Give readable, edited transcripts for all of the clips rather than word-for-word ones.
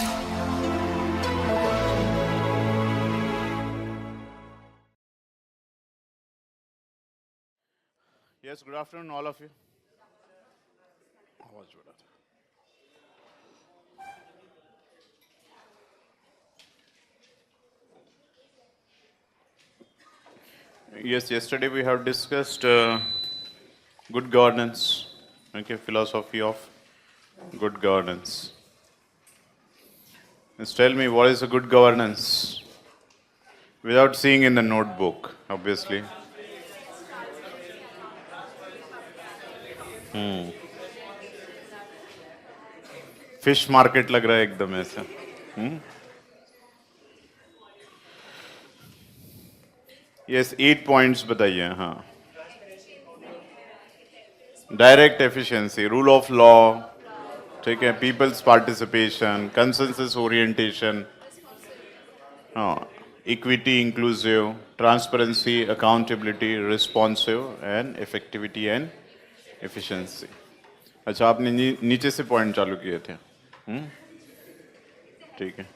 Yes, good afternoon, all of you. Yes, yesterday we have discussed good governance, okay, philosophy of good governance. Just tell me, what is a good governance? Without seeing in the notebook, obviously. Fish market लग रहा है एकदम ऐसा. Yes, 8 points बताइए. हाँ. Direct efficiency, rule of law, ठीक है, people's participation, consensus orientation, equity, inclusive, transparency, accountability, responsive, and effectivity and efficiency. अच्छा, आपने नीचे से पॉइंट चालू किए थे. ठीक है.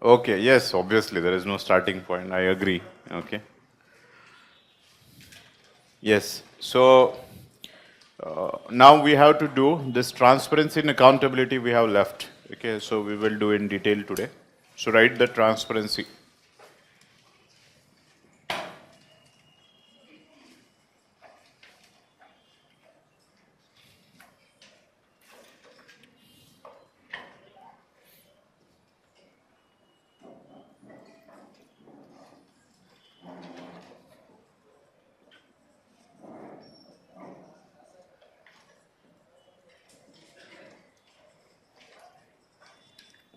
Okay, yes, obviously there is no starting point. I agree. Okay. Yes. So now we have to do this transparency and accountability we have left. Okay, so we will do in detail today. So write the transparency.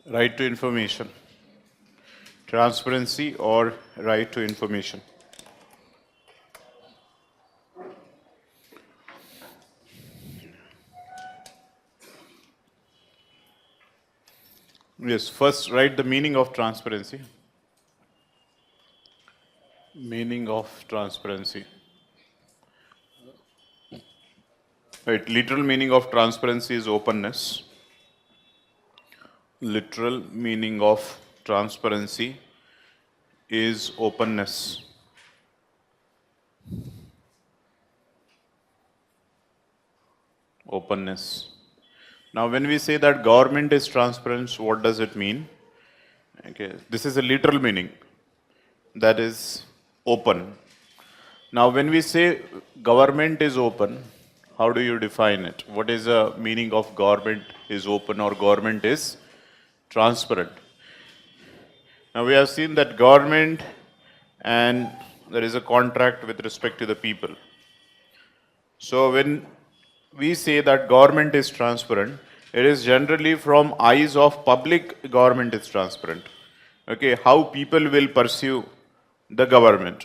Right to information. Transparency or right to information. Yes, first write the meaning of transparency. Meaning of transparency. Right, literal meaning of transparency is openness. Literal meaning of transparency is openness. Openness. Now, when we say that government is transparent, what does it mean? Okay, this is a literal meaning, that is open. Now, when we say government is open, how do you define it? What is the meaning of government is open or government is transparent? Now, we have seen that government and there is a contract with respect to the people. So, when we say that government is transparent, it is generally from eyes of public government is transparent. Okay, how people will pursue the government.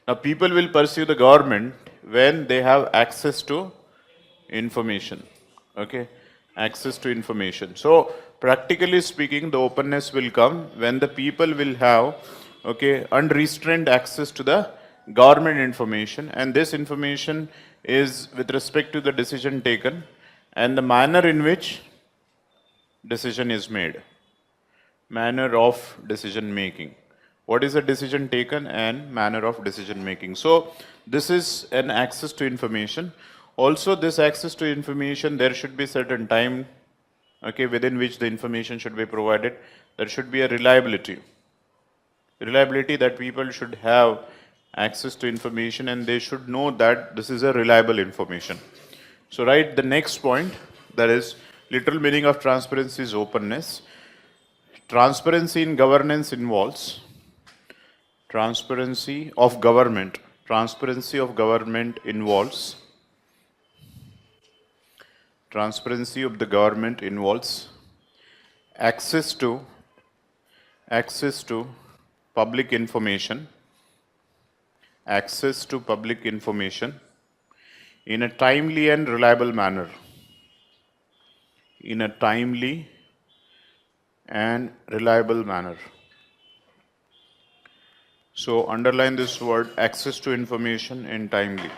Now, people will pursue the government when they have access to information. Okay, access to information. So, practically speaking, the openness will come when the people will have, okay, unrestrained access to the government information, and this information is with respect to the decision taken and the manner in which decision is made. Manner of decision making. What is the decision taken and manner of decision making? So this is an access to information. Also, this access to information, there should be certain time, okay, within which the information should be provided. There should be a reliability. Reliability, that people should have access to information and they should know that this is a reliable information. So write the next point, that is literal meaning of transparency is openness. Transparency in governance involves transparency of government. Transparency of government involves transparency of the government involves access to public information, access to public information in a timely and reliable manner. In a timely and reliable manner. So underline this word, access to information in timely.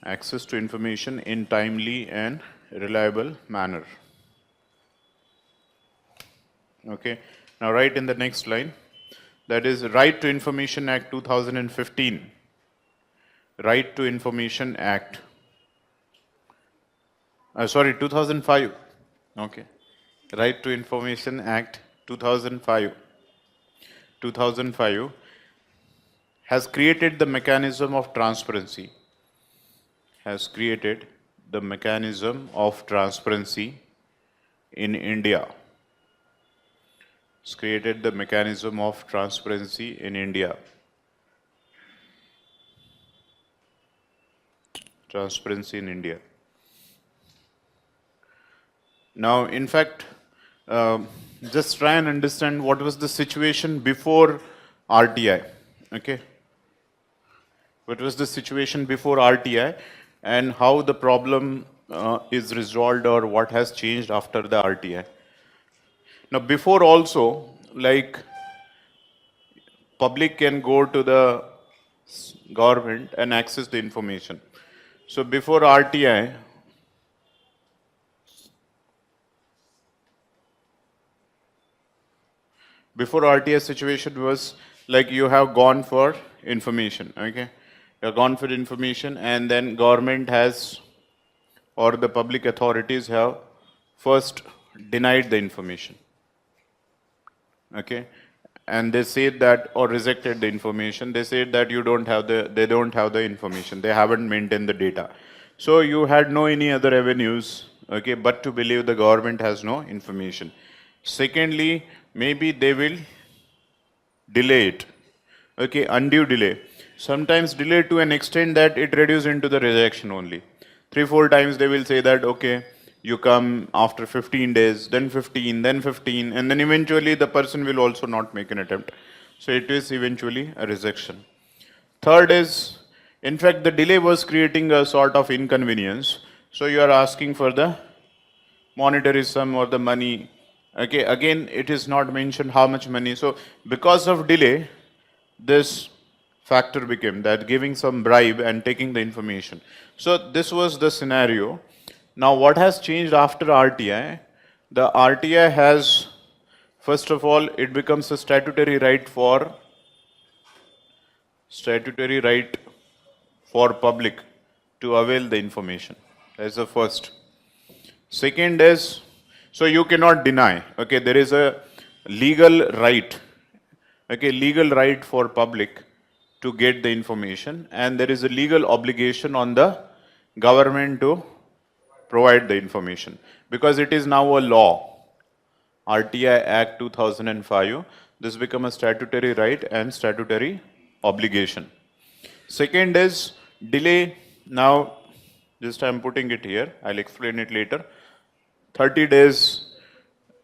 access to information in timely and reliable manner. Okay, now write in the next line, that is Right to Information Act 2015. Right to Information Act, sorry, 2005. Okay, Right to Information Act 2005. 2005 has created the mechanism of transparency. Has created the mechanism of transparency in India. It's created the mechanism of transparency in India. Transparency in India. Now, in fact, just try and understand what was the situation before RTI. Okay. What was the situation before RTI and how the problem is resolved or what has changed after the RTI. Now, before also, like, public can go to the government and access the information. So before RTI, situation was like you have gone for information, okay? You're gone for information and then government has, or the public authorities have first denied the information, okay? And they said that, or rejected the information, they said that they don't have the information, they haven't maintained the data. So you had no any other avenues, okay, but to believe the government has no information. Secondly, maybe they will delay it, okay, undue delay. Sometimes delay to an extent that it reduces into the rejection only. 3-4 times they will say that, okay, you come after 15 days, then 15, then 15, and then eventually the person will also not make an attempt. So it is eventually a rejection. Third is, in fact, the delay was creating a sort of inconvenience. So you are asking for the monetary sum or the money. Okay, again, it is not mentioned how much money. So because of delay, this factor became that giving some bribe and taking the information. So this was the scenario. Now, what has changed after RTI? The RTI has, first of all, it becomes a statutory right for public to avail the information. That's the first. Second is, so you cannot deny. Okay, there is a legal right. Okay, legal right for public to get the information, and there is a legal obligation on the government to provide the information, because it is now a law. RTI Act 2005, this become a statutory right and statutory obligation. Second is delay. Now, just I am putting it here, I'll explain it later. 30 days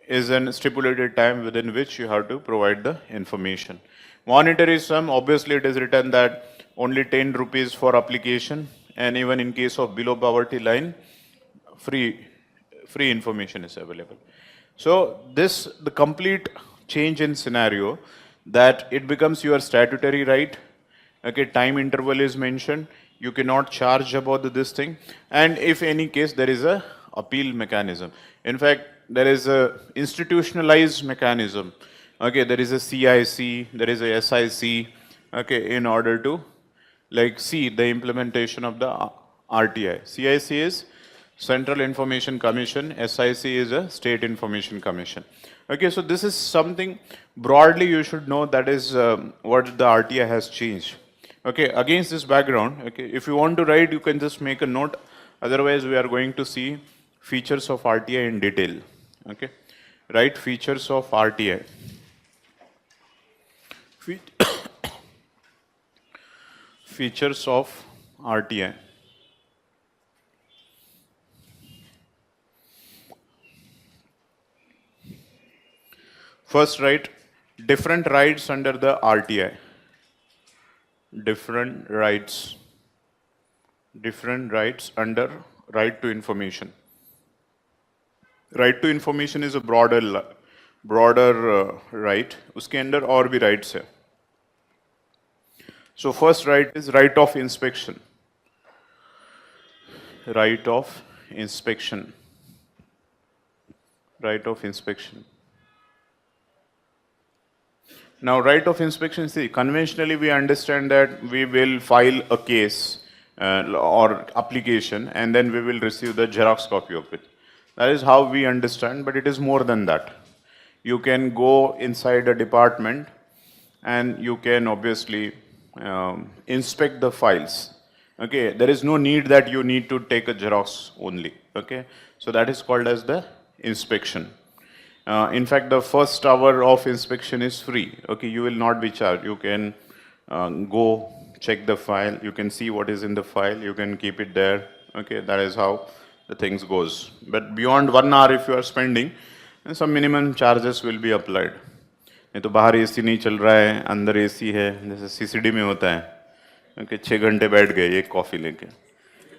is a stipulated time within which you have to provide the information. Monetary sum, obviously it is written that only 10 rupees for application, and even in case of below poverty line, free information is available. So this, the complete change in scenario, that it becomes your statutory right. Okay, time interval is mentioned. You cannot charge about this thing, and if any case there is a appeal mechanism. In fact, there is a institutionalized mechanism. Okay, there is a CIC, there is a SIC. Okay, in order to like see the implementation of the RTI. CIC is Central Information Commission, SIC is a State Information Commission. Okay, so this is something broadly you should know, that is what the RTI has changed. Okay, against this background, okay, if you want to write, you can just make a note. Otherwise, we are going to see features of RTI in detail. Okay, write features of RTI. Features of RTI. First, write different rights under the RTI. Different rights under right to information. Right to information is a broader right. उसके अंदर और भी rights है. So first right is right of inspection. right of inspection. Right of inspection. Now, right of inspection, see, conventionally we understand that we will file a case or application and then we will receive the Xerox copy of it. That is how we understand, but it is more than that. You can go inside a department and you can obviously inspect the files. Okay, there is no need that you need to take a Xerox only. Okay, so that is called as the inspection. In fact, the first hour of inspection is free. Okay, you will not be charged. You can go check the file. You can see what is in the file. You can keep it there. Okay, that is how the things goes. But beyond 1 hour, if you are spending, some minimum charges will be applied. नहीं तो बाहर AC नहीं चल रहा है, अंदर AC है, जैसे सीसीडी में होता है. ओके, 6 घंटे बैठ गए एक कॉफी लेके,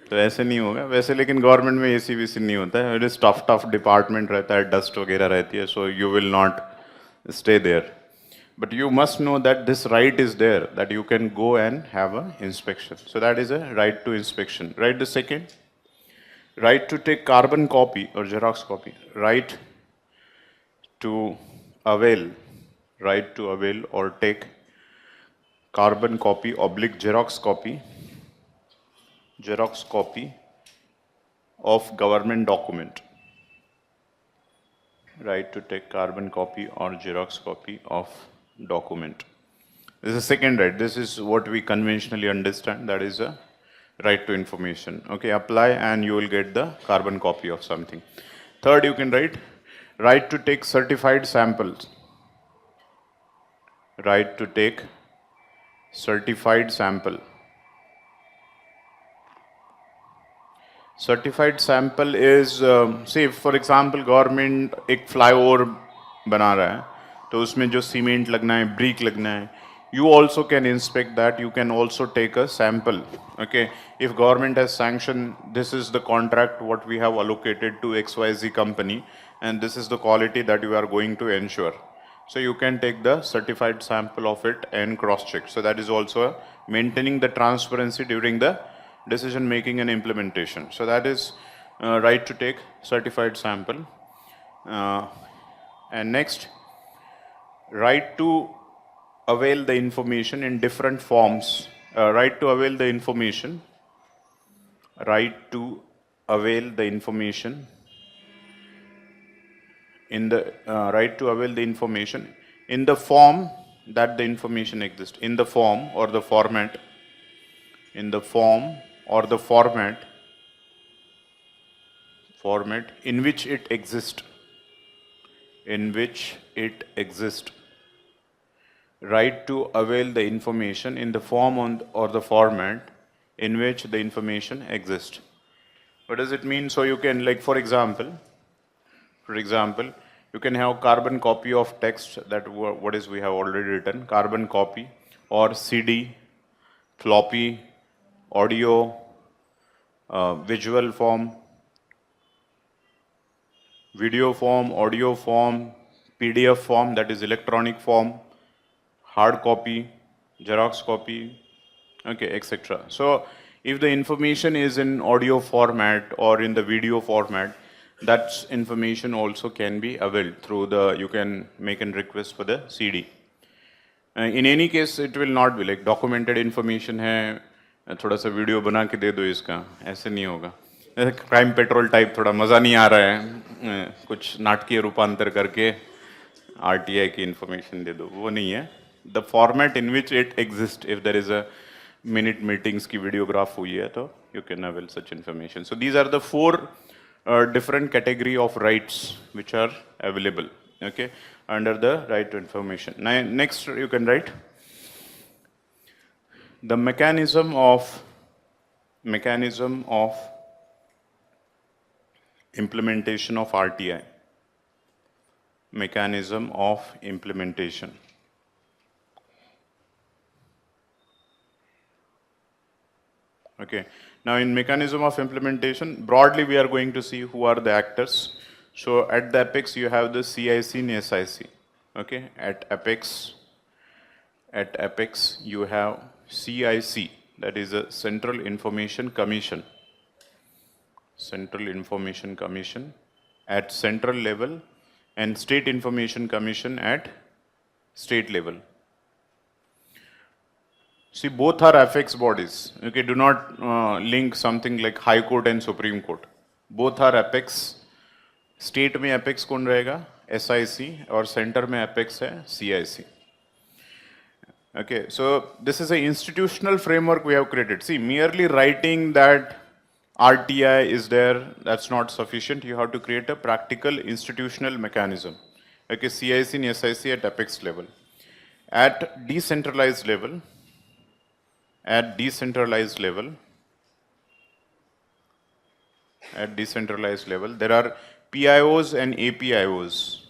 तो ऐसे नहीं होगा वैसे. लेकिन गवर्नमेंट में एसी वीसी नहीं होता है. इट इज टफ डिपार्टमेंट रहता है, डस्ट वगैरह रहती है, so you will not stay there. But you must know that this right is there, that you can go and have a inspection. So that is a right to inspection. Right the second, right to take carbon copy और xerox copy. Right to avail, right to avail or take carbon copy oblique Xerox copy of government document. Right to take carbon copy or Xerox copy of document. This is the second right. This is what we conventionally understand, that is a right to information. Okay, apply and you will get the carbon copy of something. Third, you can write right to take certified samples. Right to take certified sample. Certified sample is, say for example government एक flyover बना रहा है, तो उसमें जो cement लगना है, brick लगना है, you also can inspect that. You can also take a sample. Okay, if government has sanctioned, this is the contract what we have allocated to XYZ company, and this is the quality that you are going to ensure. So you can take the certified sample of it and cross-check. So that is also maintaining the transparency during the decision making and implementation. So that is right to take certified sample. And next, right to avail the information in different forms. Right to avail the information. Right to avail the information in the right to avail the information in the form that the information exists, in the form or the format, in the form or the format in which it exists, in which it exists. Right to avail the information in the form or the format in which the information exists. What does it mean? So you can, like for example, you can have carbon copy of text, that what is we have already written, carbon copy, or CD, floppy, audio, visual form, video form, audio form, PDF form, that is electronic form, hard copy, Xerox copy, okay, etc. So if the information is in audio format or in the video format, that information also can be availed through the, you can make a request for the CD. In any case, it will not be like documented information है, थोड़ा सा video बना के दे दो इसका, ऐसे नहीं होगा. क्राइम पेट्रोल टाइप थोड़ा मज़ा नहीं आ रहा है, कुछ नाटकीय रूपांतर करके RTI की information दे दो, वो नहीं है. The format in which it exists, if there is a minute meetings की videograph हुई है, तो you can avail such information. So these are the 4 different category of rights which are available, okay, under the right to information. Now, next you can write the mechanism of implementation of RTI. Mechanism of implementation. Okay. Now in mechanism of implementation, broadly we are going to see who are the actors. So at the apex you have the CIC and SIC. Okay. At apex you have CIC, that is a Central Information Commission. Central Information Commission at central level and State Information Commission at state level. See, both are apex bodies. Okay, do not link something like High Court and Supreme Court. Both are apex. State में apex कौन रहेगा? SIC और center में apex है CIC. Okay, so this is an institutional framework we have created. See, merely writing that RTI is there, that's not sufficient. You have to create a practical institutional mechanism. Okay, CIC and SIC at apex level. At decentralized level, there are PIOs and APIOs.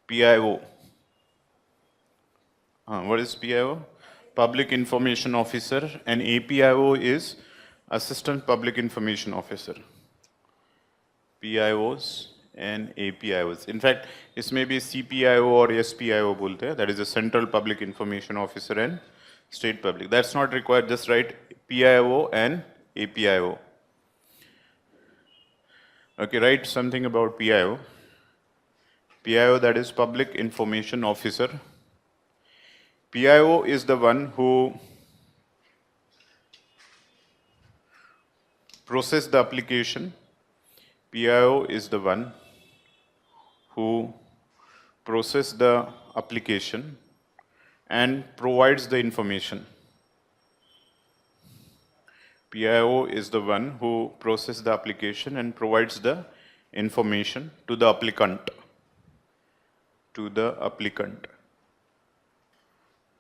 PIO. What is PIO? Public Information Officer, and APIO is Assistant Public Information Officer. PIOs and APIOs. In fact, this may be CPIO or SPIO bolte hai. That is a Central Public Information Officer and State Public. That's not required, just write PIO and APIO. Okay, write something about PIO. PIO, that is Public Information Officer. PIO is the one who processes the application. PIO is the one who processes the application and provides the information. PIO is the one who processes the application and provides the information to the applicant.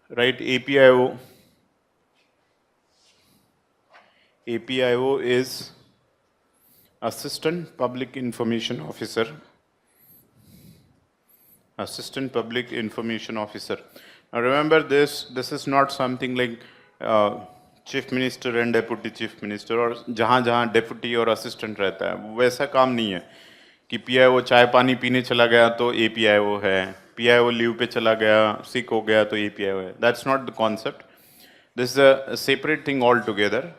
Right, APIO. APIO is Assistant Public Information Officer. Assistant Public Information Officer. Now remember this is not something like Chief Minister and Deputy Chief Minister, और जहाँ Deputy और Assistant रहता है, वैसा काम नहीं है कि PIO चाय पानी पीने चला गया तो APIO है, PIO लीव पे चला गया, sick हो गया तो APIO है. That's not the concept. This is a separate thing altogether.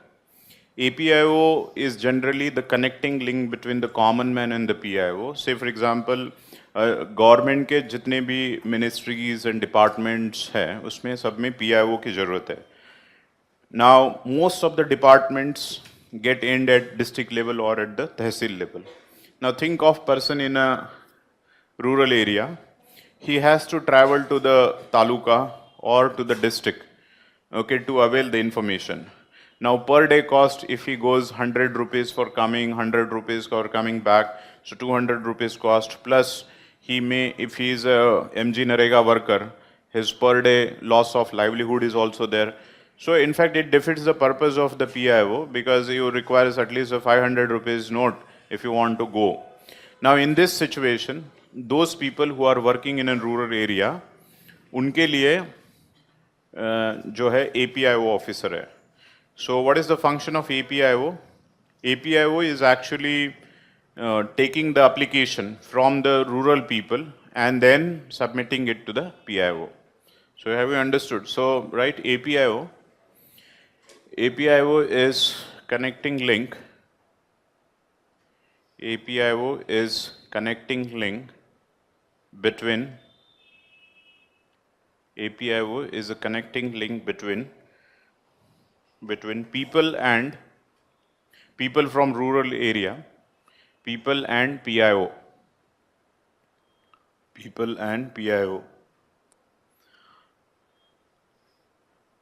APIO is generally the connecting link between the common man and the PIO. Say for example, government के जितने भी मिनिस्ट्रीज एंड डिपार्टमेंट्स हैं उसमें सब में PIO की ज़रूरत है. Now most of the departments get and at district level और at the tehsil level. Now think of person in a rural area, he has to travel to the taluka or to the district, okay, to avail the information. Now per day cost, if he goes 100 rupees for coming, 100 rupees for coming back, so 200 rupees cost, plus he may, if he is a MG Narega worker, his per day loss of livelihood is also there. So in fact it defeats the purpose of the PIO, because you requires at least a 500 rupees note if you want to go. Now in this situation, those people who are working in a rural area, उनके लिए जो है APIO officer है. So what is the function of APIO? APIO is actually taking the application from the rural people and then submitting it to the PIO. So have you understood? So right, APIO is connecting link. APIO is connecting link between people and people from rural area, people and PIO.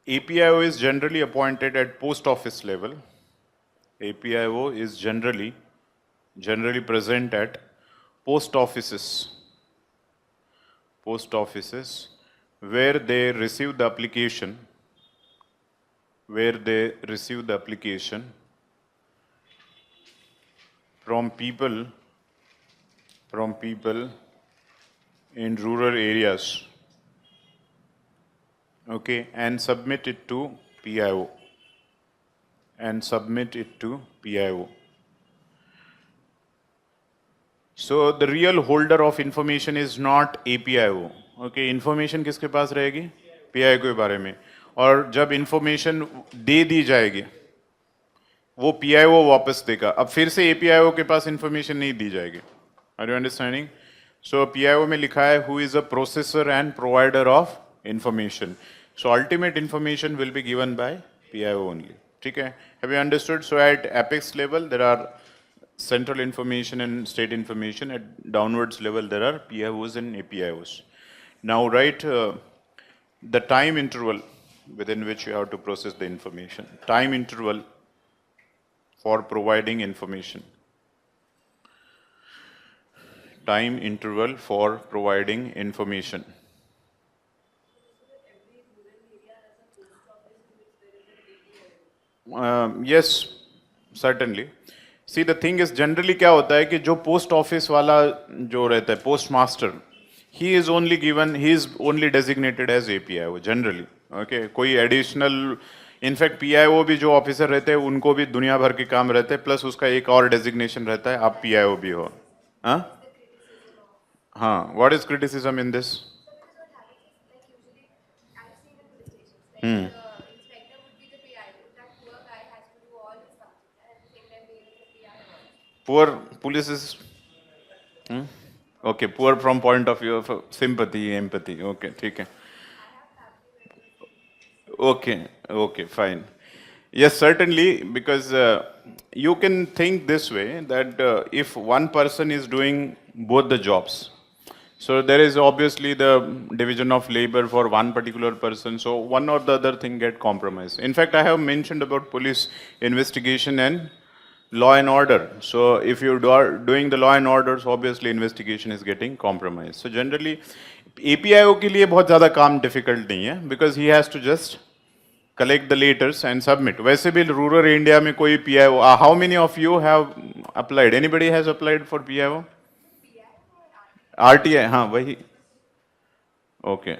APIO is generally appointed at post office level. APIO is generally present at post offices where they receive the application from people in rural areas, okay, and submit it to PIO. So the real holder of information is not APIO. Okay, information किसके पास रहेगी? PIO के बारे में. और जब information दे दी जाएगी, वो PIO वापस देगा, अब फिर से एपीआईओ के पास इंफॉर्मेशन नहीं दी जाएगी। Are you understanding? So PIO में लिखा है who is a processor and provider of information, so ultimate information will be given by PIO only. ठीक है, have you understood? So at apex level there are central information and state information. At downwards level there are PIOs and APIOs. Now write the time interval within which you have to process the information. Time interval for providing information. Time interval for providing information. Yes, certainly. See the thing is generally क्या होता है कि जो post office वाला जो रहता है, postmaster, he is only given, he is only designated as APIO generally. Okay, कोई एडिशनल, इनफैक्ट पीआईओ भी जो ऑफिसर रहते हैं उनको भी दुनिया भर के काम रहते हैं, प्लस उसका एक और डेजिग्नेशन रहता है, आप पीआईओ भी हो। हाँ हाँ, what is criticism in this? Poor police is okay. Poor from point of view of sympathy, empathy. Okay, ठीक है. Okay, okay, fine. Yes, certainly, because you can think this way that if one person is doing both the jobs, so there is obviously the division of labor for one particular person, so one or the other thing get compromised. In fact, I have mentioned about police investigation and law and order. So if you are doing the law and orders, obviously investigation is getting compromised. So generally, APIO के लिए बहुत ज़्यादा काम difficult नहीं है, because he has to just collect the letters and submit. वैसे भी rural India में कोई PIO, how many of you have applied? Anybody has applied for PIO? RTI, हाँ वही। ओके,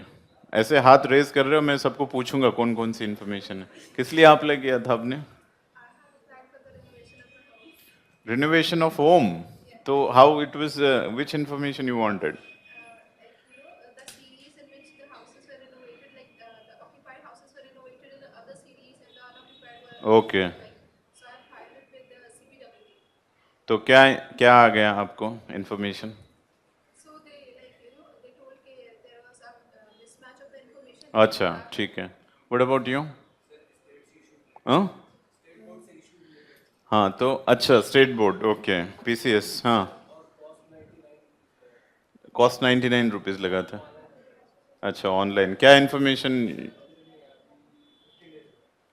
ऐसे हाथ रेज कर रहे हो, मैं सबको पूछूंगा कौन कौन सी इन्फॉर्मेशन है। किस लिए अप्लाई किया था आपने? Renovation of home. So how it was, which information you wanted? The series in which the houses were renovated, like the occupied houses were renovated in the other series and the unoccupied were Okay. like, so I filed it with the CPW. तो क्या क्या आ गया आपको information? So they they told that there was a mismatch of the information. अच्छा, ठीक है। What about you? हाँ? हाँ तो अच्छा, स्टेट बोर्ड, ओके, पीसीएस, हाँ। कॉस्ट 99 रुपीज़ लगा था। अच्छा, ऑनलाइन क्या इन्फॉर्मेशन?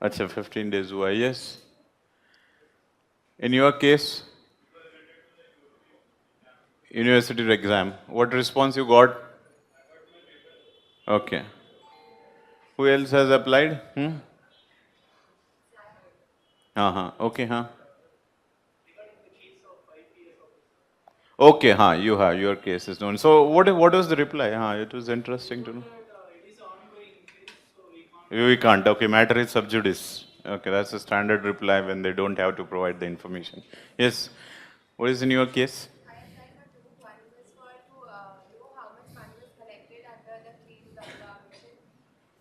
अच्छा, 15 days हुआ, yes. In your case, university exam, what response you got? Okay. Who else has applied? हाँ, okay, हाँ. Okay, you have, your case is known. So what was the reply? It was interesting to know. We can't. Okay, matter is sub judice. Okay, that's a standard reply when they don't have to provide the information. Yes. What is in your case? I applied for two. One was for to know how much money was collected under the Clean Ganga mission.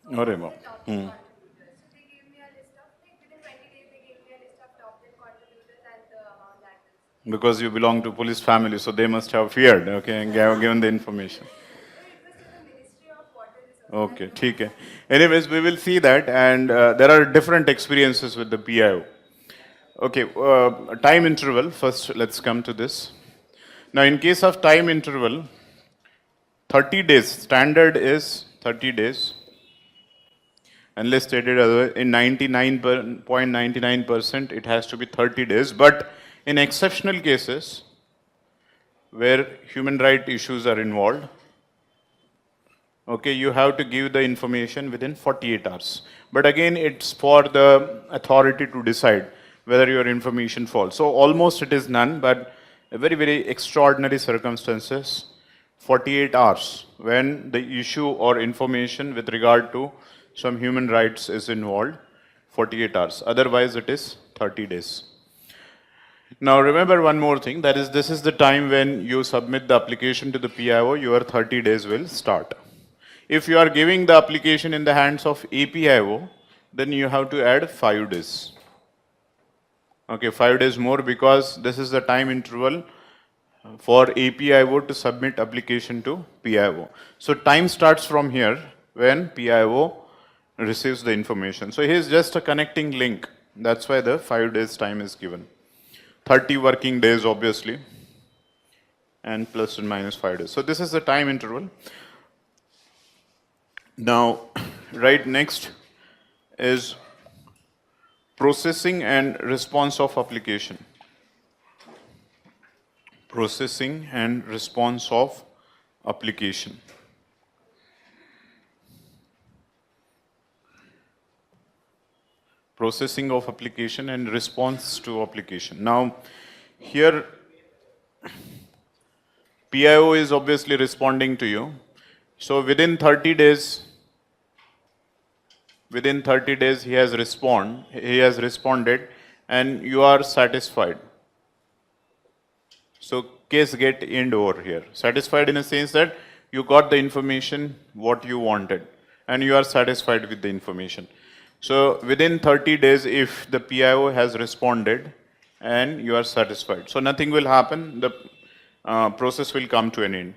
So Arre who baap. were the top 10 contributors? So they gave me a list of, like within 20 days they gave me a list of top 10 contributors and the amount that is. Because you belong to police family, so they must have feared, okay, and given the information. No, it was to the Ministry of Water Resources. Okay, ठीक है. Anyways, we will see that, and there are different experiences with the PIO. Okay, time interval. First, let's come to this. Now, in case of time interval, 30 days, standard is 30 days. Unless stated otherwise, in 99.99%, it has to be 30 days. But in exceptional cases, where human right issues are involved, okay, you have to give the information within 48 hours. But again, it's for the authority to decide whether your information falls. So almost it is none, but very, very extraordinary circumstances, 48 hours, when the issue or information with regard to some human rights is involved, 48 hours. Otherwise, it is 30 days. Now remember one more thing, that is, this is the time when you submit the application to the PIO, your 30 days will start. If you are giving the application in the hands of APIO, then you have to add 5 days. Okay, 5 days more because this is the time interval for APIO to submit application to PIO. So time starts from here when PIO receives the information. So here is just a connecting link. That's why the 5 days time is given. 30 working days obviously, and plus and minus 5 days. So this is the time interval. Now, right next is processing and response of application. Processing and response of application. Processing of application and response to application. Now, here PIO is obviously responding to you. So within 30 days, he has responded and you are satisfied. So case get end over here. Satisfied in a sense that you got the information what you wanted and you are satisfied with the information. So within 30 days, if the PIO has responded and you are satisfied, so nothing will happen, the process will come to an end.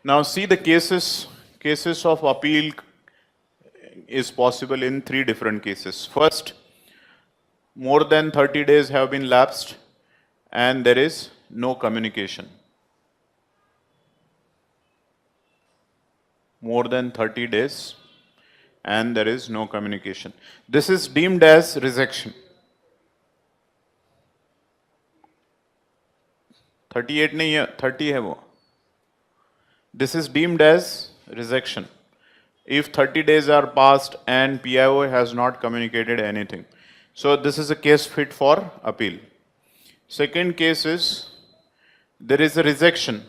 Now see the cases of appeal is possible in 3 different cases. First, more than 30 days have been lapsed and there is no communication. More than 30 days and there is no communication. This is deemed as rejection. 38 नहीं है, 30 है वो. This is deemed as rejection. If 30 days are passed and PIO has not communicated anything. So this is a case fit for appeal. Second case is there is a rejection.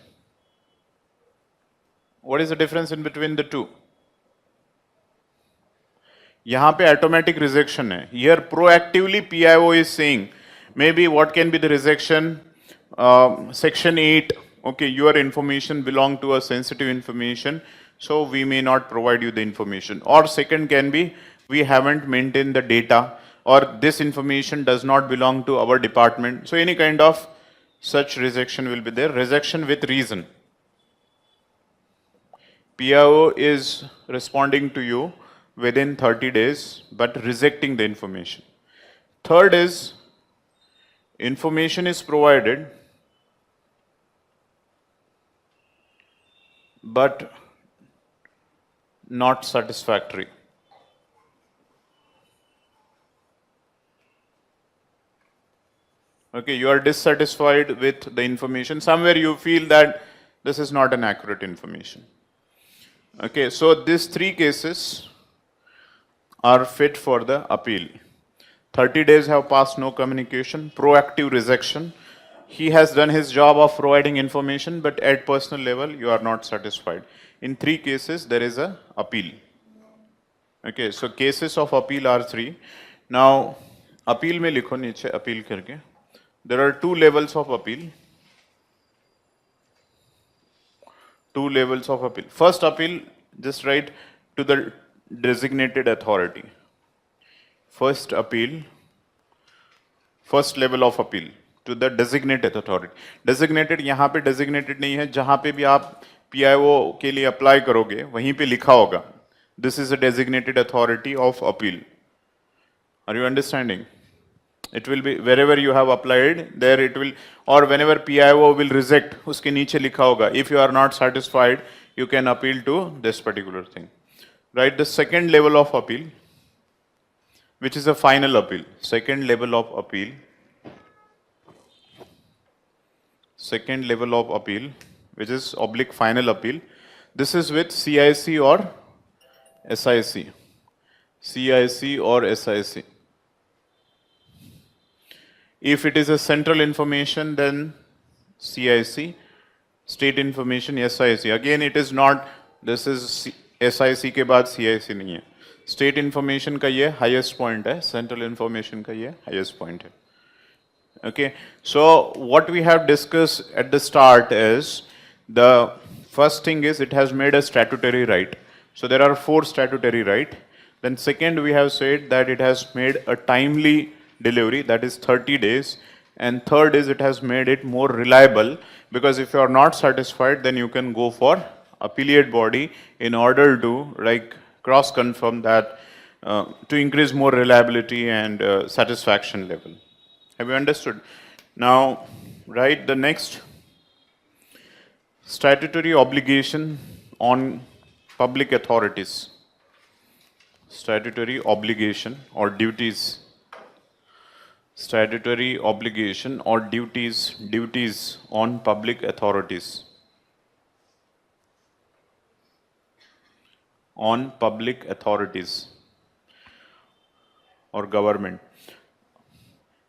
What is the difference in between the two? यहाँ पे automatic rejection है. Here proactively PIO is saying maybe what can be the rejection? Section 8. Okay, your information belong to a sensitive information, so we may not provide you the information. Or second can be we haven't maintained the data, or this information does not belong to our department. So any kind of such rejection will be there. Rejection with reason. PIO is responding to you within 30 days, but rejecting the information. Third is information is provided, but not satisfactory. Okay, you are dissatisfied with the information. Somewhere you feel that this is not an accurate information. Okay, so these 3 cases are fit for the appeal. 30 days have passed, no communication, proactive rejection. He has done his job of providing information, but at personal level, you are not satisfied. In 3 cases, there is a appeal. Okay, so cases of appeal are 3. Now, appeal में लिखो नीचे appeal करके. There are 2 levels of appeal. 2 levels of appeal. First appeal, just write to the designated authority. First appeal, first level of appeal to the designated authority. Designated यहाँ पे designated नहीं है, जहाँ पे भी आप PIO के लिए apply करोगे, वहीं पे लिखा होगा. This is a designated authority of appeal. Are you understanding? It will be wherever you have applied, there it will, or whenever PIO will reject, उसके नीचे लिखा होगा. If you are not satisfied, you can appeal to this particular thing. Right? The second level of appeal, which is a final appeal. Second level of appeal. Second level of appeal, which is oblique final appeal. This is with CIC or SIC. CIC or SIC. If it is a central information, then CIC. State information, SIC. Again, it is not, this is SIC के बाद CIC नहीं है. State information का ये highest point है. Central information का ये highest point है. Okay. So what we have discussed at the start is the first thing is it has made a statutory right. So there are 4 statutory right. Then second we have said that it has made a timely delivery, that is 30 days. And third is it has made it more reliable, because if you are not satisfied, then you can go for affiliate body in order to like cross confirm that to increase more reliability and satisfaction level. Have you understood? Now, right, the next statutory obligation on public authorities. Statutory obligation or duties. Statutory obligation or duties on public authorities. On public authorities or government.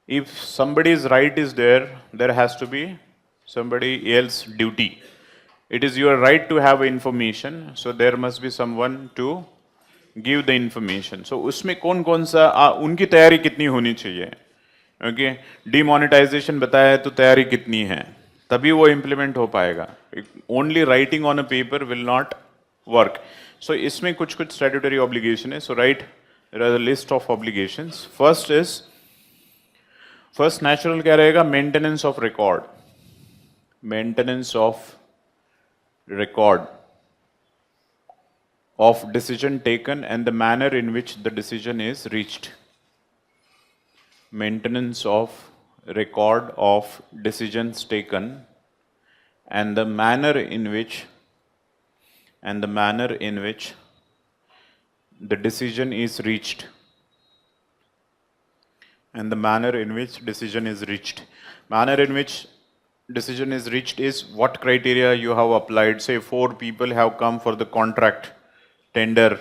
If somebody's right is there, there has to be somebody else's duty. It is your right to have information, so there must be someone to give the information. So उसमें कौन कौन सा उनकी तैयारी कितनी होनी चाहिए? Okay, demonetisation बताया तो तैयारी कितनी है, तभी वो इम्प्लीमेंट हो पाएगा. Only writing on a paper will not work. So इसमें कुछ कुछ स्टैट्यूटरी ऑब्लिगेशन है. So right, there are a list of obligations. First natural क्या रहेगा? Maintenance of record. Maintenance of record of decision taken and the manner in which the decision is reached. Maintenance of record of decisions taken and the manner in which the decision is reached. And the manner in which decision is reached. Manner in which decision is reached is what criteria you have applied. Say 4 people have come for the contract tender.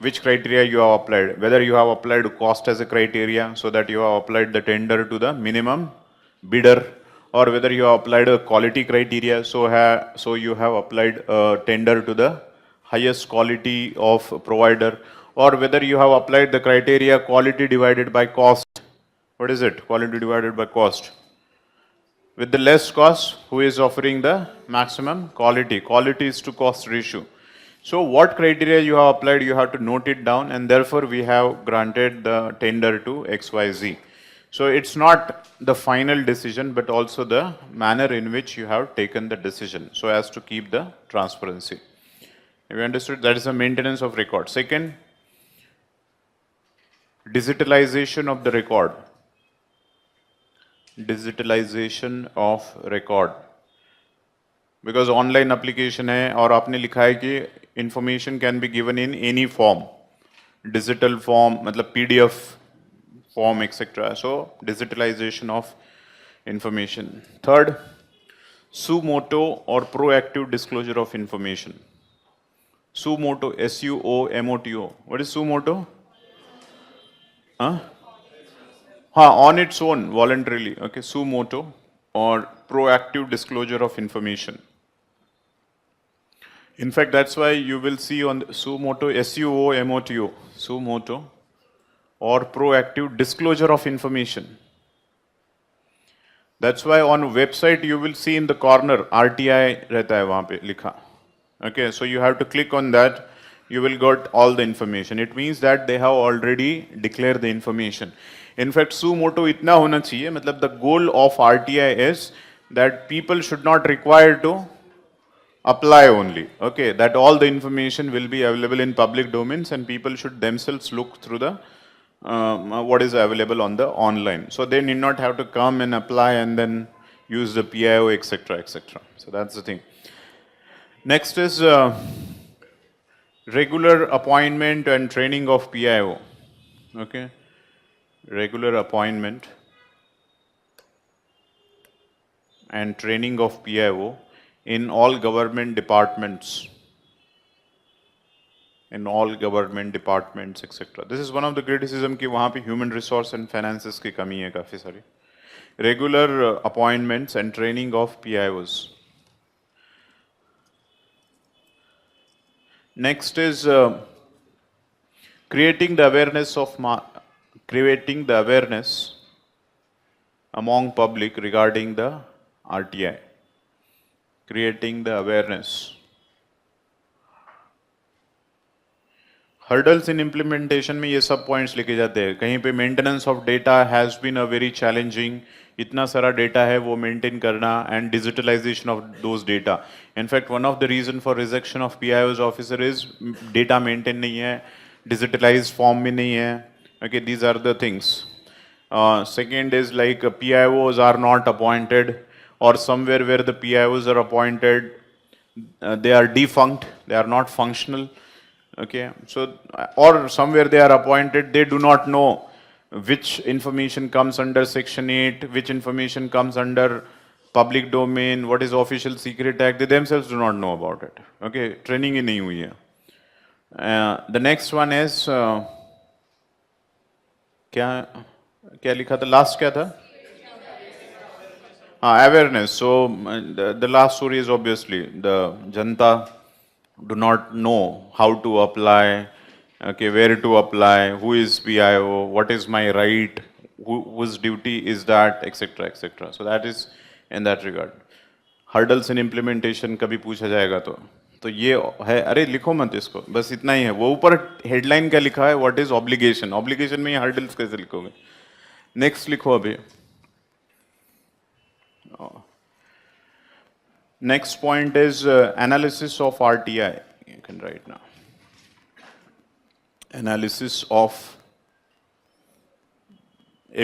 Which criteria you have applied? Whether you have applied cost as a criteria, so that you have applied the tender to the minimum bidder, or whether you have applied a quality criteria, so you have applied a tender to the highest quality of provider, or whether you have applied the criteria quality divided by cost. What is it? Quality divided by cost. With the less cost, who is offering the maximum quality? Quality is to cost ratio. So what criteria you have applied, you have to note it down, and therefore we have granted the tender to XYZ. So it's not the final decision, but also the manner in which you have taken the decision, so as to keep the transparency. Have you understood? That is the maintenance of record. Second, digitalization of the record. Digitalization of record. Because online application है और आपने लिखा है कि information can be given in any form, digital form मतलब PDF form etc. So digitalization of information. Third, suo motu or proactive disclosure of information. Suo motu, SUOMOTO. What is suo motu? Huh? On its own, voluntarily. Okay, suo motu or proactive disclosure of information. In fact, that's why you will see on suo motu, SUOMOTO, suo motu or proactive disclosure of information. That's why on website you will see in the corner RTI रहता है वहाँ पे लिखा. Okay, so you have to click on that. You will get all the information. It means that they have already declared the information. In fact, suo motu इतना होना चाहिए, मतलब the goal of RTI is that people should not require to apply only. Okay, that all the information will be available in public domains and people should themselves look through the what is available on the online. So they need not have to come and apply and then use the PIO, etc., etc. So that's the thing. Next is regular appointment and training of PIO. Okay, regular appointment and training of PIO in all government departments. In all government departments, etc. This is one of the criticism कि वहाँ पे human resource and finances की कमी है काफी सारी. Regular appointments and training of PIOs. Next is creating the awareness among public regarding the RTI. Creating the awareness. Hurdles in implementation में ये सब पॉइंट्स लिखे जाते हैं. कहीं पे maintenance of data has been a very challenging. इतना सारा डेटा है वो मेंटेन करना and digitalisation of those data. In fact one of the reason for rejection of PIOs officer is data maintain नहीं है, डिजिटलाइज फॉर्म में नहीं है. Okay, these are the things. Second is like PIOs are not appointed, or somewhere where the PIOs are appointed, they are defunct, they are not functional. Okay, so or somewhere they are appointed, they do not know which information comes under Section 8, which information comes under public domain, what is Official Secret Act. They themselves do not know about it. Okay, training ही नहीं हुई है. The next one is क्या क्या लिखा था, last क्या था? Awareness. So the last story is obviously the Janta do not know how to apply, okay, where to apply, who is PIO, what is my right, whose duty is that, etc., etc. So that is in that regard. Hurdles in implementation कभी पूछा जाएगा तो ये है. अरे लिखो मत इसको, बस इतना ही है. वो ऊपर हेडलाइन क्या लिखा है, व्हाट इज ऑब्लिगेशन. ऑब्लिगेशन में ये हर्डल्स कैसे लिखोगे? नेक्स्ट लिखो अभी. Next point is analysis of RTI. You can write now. Analysis of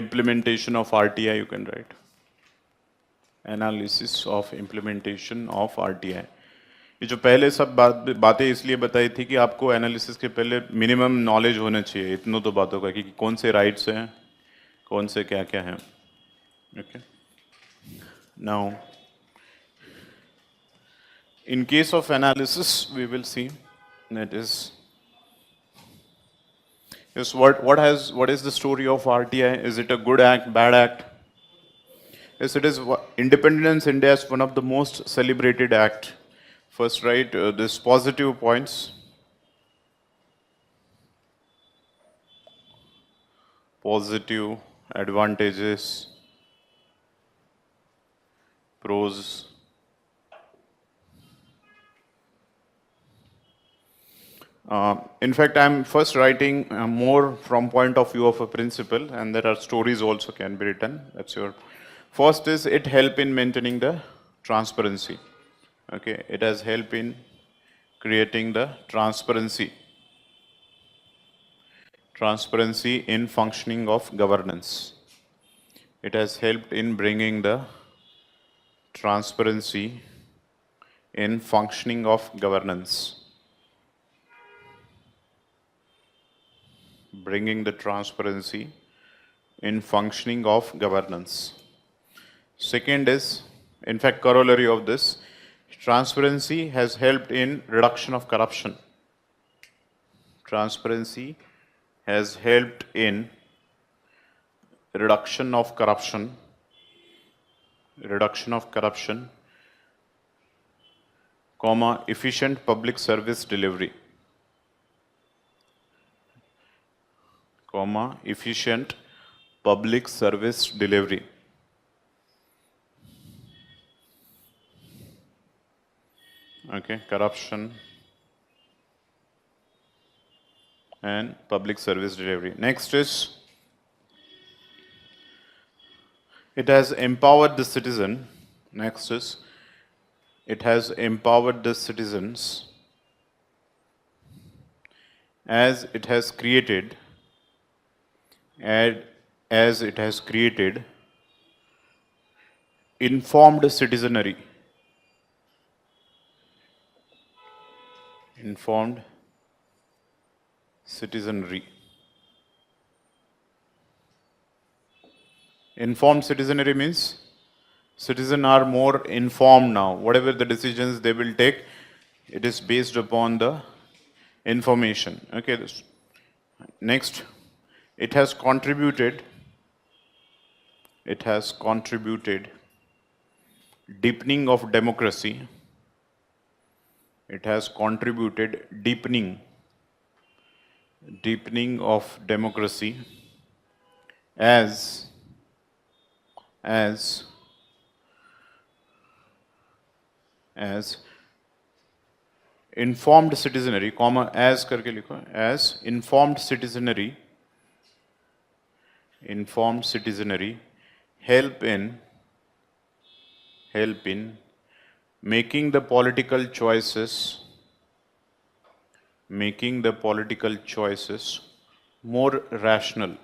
implementation of RTI, you can write. Analysis of implementation of RTI. ये जो पहले सब बातें इसलिए बताई थी कि आपको एनालिसिस के पहले मिनिमम नॉलेज होना चाहिए इतनों तो बातों का कि कौन से राइट्स हैं, कौन से क्या क्या हैं. Okay, now in case of analysis, we will see that is what is the story of RTI? Is it a good act, bad act? Yes, it is. Independence India is one of the most celebrated act. First, right, this positive points. Positive advantages, pros. In fact, I'm first writing more from point of view of a principle, and there are stories also can be written. That's your first is it help in maintaining the transparency. Okay, it has help in creating the transparency in functioning of governance. It has helped in bringing the transparency in functioning of governance. Bringing the transparency in functioning of governance. Second is, in fact, corollary of this, transparency has helped in reduction of corruption. Transparency has helped in reduction of corruption, comma, efficient public service delivery, comma, efficient public service delivery. Okay, corruption and public service delivery. Next is, it has empowered the citizen. Next is, it has empowered the citizens as it has created informed citizenry. Informed citizenry. Informed citizenry means citizens are more informed now. Whatever the decisions they will take, it is based upon the information. Okay. Next, it has contributed deepening of democracy. It has contributed deepening of democracy as informed citizenry, comma as करके लिखो, as informed citizenry help in making the political choices more rational,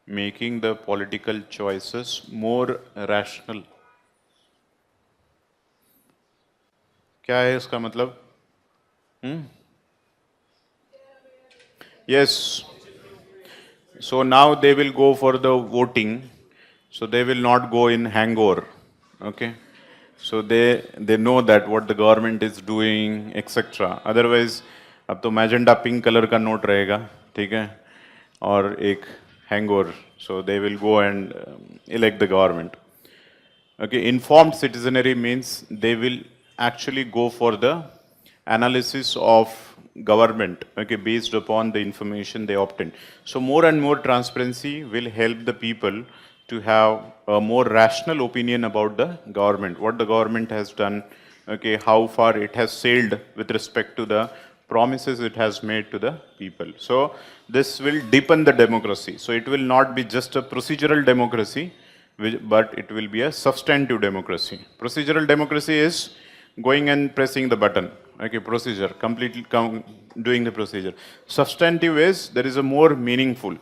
making the political choices more rational. क्या है इसका मतलब? Yes. So now they will go for the voting. So they will not go in hangover. Okay. So they know that what the government is doing, etc. Otherwise, अब तो magenta pink color का note रहेगा, ठीक है? और एक hangover. So they will go and elect the government. Okay, informed citizenry means they will actually go for the analysis of government, okay, based upon the information they obtain. So more and more transparency will help the people to have a more rational opinion about the government, what the government has done, okay, how far it has sailed with respect to the promises it has made to the people. So this will deepen the democracy. So it will not be just a procedural democracy, but it will be a substantive democracy. Procedural democracy is going and pressing the button. Okay, procedure, completely doing the procedure. Substantive is there is a more meaningful,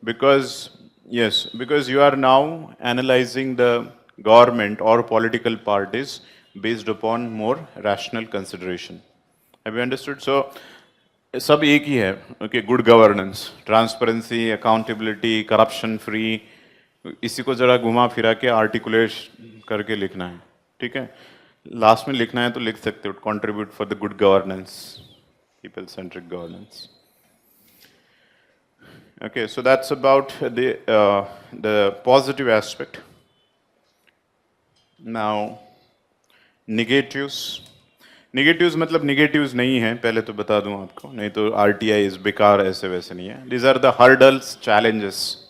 because yes, because you are now analyzing the government or political parties based upon more rational consideration. Have you understood? So सब एक ही है. Okay, good governance, transparency, accountability, corruption free. इसी को जरा घुमा फिरा के articulate करके लिखना है, ठीक है? लास्ट में लिखना है तो लिख सकते हो, contribute for the good governance, people centric governance. Okay, so that's about the positive aspect. Now negatives. Negatives मतलब negatives नहीं है, पहले तो बता दूं आपको, नहीं तो RTI is बेकार, ऐसे वैसे नहीं है. These are the hurdles, challenges.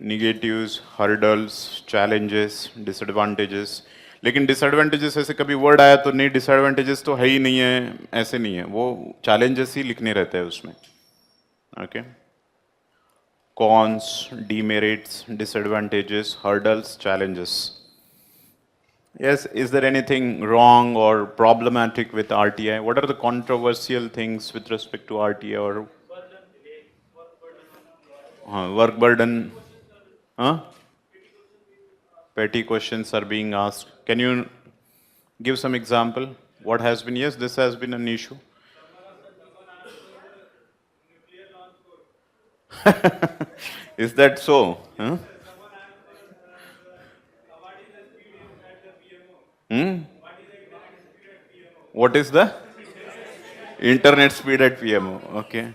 Negatives, hurdles, challenges, disadvantages. लेकिन disadvantages ऐसे कभी word आया तो नहीं, disadvantages तो है ही नहीं है, ऐसे नहीं है, वो challenges ही लिखने रहते हैं उसमें. Okay. Cons, demerits, disadvantages, hurdles, challenges. Yes, is there anything wrong or problematic with RTI? What are the controversial things with respect to RTI or work burden? Huh? Petty questions are being asked. Can you give some example? What has been? Yes, this has been an issue. Is that so? Huh? Hmm? What is the internet speed at PMO? Okay.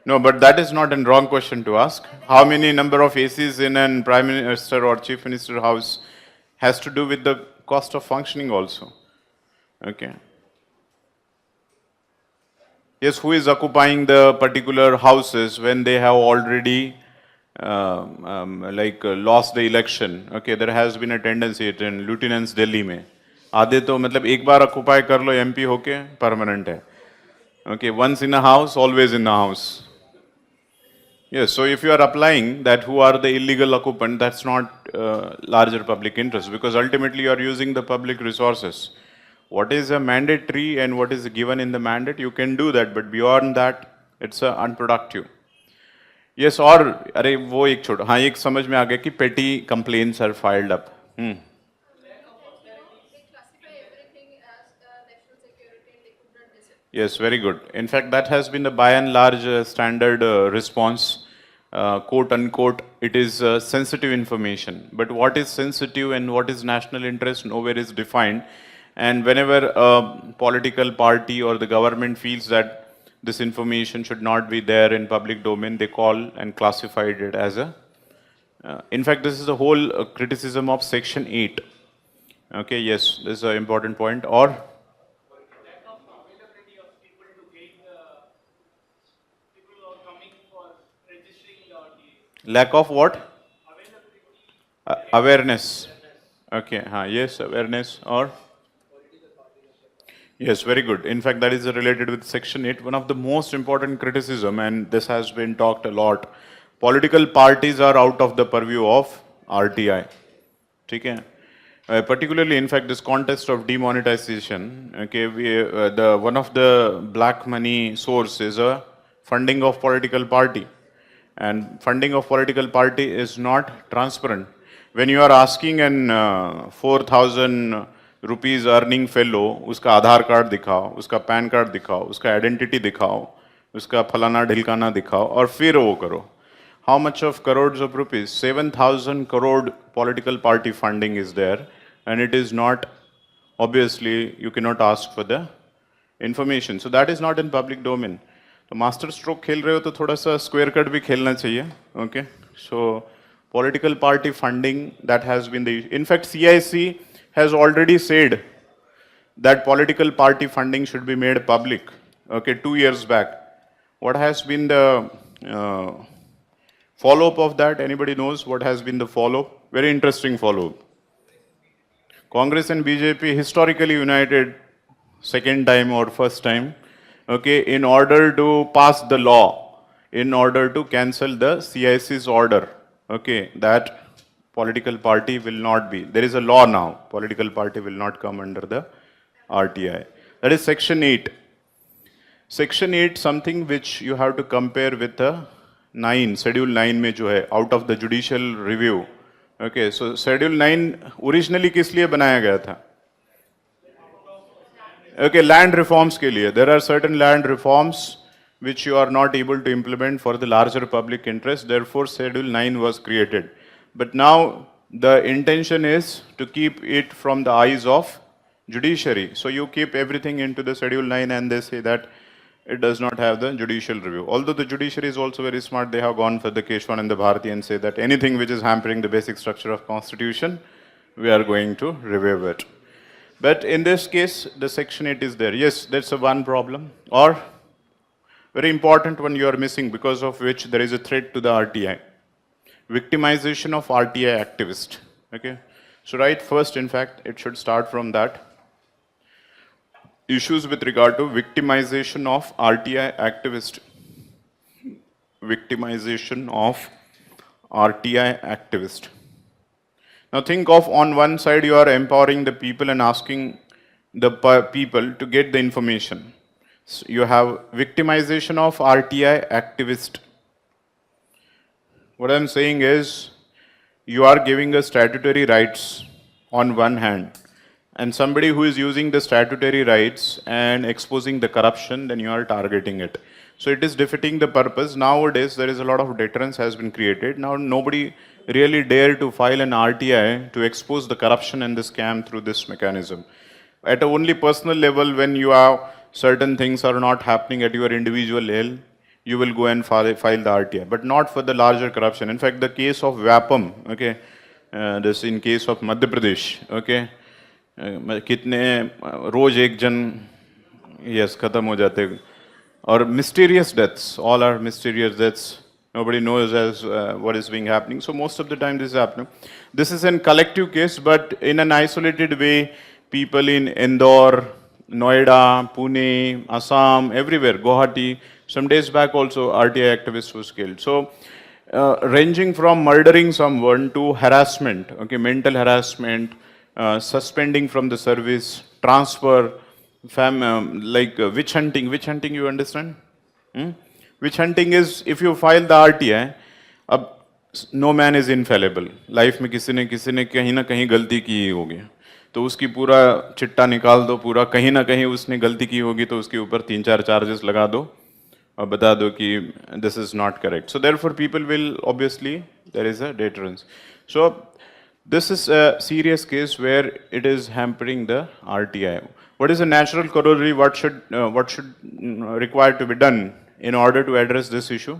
No, but that is not a wrong question to ask. How many number of ACs in a prime minister or chief minister house has to do with the cost of functioning also. Okay. Yes, who is occupying the particular houses when they have already lost the election? Okay, there has been a tendency in lieutenants Delhi में. आधे तो मतलब एक बार occupy कर लो MP होके permanent है. Okay, once in a house, always in a house. Yes, so if you are applying that who are the illegal occupant, that's not larger public interest, because ultimately you are using the public resources. What is a mandatory and what is given in the mandate, you can do that, but beyond that, it's unproductive. Yes, और अरे वो एक छोड़, हाँ एक समझ में आ गया कि petty complaints are filed up. They classify everything as national security and they could not decide. Yes, very good. In fact, that has been the by and large standard response. Quote unquote, it is sensitive information. But what is sensitive and what is national interest, nowhere is defined. And whenever a political party or the government feels that this information should not be there in public domain, they call and classified it as a. In fact, this is the whole criticism of Section 8. Okay, yes, this is an important point. Or lack of what? Awareness. Okay, yes, awareness or? Yes, very good. In fact, that is related with Section 8. One of the most important criticism, and this has been talked a lot, political parties are out of the purview of RTI. Okay? Particularly, in fact, this context of demonetization, okay, the one of the black money source is a funding of political party, and funding of political party is not transparent. When you are asking an 4,000 rupees earning fellow, उसका आधार card दिखाओ, उसका pan card दिखाओ, उसका identity दिखाओ, उसका फलाना ढिलकाना दिखाओ और फिर वो करो. How much of crores of rupees? 7,000 crore political party funding is there, and it is not, obviously, you cannot ask for the information. So that is not in public domain. तो master stroke खेल रहे हो तो थोड़ा सा square cut भी खेलना चाहिए. Okay, so political party funding, that has been the, in fact CIC has already said that political party funding should be made public. Okay, 2 years back. What has been the follow-up of that? Anybody knows what has been the follow-up? Very interesting follow-up. Congress and BJP historically united second time or first time, okay, in order to pass the law, in order to cancel the CIC's order, okay, that political party will not be. There is a law now. Political party will not come under the RTI. That is Section 8. Section 8, something which you have to compare with the 9, Schedule 9 में जो है, out of the judicial review. Okay, so Schedule 9 originally किस लिए बनाया गया था? Okay, land reforms के लिए. There are certain land reforms which you are not able to implement for the larger public interest. Therefore, Schedule 9 was created. But now the intention is to keep it from the eyes of judiciary. So you keep everything into the Schedule 9 and they say that it does not have the judicial review. Although the judiciary is also very smart, they have gone for the Keshwan and the Bharati and say that anything which is hampering the basic structure of constitution, we are going to review it. But in this case, the Section 8 is there. Yes, that's a one problem. Or very important one you are missing, because of which there is a threat to the RTI. Victimization of RTI activist. Okay. So right first, in fact, it should start from that. Issues with regard to victimization of RTI activist. Victimization of RTI activist. Now think of, on one side you are empowering the people and asking the people to get the information. So you have victimization of RTI activist. What I'm saying is, you are giving us statutory rights on one hand, and somebody who is using the statutory rights and exposing the corruption, then you are targeting it. So it is defeating the purpose. Nowadays, there is a lot of deterrence has been created. Now nobody really dare to file an RTI to expose the corruption and the scam through this mechanism. At a only personal level, when you have certain things are not happening at your individual level, you will go and file the RTI, but not for the larger corruption. In fact, the case of Vapam, okay, this in case of Madhya Pradesh, okay, कितने रोज एक जन yes खत्म हो जाते और mysterious deaths, all are mysterious deaths. Nobody knows as what is being happening. So most of the time this is happening. This is a collective case, but in an isolated way, people in Indore, Noida, Pune, Assam, everywhere, Guwahati. Some days back also, RTI activist was killed. So ranging from murdering someone to harassment, okay, mental harassment, suspending from the service, transfer, witch hunting. Witch hunting, you understand? Witch hunting is, if you file the RTI, no man is infallible. Life में किसी ने कहीं ना कहीं गलती की ही होगी, तो उसकी पूरा चिट्टा निकाल दो, पूरा कहीं ना कहीं उसने गलती की होगी तो उसके ऊपर 3-4 चार्जेस लगा दो और बता दो कि this is not correct. So therefore people will, obviously there is a deterrence. So this is a serious case where it is hampering the RTI. What is a natural corollary? What should require to be done in order to address this issue?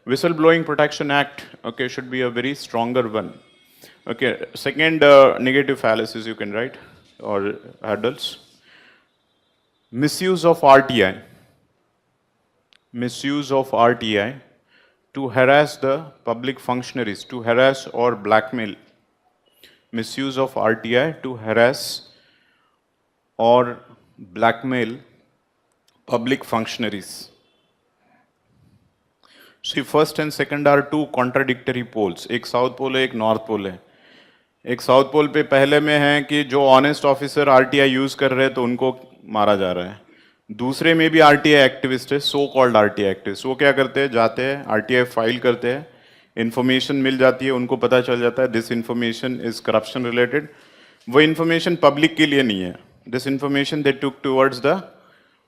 Whistleblowing Protection Act, okay, should be a very stronger one. Okay, second, negative fallacies you can write, or hurdles. Misuse of RTI. Misuse of RTI to harass the public functionaries, to harass or blackmail. misuse of RTI to harass or blackmail public functionaries. See, first and second are two contradictory poles. एक south pole है, एक north pole है. एक south pole पे पहले में है कि जो ऑनेस्ट ऑफिसर आरटीआई यूज कर रहे हैं तो उनको मारा जा रहा है. दूसरे में भी आरटीआई एक्टिविस्ट है, सो कॉल्ड आरटीआई एक्टिविस्ट. वो क्या करते हैं, जाते हैं आरटीआई फाइल करते हैं, इन्फॉर्मेशन मिल जाती है, उनको पता चल जाता है this information is corruption related. वो इन्फॉर्मेशन पब्लिक के लिए नहीं है. This information they took towards the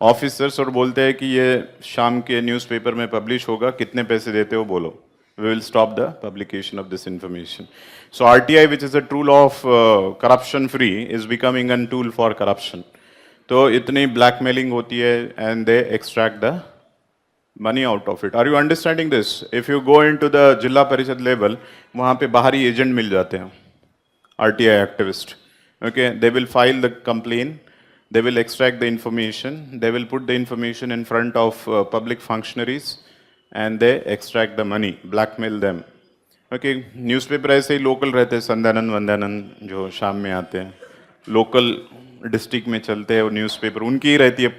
officers और बोलते हैं कि ये शाम के न्यूज़पेपर में पब्लिश होगा, कितने पैसे देते हो बोलो, we will stop the publication of this information. So RTI, which is a tool of corruption free, is becoming a tool for corruption. तो इतनी blackmailing होती है and they extract the money out of it. Are you understanding this? If you go into the जिला परिषद level, वहाँ पे बाहरी agent मिल जाते हैं, RTI activist. Okay, they will file the complaint, they will extract the information, they will put the information in front of public functionaries and they extract the money, blackmail them. Okay, newspaper ऐसे ही local रहते हैं, संध्यानंद वंध्यानंद जो शाम में आते हैं, local district में चलते हैं वो न्यूज़पेपर, उनकी ही रहती है,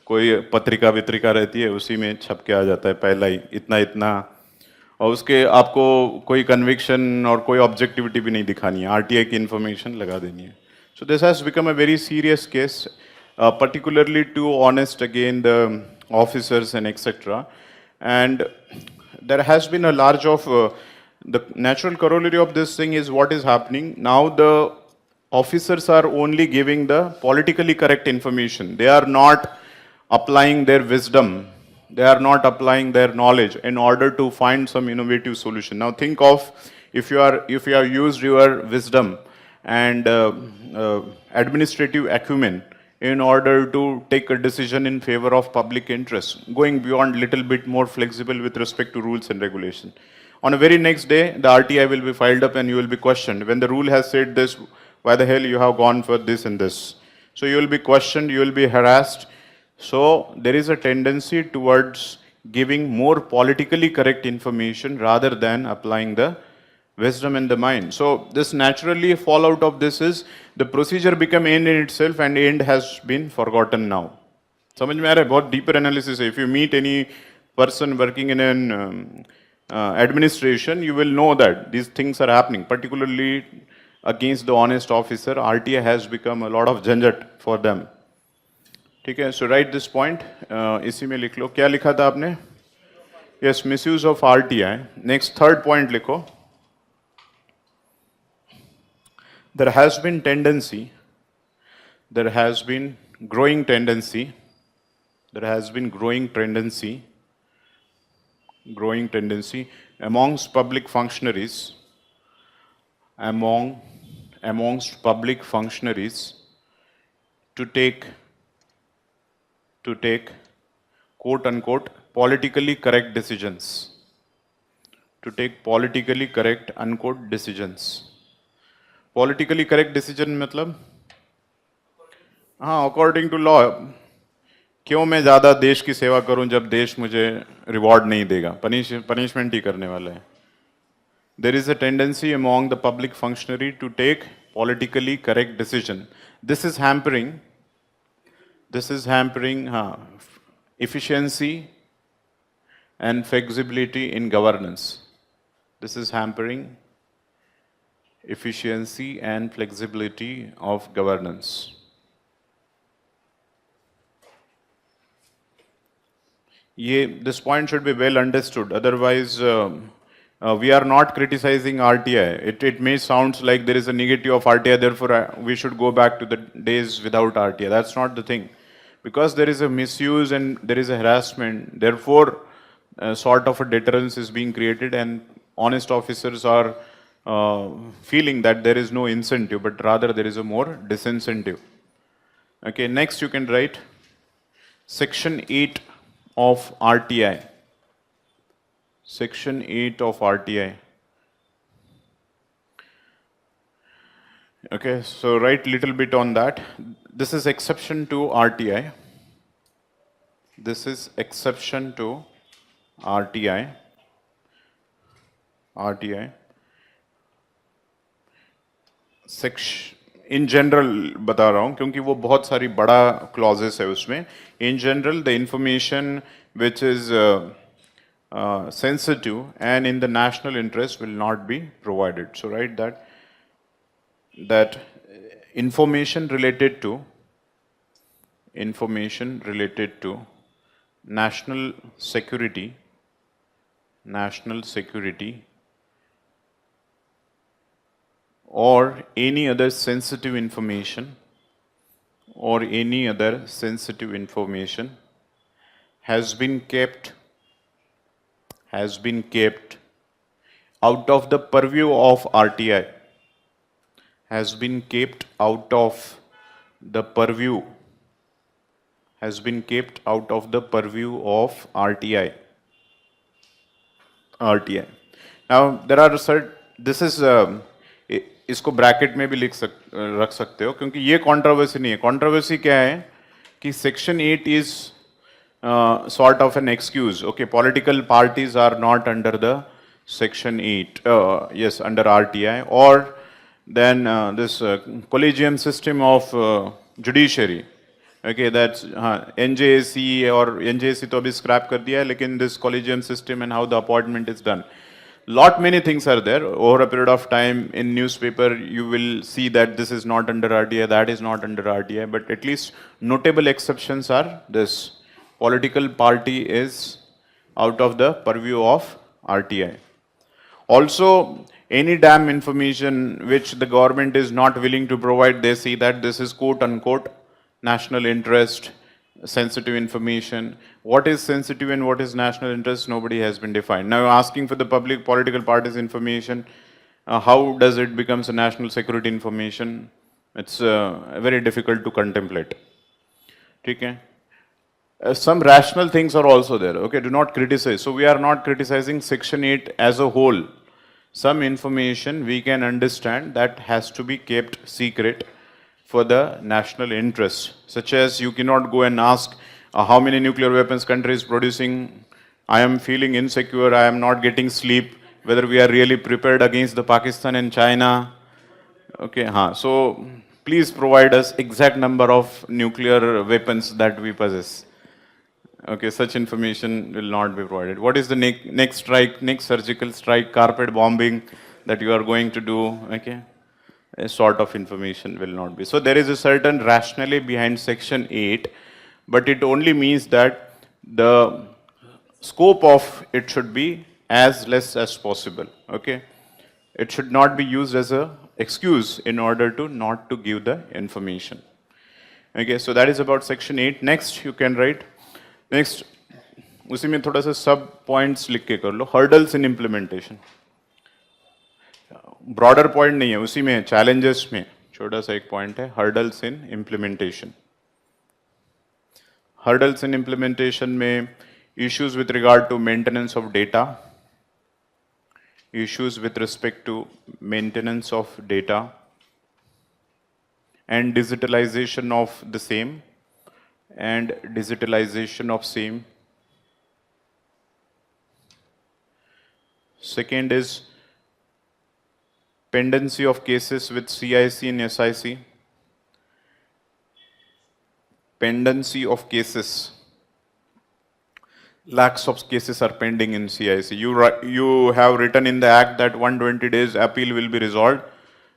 कोई पत्रिका वित्रिका रहती है, उसी में छप के आ जाता है पहला ही इतना इतना, और उसके आपको कोई कन्विक्शन और कोई ऑब्जेक्टिविटी भी नहीं दिखानी है, आरटीआई की इन्फॉर्मेशन लगा देनी है. So this has become a very serious case, particularly too honest again the officers and etc. And there has been a large of the natural corollary of this thing is what is happening now. The officers are only giving the politically correct information. They are not applying their wisdom, they are not applying their knowledge in order to find some innovative solution. Now think of if you have used your wisdom and administrative acumen in order to take a decision in favor of public interest, going beyond little bit more flexible with respect to rules and regulation. On the very next day, the RTI will be filed up and you will be questioned. When the rule has said this, why the hell you have gone for this and this? So you will be questioned, you will be harassed. So there is a tendency towards giving more politically correct information rather than applying the wisdom in the mind. So this naturally fallout of this is the procedure become end in itself and end has been forgotten now. समझ में आ रहा है, बहुत deeper analysis है. If you meet any person working in an administration, you will know that these things are happening, particularly against the honest officer. RTI has become a lot of झंझट for them. ठीक है, so write this point. इसी में लिख लो, क्या लिखा था आपने? Yes, misuse of RTI. Next, third point लिखो. There has been growing tendency amongst public functionaries, to take quote unquote politically correct decisions. Politically correct decision मतलब, हाँ, अकॉर्डिंग टू लॉ. क्यों मैं ज़्यादा देश की सेवा करूं जब देश मुझे रिवॉर्ड नहीं देगा, पनिशमेंट ही करने वाला है. There is a tendency among the public functionary to take politically correct decision. This is hampering efficiency and flexibility in governance. This is hampering efficiency and flexibility of governance. This point should be well understood. Otherwise, we are not criticizing RTI. It may sound like there is a negative of RTI, therefore we should go back to the days without RTI. That's not the thing. Because there is a misuse and there is a harassment, therefore sort of a deterrence is being created and honest officers are feeling that there is no incentive, but rather there is a more disincentive. Okay, next you can write Section 8 of RTI. Section 8 of RTI. Okay, so write little bit on that. This is exception to RTI. This is exception to RTI. Section in general बता रहा हूं क्योंकि वो बहुत सारी बड़ा clauses है उसमें. In general the information which is sensitive and in the national interest will not be provided. So write that information related to national security or any other sensitive information has been kept out of the purview of RTI, has been kept out of the purview of RTI. Now there are this is इसको bracket में भी रख सकते हो क्योंकि ये controversy नहीं है. कंट्रोवर्सी क्या है कि section 8 is sort of an excuse. Okay, political parties are not under the section 8, yes, under RTI, or then this collegium system of judiciary. Okay, that's NJAC or NJAC तो अभी scrap कर दिया है, लेकिन this collegium system and how the appointment is done. Lot many things are there. Over a period of time in newspaper you will see that this is not under RTI, that is not under RTI, but at least notable exceptions are this. Political party is out of the purview of RTI. Also, any damn information which the government is not willing to provide, they see that this is quote unquote national interest, sensitive information. What is sensitive and what is national interest? Nobody has been defined. Now, asking for the public political parties information, how does it becomes a national security information? It's very difficult to contemplate. Okay. Some rational things are also there. Okay, do not criticize. So we are not criticizing section 8 as a whole. Some information we can understand that has to be kept secret for the national interest, such as you cannot go and ask how many nuclear weapons country is producing. I am feeling insecure, I am not getting sleep, whether we are really prepared against the Pakistan and China. Okay, so please provide us exact number of nuclear weapons that we possess. Okay, such information will not be provided. What is the next strike, next surgical strike, carpet bombing that you are going to do? Okay, a sort of information will not be. So there is a certain rationale behind section 8, but it only means that the scope of it should be as less as possible. Okay, it should not be used as a excuse in order to not to give the information. Okay, so that is about section 8. Next you can write. Next उसी में थोड़ा सा सब points लिख के कर लो. Hurdles in implementation, broader point नहीं है, उसी में चैलेंजेस में छोटा सा एक पॉइंट है, hurdles in implementation. Hurdles in implementation में issues with regard to maintenance of data, issues with respect to maintenance of data and digitalization of the same and digitalization of same. Second is pendency of cases with CIC and SIC. Pendency of cases. Lakhs of cases are pending in CIC. You have written in the act that 120 days appeal will be resolved.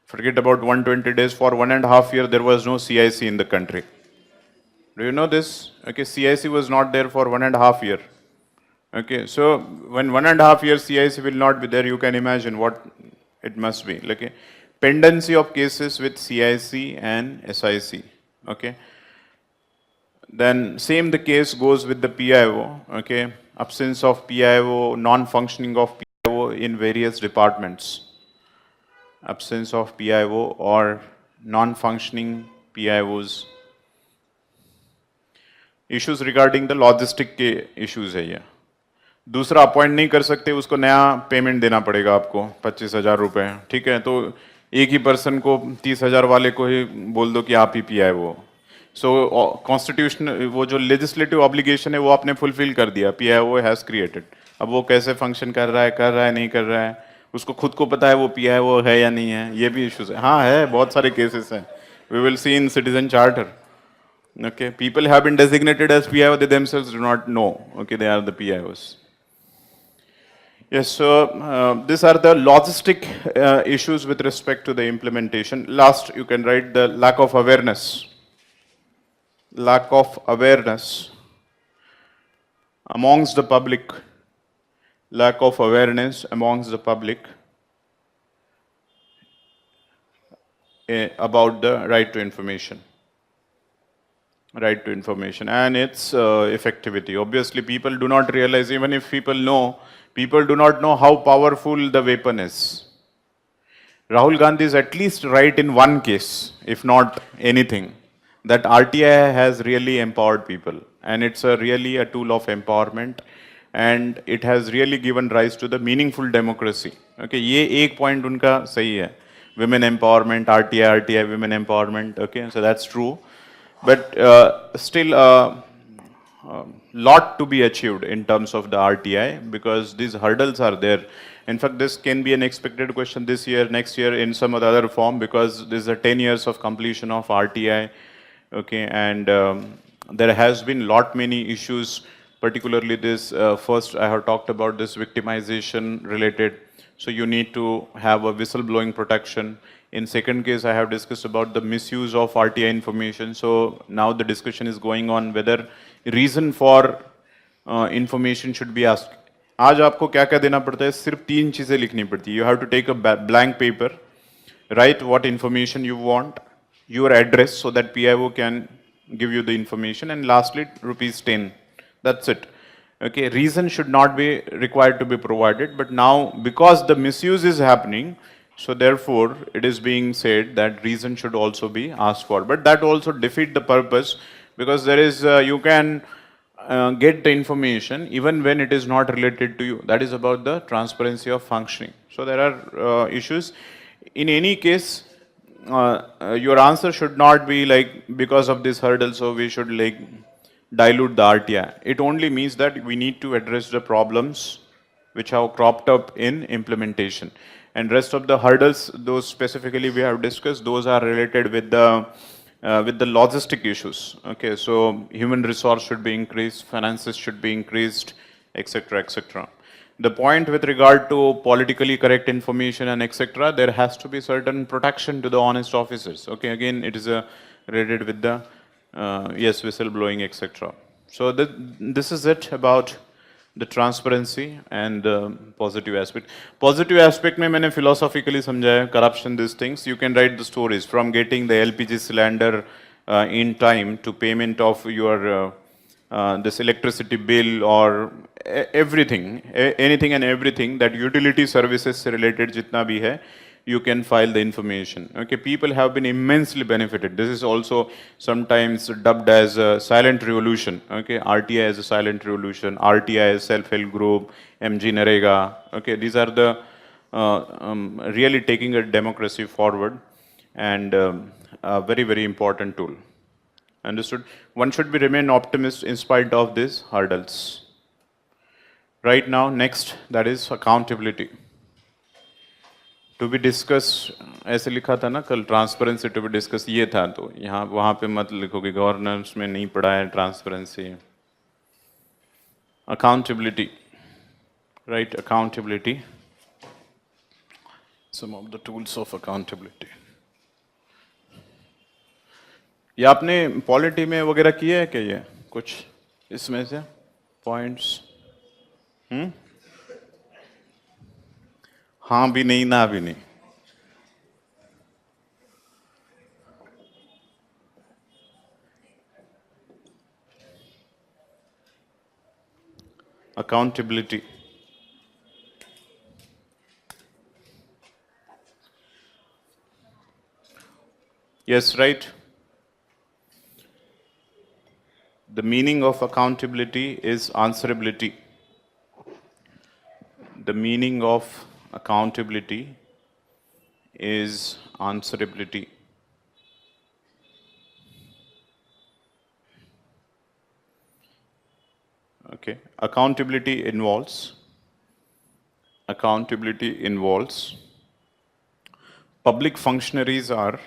Forget about 120 days. For 1.5 years, there was no CIC in the country. Do you know this? Okay, CIC was not there for 1.5 years. Okay, so when 1.5 years CIC will not be there, you can imagine what it must be. Okay, pendency of cases with CIC and SIC. Okay. Then same the case goes with the PIO, okay, absence of PIO, non-functioning of PIO in various departments, absence of PIO or non-functioning PIOs. Issues regarding the logistic के issues है ये. दूसरा appoint नहीं कर सकते, उसको नया payment देना पड़ेगा आपको 25,000 रुपये, ठीक है, तो एक ही पर्सन को 30,000 वाले को ही बोल दो कि आप ही PIO. सो कॉन्स्टिट्यूशन वो जो लेजिस्लेटिव ऑब्लिगेशन है वो आपने फुलफिल कर दिया, PIO हैज़ क्रिएटेड. अब वो कैसे फंक्शन कर रहा है नहीं कर रहा है, उसको खुद को पता है वो पिया है वो है या नहीं है, ये भी इश्यूज है। हाँ है, बहुत सारे केसेस हैं, we will see in citizen charter. Okay, people have been designated as PIO, they themselves do not know. Okay, they are the PIOs. Yes, so these are the logistic issues with respect to the implementation. Last, you can write the lack of awareness. Lack of awareness amongst the public. Lack of awareness amongst the public about the right to information. Right to information and its effectivity. Obviously, people do not realize, even if people do not know how powerful the weapon is. Rahul Gandhi is at least right in one case, if not anything, that RTI has really empowered people, and it's really a tool of empowerment, and it has really given rise to the meaningful democracy. Okay, ये एक point उनका सही है, women empowerment, RTI, women empowerment. Okay, so that's true, but still. Lot to be achieved in terms of the RTI because these hurdles are there. In fact, this can be an expected question this year, next year in some other form because this is a 10 years of completion of RTI. Okay, and there has been lot many issues, particularly this first I have talked about this victimization related. So you need to have a whistleblowing protection. In second case, I have discussed about the misuse of RTI information. So now the discussion is going on whether reason for information should be asked. आज आपको क्या क्या देना पड़ता है, सिर्फ 3 चीजें लिखनी पड़ती है. You have to take a blank paper, write what information you want, your address so that PIO can give you the information, and lastly rupees 10. That's it. Okay, reason should not be required to be provided, but now because the misuse is happening, so therefore it is being said that reason should also be asked for. But that also defeat the purpose because there is you can get the information even when it is not related to you. That is about the transparency of functioning. So there are issues. In any case, your answer should not be like because of this hurdle, so we should like dilute the RTI. It only means that we need to address the problems which have cropped up in implementation. And rest of the hurdles, those specifically we have discussed, those are related with the logistic issues. Okay, so human resource should be increased, finances should be increased, etc., etc. The point with regard to politically correct information and etc., there has to be certain protection to the honest officers. Okay, again, it is related with the yes, whistleblowing, etc. So this is it about the transparency and the positive aspect. Positive aspect में मैंने philosophically समझाया corruption these things. You can write the stories from getting the LPG cylinder in time to payment of your this electricity bill or everything, anything and everything that utility services से related जितना भी है, you can file the information. Okay, people have been immensely benefited. This is also sometimes dubbed as a silent revolution. Okay, RTI as a silent revolution, RTI as self-help group, MG Narega. Okay, these are the really taking a democracy forward and a very, very important tool. Understood? One should be remain optimist in spite of these hurdles. Right now, next, that is accountability. To be discuss ऐसे लिखा था ना कल, transparency to be discuss ये था, तो यहाँ वहाँ पे मत लिखो कि गवर्नेंस में नहीं पढ़ा है transparency. Accountability, right, accountability, some of the tools of accountability. ये आपने पॉलिटी में वगैरह किया है क्या, ये कुछ इसमें से पॉइंट्स? हाँ भी नहीं, ना भी नहीं. Accountability. Yes, right. The meaning of accountability is answerability. The meaning of accountability is answerability. Okay, accountability involves accountability involves public functionaries are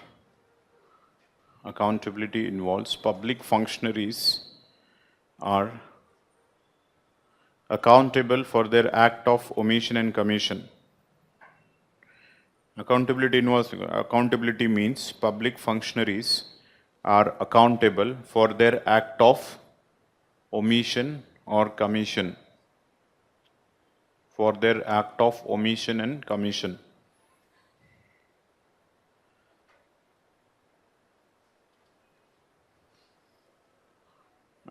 accountability involves public functionaries are accountable for their act of omission and commission. Accountability means public functionaries are accountable for their act of omission or commission. For their act of omission and commission.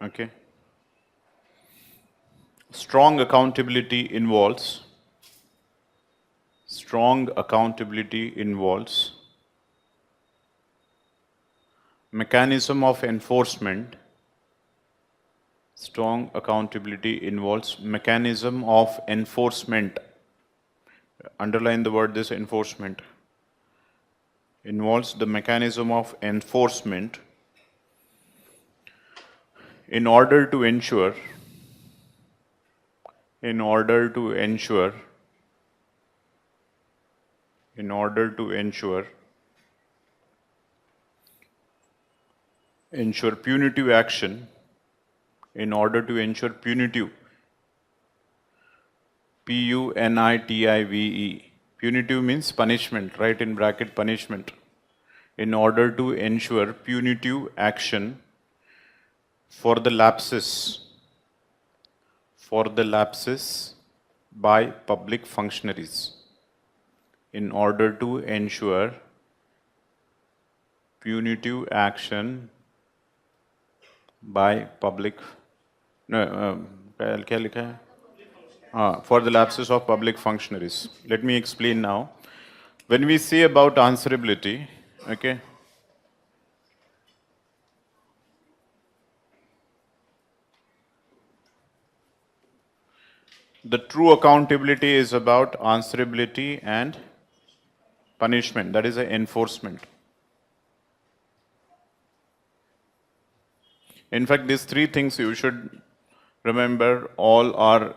Okay. Strong accountability involves mechanism of enforcement. Strong accountability involves mechanism of enforcement. Underline the word this enforcement. Involves the mechanism of enforcement in order to ensure punitive action, in order to ensure punitive, P-U-N-I-T-I-V-E. Punitive means punishment, right in bracket punishment. In order to ensure punitive action for the lapses by public functionaries. In order to ensure punitive action by public, क्या लिखा है? For the lapses of public functionaries. Let me explain now. When we say about answerability, okay, the true accountability is about answerability and punishment. That is an enforcement. In fact, these three things you should remember, all are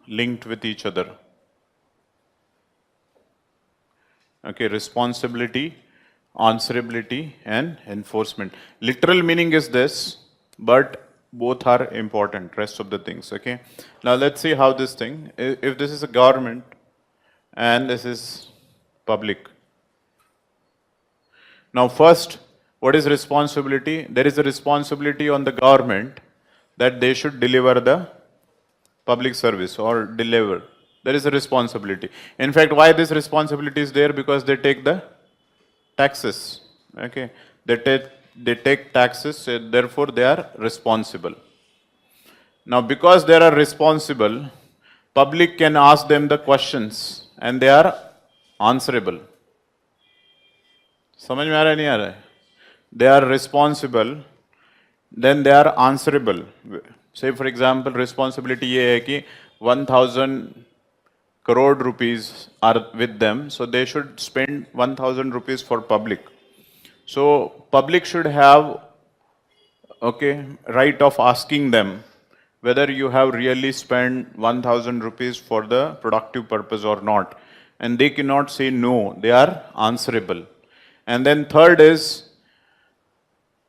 linked with each other. Okay, responsibility, answerability, and enforcement. Literal meaning is this, but both are important, rest of the things, okay? Now let's see how this thing, if this is a government and this is public. Now first, what is responsibility? There is a responsibility on the government that they should deliver the public service or deliver. There is a responsibility. In fact, why this responsibility is there? Because they take the taxes. Okay, they take taxes, so therefore they are responsible. Now, because they are responsible, public can ask them the questions and they are answerable. समझ में आ रहा है नहीं आ रहा है? They are responsible, then they are answerable. Say for example, responsibility ये है कि 1,000 crore rupees are with them, so they should spend 1,000 rupees for public. So public should have, okay, right of asking them whether you have really spent 1,000 rupees for the productive purpose or not. And they cannot say no, they are answerable. And then third is,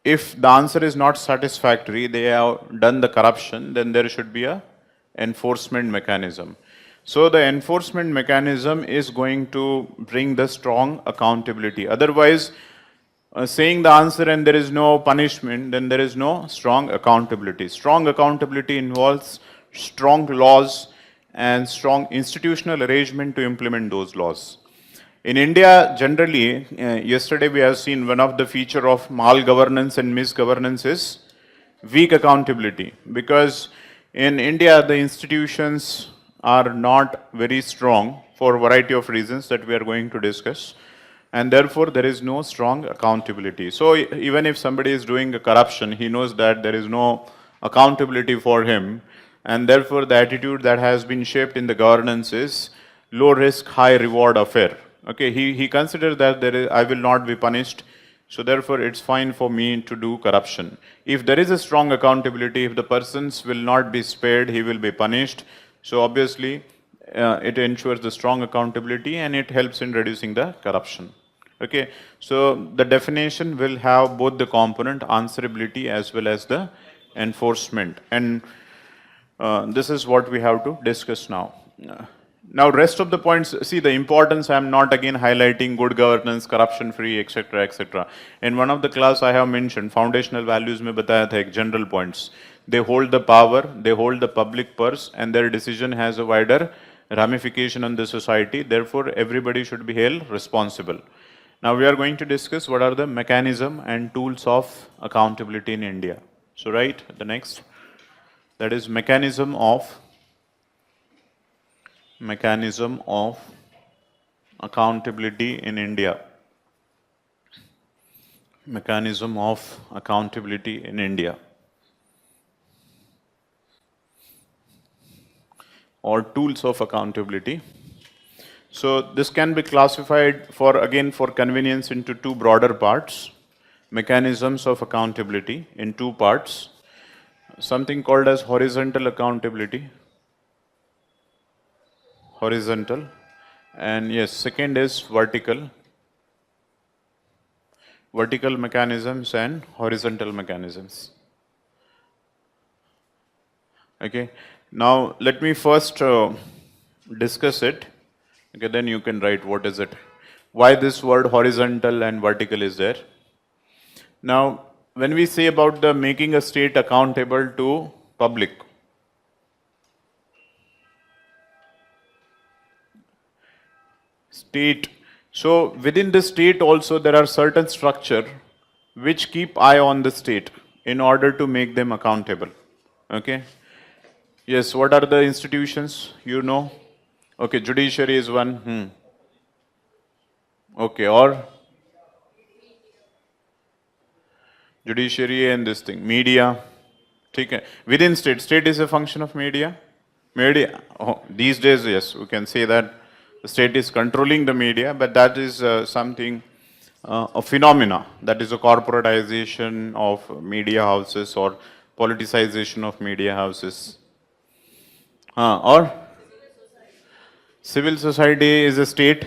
if the answer is not satisfactory, they have done the corruption, then there should be a enforcement mechanism. So the enforcement mechanism is going to bring the strong accountability. Otherwise, saying the answer and there is no punishment, then there is no strong accountability. Strong accountability involves strong laws and strong institutional arrangement to implement those laws. In India, generally, yesterday we have seen one of the feature of malgovernance and misgovernance is weak accountability, because in India the institutions are not very strong for a variety of reasons that we are going to discuss, and therefore there is no strong accountability. So even if somebody is doing a corruption, he knows that there is no accountability for him, and therefore the attitude that has been shaped in the governance is low risk, high reward affair. Okay, he considers that I will not be punished, so therefore it's fine for me to do corruption. If there is a strong accountability, if the persons will not be spared, he will be punished. So obviously it ensures the strong accountability and it helps in reducing the corruption. Okay, so the definition will have both the component answerability as well as the enforcement, and this is what we have to discuss now. Now, rest of the points, see the importance. I am not again highlighting good governance, corruption free, etc., etc. In one of the class, I have mentioned foundational values. में बताया था एक general points. They hold the power, they hold the public purse, and their decision has a wider ramification on the society. Therefore, everybody should be held responsible. Now, we are going to discuss what are the mechanism and tools of accountability in India. So, right, the next, that is mechanism of accountability in India. Mechanism of accountability in India, or tools of accountability. So this can be classified for convenience into two broader parts. Mechanisms of accountability in two parts. Something called as horizontal accountability. Horizontal. And yes, second is vertical. Vertical mechanisms and horizontal mechanisms. Okay. Now let me first discuss it. Okay, then you can write what is it. Why this word horizontal and vertical is there. Now, when we say about the making a state accountable to public, state. So within the state also there are certain structure which keep eye on the state in order to make them accountable. Okay. Yes, what are the institutions? You know? Okay, judiciary is one. Okay, or judiciary and this thing. Media. Okay. Within state is a function of media. Media, these days, yes, we can say that the state is controlling the media, but that is something, a phenomena, that is a corporatization of media houses or politicization of media houses. Or civil society is a state.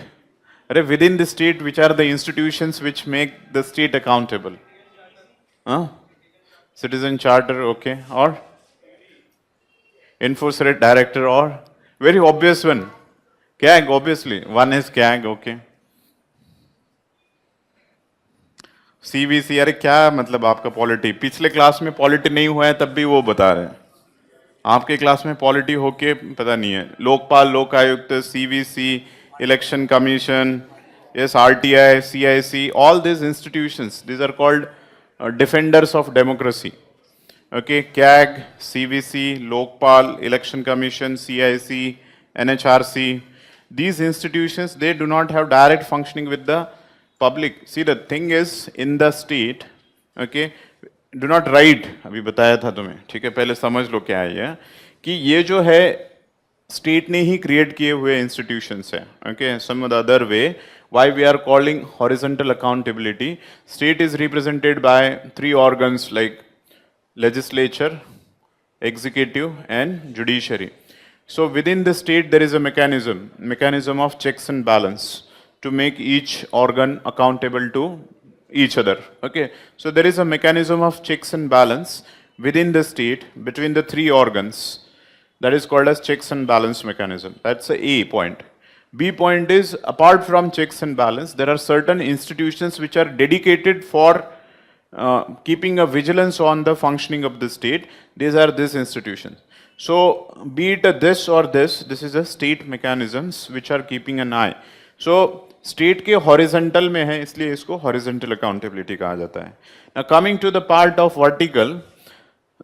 Within the state, which are the institutions which make the state accountable? Citizen charter, okay. Or enforcer director, or very obvious one, CAG, obviously. One is CAG, okay. CVC, अरे क्या मतलब आपका polity? पिछले class में polity नहीं हुआ है तब भी वो बता रहे हैं. आपके क्लास में पॉलिटी होके पता नहीं है. लोकपाल, लोक आयुक्त, CVC, election commission, yes, RTI, CIC, all these institutions, these are called defenders of democracy. Okay, CAG, CVC, Lokpal, Election Commission, CIC, NHRC, these institutions, they do not have direct functioning with the public. See, the thing is, in the state, okay, do not write, अभी बताया था तुम्हें, ठीक है, पहले समझ लो क्या है ये, कि ये जो है स्टेट ने ही क्रिएट किए हुए इंस्टीट्यूशंस हैं, okay, some other way, why we are calling horizontal accountability, state is represented by three organs like legislature, executive, and judiciary. So within the state there is a mechanism of checks and balance to make each organ accountable to each other. Okay, so there is a mechanism of checks and balance within the state between the three organs. That is called as checks and balance mechanism. That's the A point. B point is, apart from checks and balance, there are certain institutions which are dedicated for keeping a vigilance on the functioning of the state. These are these institutions. So, be it this or this is a state mechanisms which are keeping an eye. So, state के horizontal में है, इसलिए इसको horizontal accountability कहा जाता है. Now, coming to the part of vertical,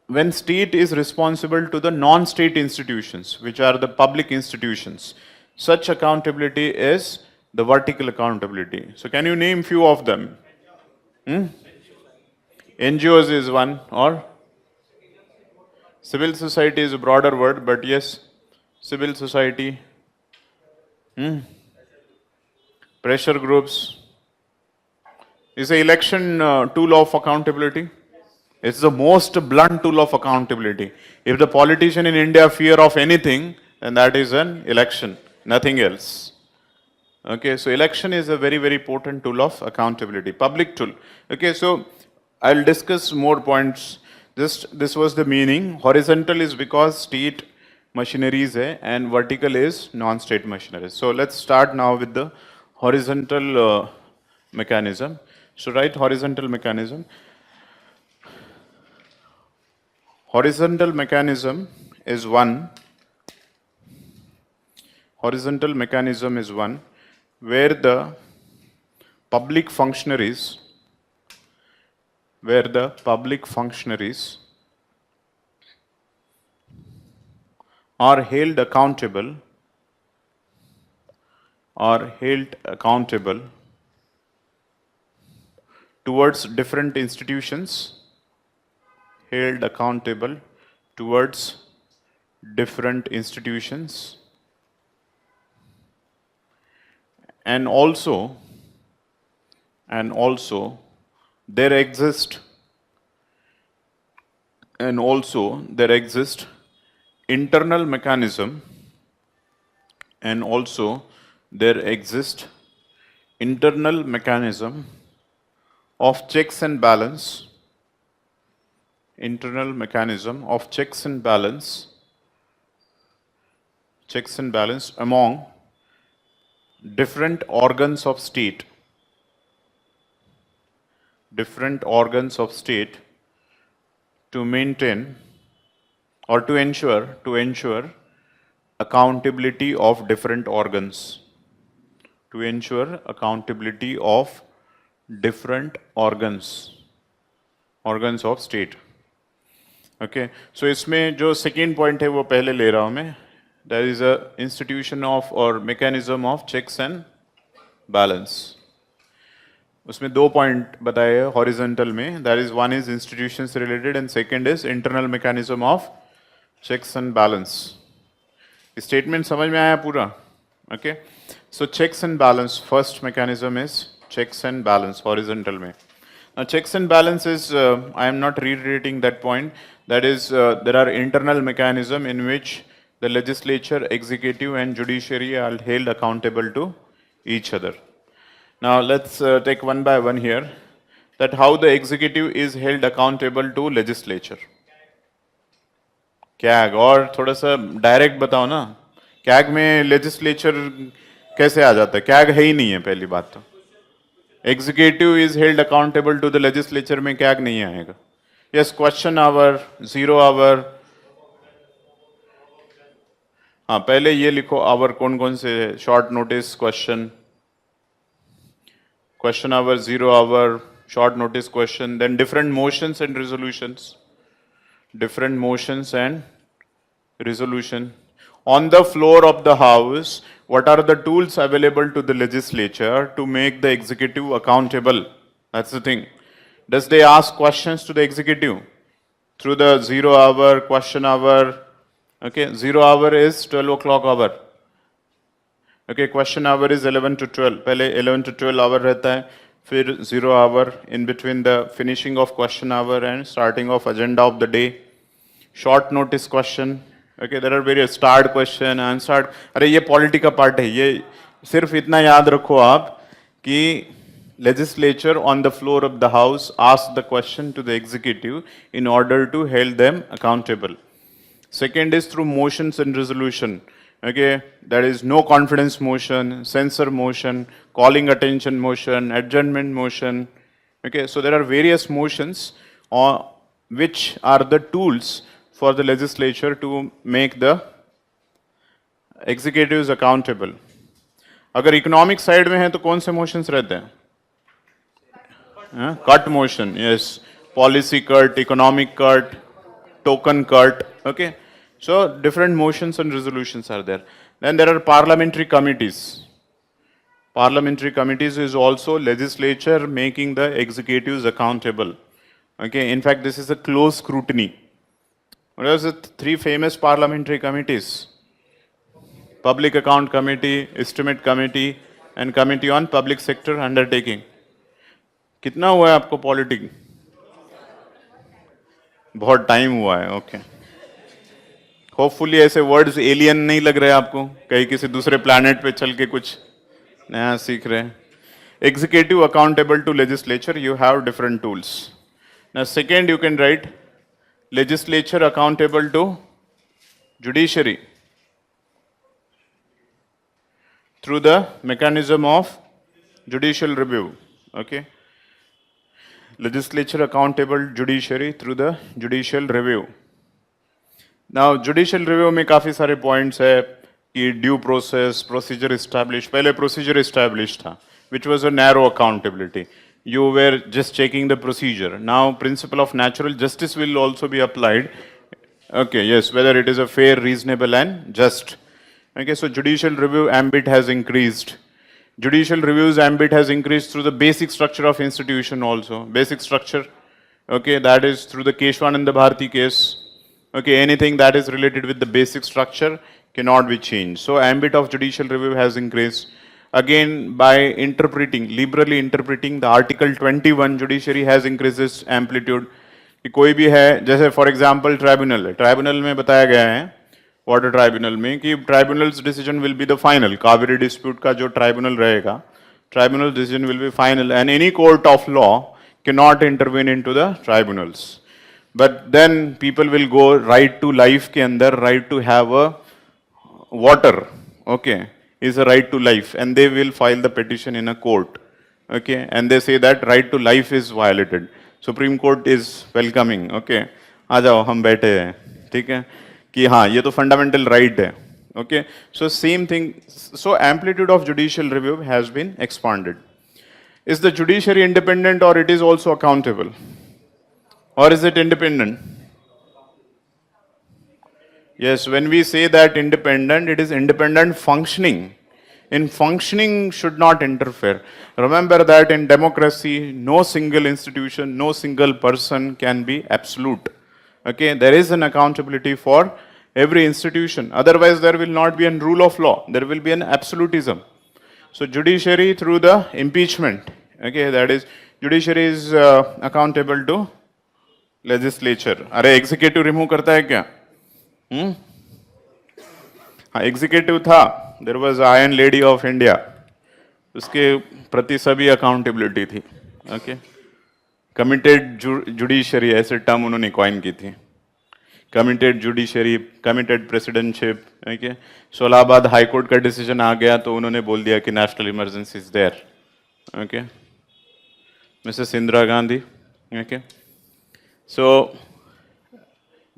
when state is responsible to the non-state institutions, which are the public institutions, such accountability is the vertical accountability. So, can you name few of them? NGOs is one, or civil society is a broader word, but yes, civil society, pressure groups. Is the election tool of accountability? It's the most blunt tool of accountability. If the politician in India fear of anything, and that is an election, nothing else. Okay, so election is a very, very potent tool of accountability, public tool. Okay, so I'll discuss more points. This was the meaning. Horizontal is because state machineries hai, and vertical is non-state machineries. So let's start now with the horizontal mechanism. So write horizontal mechanism. Horizontal mechanism is one. Horizontal mechanism is one where the public functionaries are held accountable towards different institutions, held accountable towards different institutions, and also there exist internal mechanism and also there exist internal mechanism of checks and balance, internal mechanism of checks and balance among different organs of state to maintain or to ensure accountability of different organs, to ensure accountability of different organs of state. Okay, so इसमें जो second point है वो पहले ले रहा हूँ मैं. There is a institution of or mechanism of checks and balance. उसमें दो पॉइंट बताए हैं हॉरिजॉन्टल में. That is one is institutions related and second is internal mechanism of checks and balance. Statement समझ में आया पूरा? Okay, so checks and balance, first mechanism is checks and balance horizontal में. Now checks and balance is, I am not reiterating that point, that is there are internal mechanism in which the legislature, executive and judiciary are held accountable to each other. Now let's take one by one here, that how the executive is held accountable to legislature. CAG, और थोड़ा सा direct बताओ ना, CAG में legislature कैसे आ जाता है? CAG है ही नहीं है पहली बात तो. Executive is held accountable to the legislature में कैग नहीं आएगा. Yes, question hour, 0 hour. हाँ, पहले ये लिखो आवर कौन कौन से, short notice question, question hour, 0 hour, short notice question, then different motions and resolutions. On the floor of the House, what are the tools available to the legislature to make the executive accountable? That's the thing. Does they ask questions to the executive? Through the 0 hour, question hour. Okay, 0 hour is 12 o'clock hour. Okay, question hour is 11 to 12. पहले 11 to 12 hour रहता है, फिर 0 hour in between the finishing of question hour and starting of agenda of the day. Short notice question. Okay, there are various start question, unstarred. अरे ये polity का part है. ये सिर्फ इतना याद रखो आप कि legislature on the floor of the house asked the question to the executive in order to hold them accountable. Second is through motions and resolution. Okay, there is no confidence motion, censor motion, calling attention motion, adjournment motion. Okay, so there are various motions which are the tools for the legislature to make the executives accountable. अगर economic side में है तो कौन से motions रहते हैं? Cut motion, yes, policy cut, economic cut, token cut. Okay. So different motions and resolutions are there. Then there are parliamentary committees. Parliamentary committees is also legislature making the executives accountable. Okay, in fact, this is a close scrutiny. What are the three famous parliamentary committees? Public Account Committee, Estimate Committee, and Committee on Public Sector Undertaking. कितना हुआ है आपको politics? बहुत time हुआ है. Okay, hopefully ऐसे words alien नहीं लग रहे आपको, कहीं किसी दूसरे प्लैनेट पे चल के कुछ नया सीख रहे हैं. Executive accountable to legislature, you have different tools. Now, second, you can write legislature accountable to judiciary through the mechanism of judicial review. Okay. Legislature accountable judiciary through the judicial review. Now, judicial review में काफी सारे points है कि due process, procedure established. पहले procedure established था, which was a narrow accountability. You were just checking the procedure. Now, principle of natural justice will also be applied. Okay, yes, whether it is a fair, reasonable, and just. Okay, so judicial review ambit has increased. Judicial review's ambit has increased through the basic structure of institution also. Basic structure, okay, that is through the Keshwananda Bharati case. Okay, anything that is related with the basic structure cannot be changed. So ambit of judicial review has increased. Again, by interpreting, liberally interpreting the Article 21, judiciary has increased its amplitude. कि कोई भी है, जैसे for example tribunal है, tribunal में बताया गया है वाटर ट्राइब्यूनल में कि tribunals decision will be the final. Kaveri dispute का जो ट्राइब्यूनल रहेगा, tribunal decision will be final and any court of law can not intervene into the tribunals. But then people will go right to life के अंदर, right to have a water, okay, is a right to life, and they will file the petition in a court, okay, and they say that right to life is violated. Supreme Court is welcoming, okay, आ जाओ हम बैठे हैं, ठीक है, कि हाँ ये तो fundamental right है, okay. So same thing, so amplitude of judicial review has been expanded. Is the judiciary independent or it is also accountable? Or is it independent? Yes, when we say that independent, it is independent functioning. In functioning should not interfere. Remember that in democracy, no single institution, no single person can be absolute. Okay, there is an accountability for every institution. Otherwise, there will not be a rule of law. There will be an absolutism. So judiciary through the impeachment. Okay, that is, judiciary is accountable to legislature. अरे executive remove करता है क्या? हाँ, executive था, there was iron lady of India, उसके प्रति सभी accountability थी. ओके, कमिटेड जुडिशरी ऐसे टर्म उन्होंने कॉइन की थी. Committed judiciary, committed presidentship. Okay, so Allahabad high court का डिसीजन आ गया तो उन्होंने बोल दिया कि national emergency is there. Okay, Mrs Indira Gandhi. Okay, so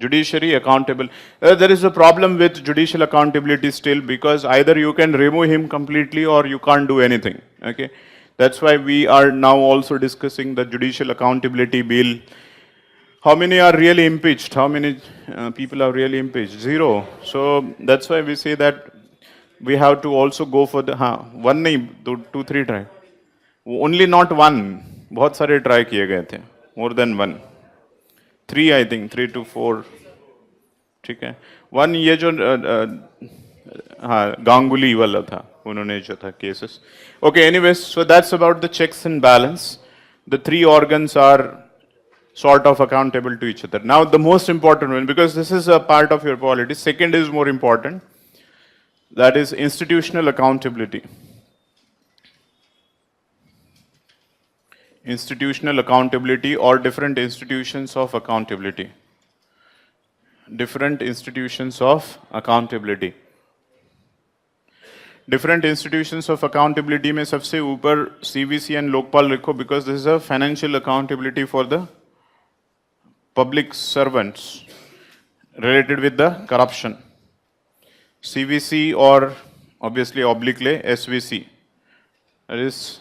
judiciary accountable. There is a problem with judicial accountability still, because either you can remove him completely or you can't do anything. Okay, that's why we are now also discussing the judicial accountability bill. How many are really impeached? How many people are really impeached? Zero. So that's why we say that we have to also go for the one nahi, two, three try. Only not one. बहुत सारे try किए गए थे. More than one. 3 I think, 3 to 4, ठीक है. 1 ये जो हाँ गांगुली वाला था, उन्होंने जो था cases. Okay, anyways, so that's about the checks and balance. The 3 organs are sort of accountable to each other. Now the most important one, because this is a part of your polity, second is more important, that is institutional accountability. Institutional accountability or different institutions of accountability. Different institutions of accountability. Different institutions of accountability में सबसे ऊपर CVC and Lokpal लिखो, because this is a financial accountability for the public servants related with the corruption. CVC or obviously obliquely SVC. That is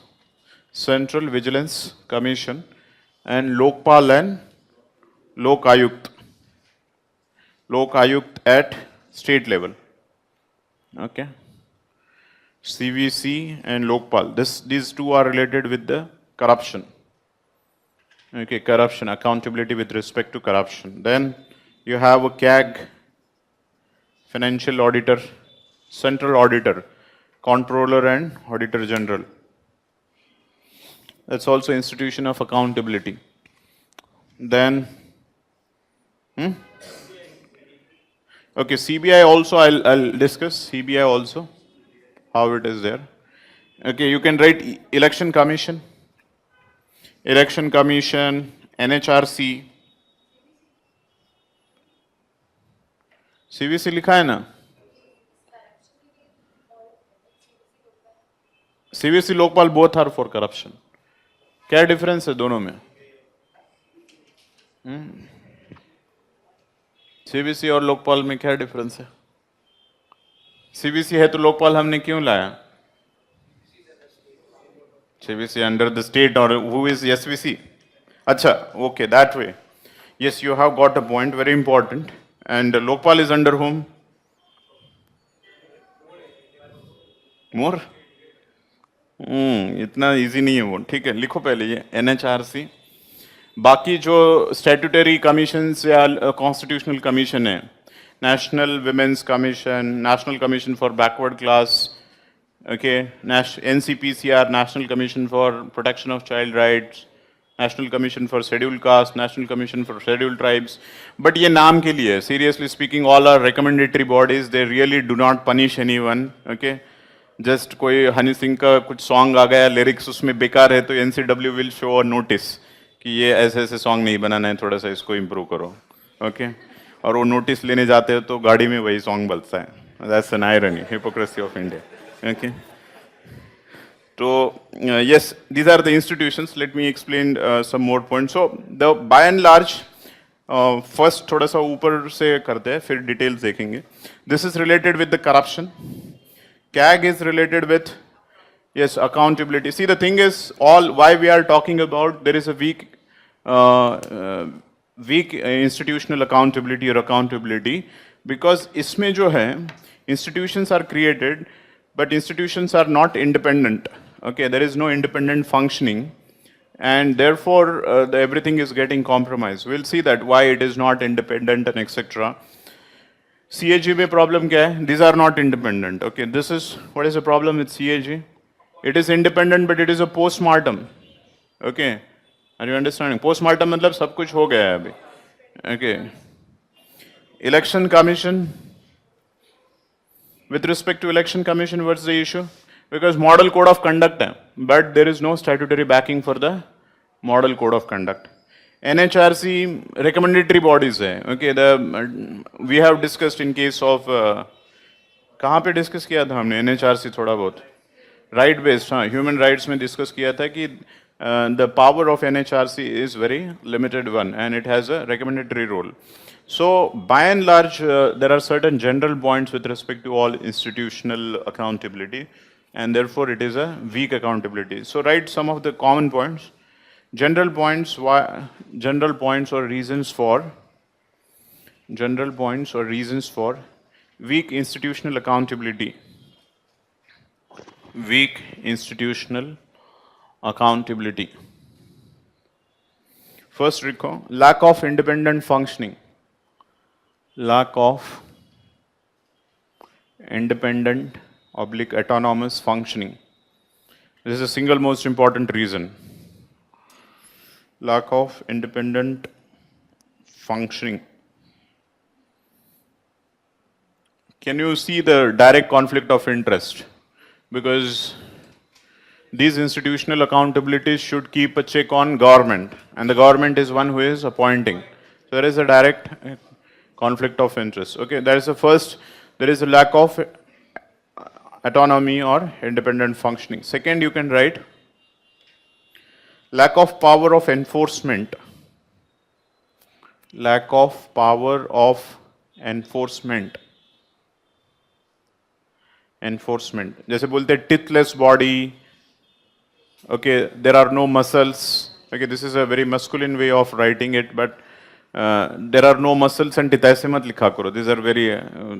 Central Vigilance Commission, and Lokpal and Lok Ayukt. Lok Ayukt at state level. Okay. CVC and Lokpal. These two are related with the corruption. Okay, corruption, accountability with respect to corruption. Then you have a CAG, Financial Auditor, Central Auditor, Controller and Auditor General. That's also institution of accountability. Then Okay, CBI also, I'll discuss CBI also, how it is there. Okay, you can write Election Commission, NHRC, CVC लिखा है ना? CVC Lokpal both are for corruption. क्या difference है दोनों में? CVC और लोकपाल में क्या डिफरेंस है? CVC है तो लोकपाल हमने क्यों लाया? CVC under the state, or who is SVC? Acha, okay, that way. Yes, you have got a point, very important. And Lokpal is under whom? More? इतना इजी नहीं है वो. ठीक है, लिखो पहले ये NHRC. बाकी जो स्टैट्यूटरी कमीशंस या कॉन्स्टिट्यूशनल कमीशन है, national women's commission, national commission for backward class, okay, NCPCR, National Commission for Protection of Child Rights, National Commission for Scheduled Caste, National Commission for Scheduled Tribes. But ये नाम के लिए, seriously speaking, all are recommendatory bodies. They really do not punish anyone. Okay, just कोई हनी सिंह का कुछ song आ गया, lyrics उसमें बेकार है तो NCW will show a notice कि ये ऐसे ऐसे सॉन्ग नहीं बनाना है, थोड़ा सा इसको इम्प्रूव करो. Okay, और वो नोटिस लेने जाते हो तो गाड़ी में वही सॉन्ग बजता है. That's an irony, hypocrisy of India. Okay. So, yes, these are the institutions. Let me explain some more points. So, by and large, first थोड़ा सा ऊपर से करते हैं, फिर details देखेंगे. This is related with the corruption. CAG is related with, yes, accountability. See, the thing is, why we are talking about, there is a weak institutional accountability or accountability, because इसमें जो है, institutions are created, but institutions are not independent. Okay, there is no independent functioning, and therefore everything is getting compromised. We'll see that why it is not independent and etc. CAG में problem क्या है? These are not independent. Okay, what is the problem with CAG? It is independent, but it is a postmortem. Okay, are you understanding? Postmortem मतलब सब कुछ हो गया है अभी. Okay, Election Commission. With respect to Election Commission, what's the issue? Because model code of conduct hai, but there is no statutory backing for the model code of conduct. NHRC recommendatory bodies hai. Okay, we have discussed in case of कहाँ पे discuss किया था हमने NHRC थोड़ा बहुत right based, हाँ, human rights में discuss किया था कि the power of NHRC is very limited one and it has a recommendatory role. So, by and large, there are certain general points with respect to all institutional accountability, and therefore it is a weak accountability. So, write some of the common points, general points or reasons for weak institutional accountability. Weak institutional accountability. First, recall lack of independent functioning. Lack of independent / autonomous functioning. This is the single most important reason. Lack of independent functioning. Can you see the direct conflict of interest? Because these institutional accountabilities should keep a check on government, and the government is one who is appointing. So there is a direct conflict of interest. Okay, that is the first. There is a lack of autonomy or independent functioning. Second, you can write lack of power of enforcement. Lack of power of enforcement. Enforcement. जैसे बोलते हैं teethless body. Okay, there are no muscles. Okay, this is a very masculine way of writing it, but there are no muscles and teeth ऐसे मत लिखा करो. These are very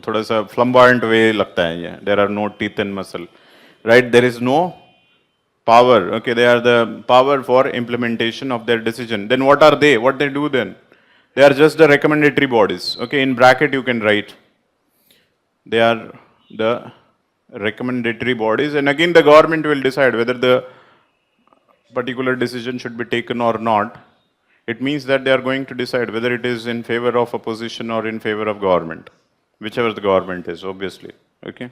थोड़ा सा flamboyant way लगता है ये. There are no teeth and muscle, right? There is no power. Okay, they are the power for implementation of their decision. Then what are they? What they do then? They are just the recommendatory bodies. Okay, in bracket you can write. They are the recommendatory bodies, and again the government will decide whether the particular decision should be taken or not. It means that they are going to decide whether it is in favor of opposition or in favor of government. whichever the government is, obviously. Okay.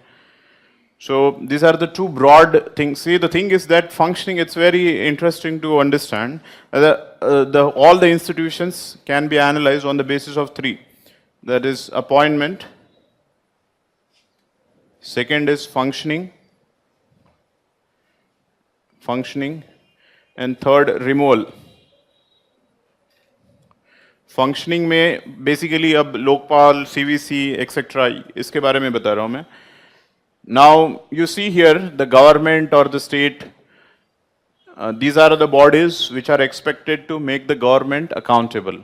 So these are the two broad things. See, the thing is that functioning, it's very interesting to understand. All the institutions can be analyzed on the basis of three. That is appointment, second is functioning, and third removal. Functioning में basically अब Lokpal, CVC etcetera इसके बारे में बता रहा हूं मैं. Now you see here the government or the state, these are the bodies which are expected to make the government accountable.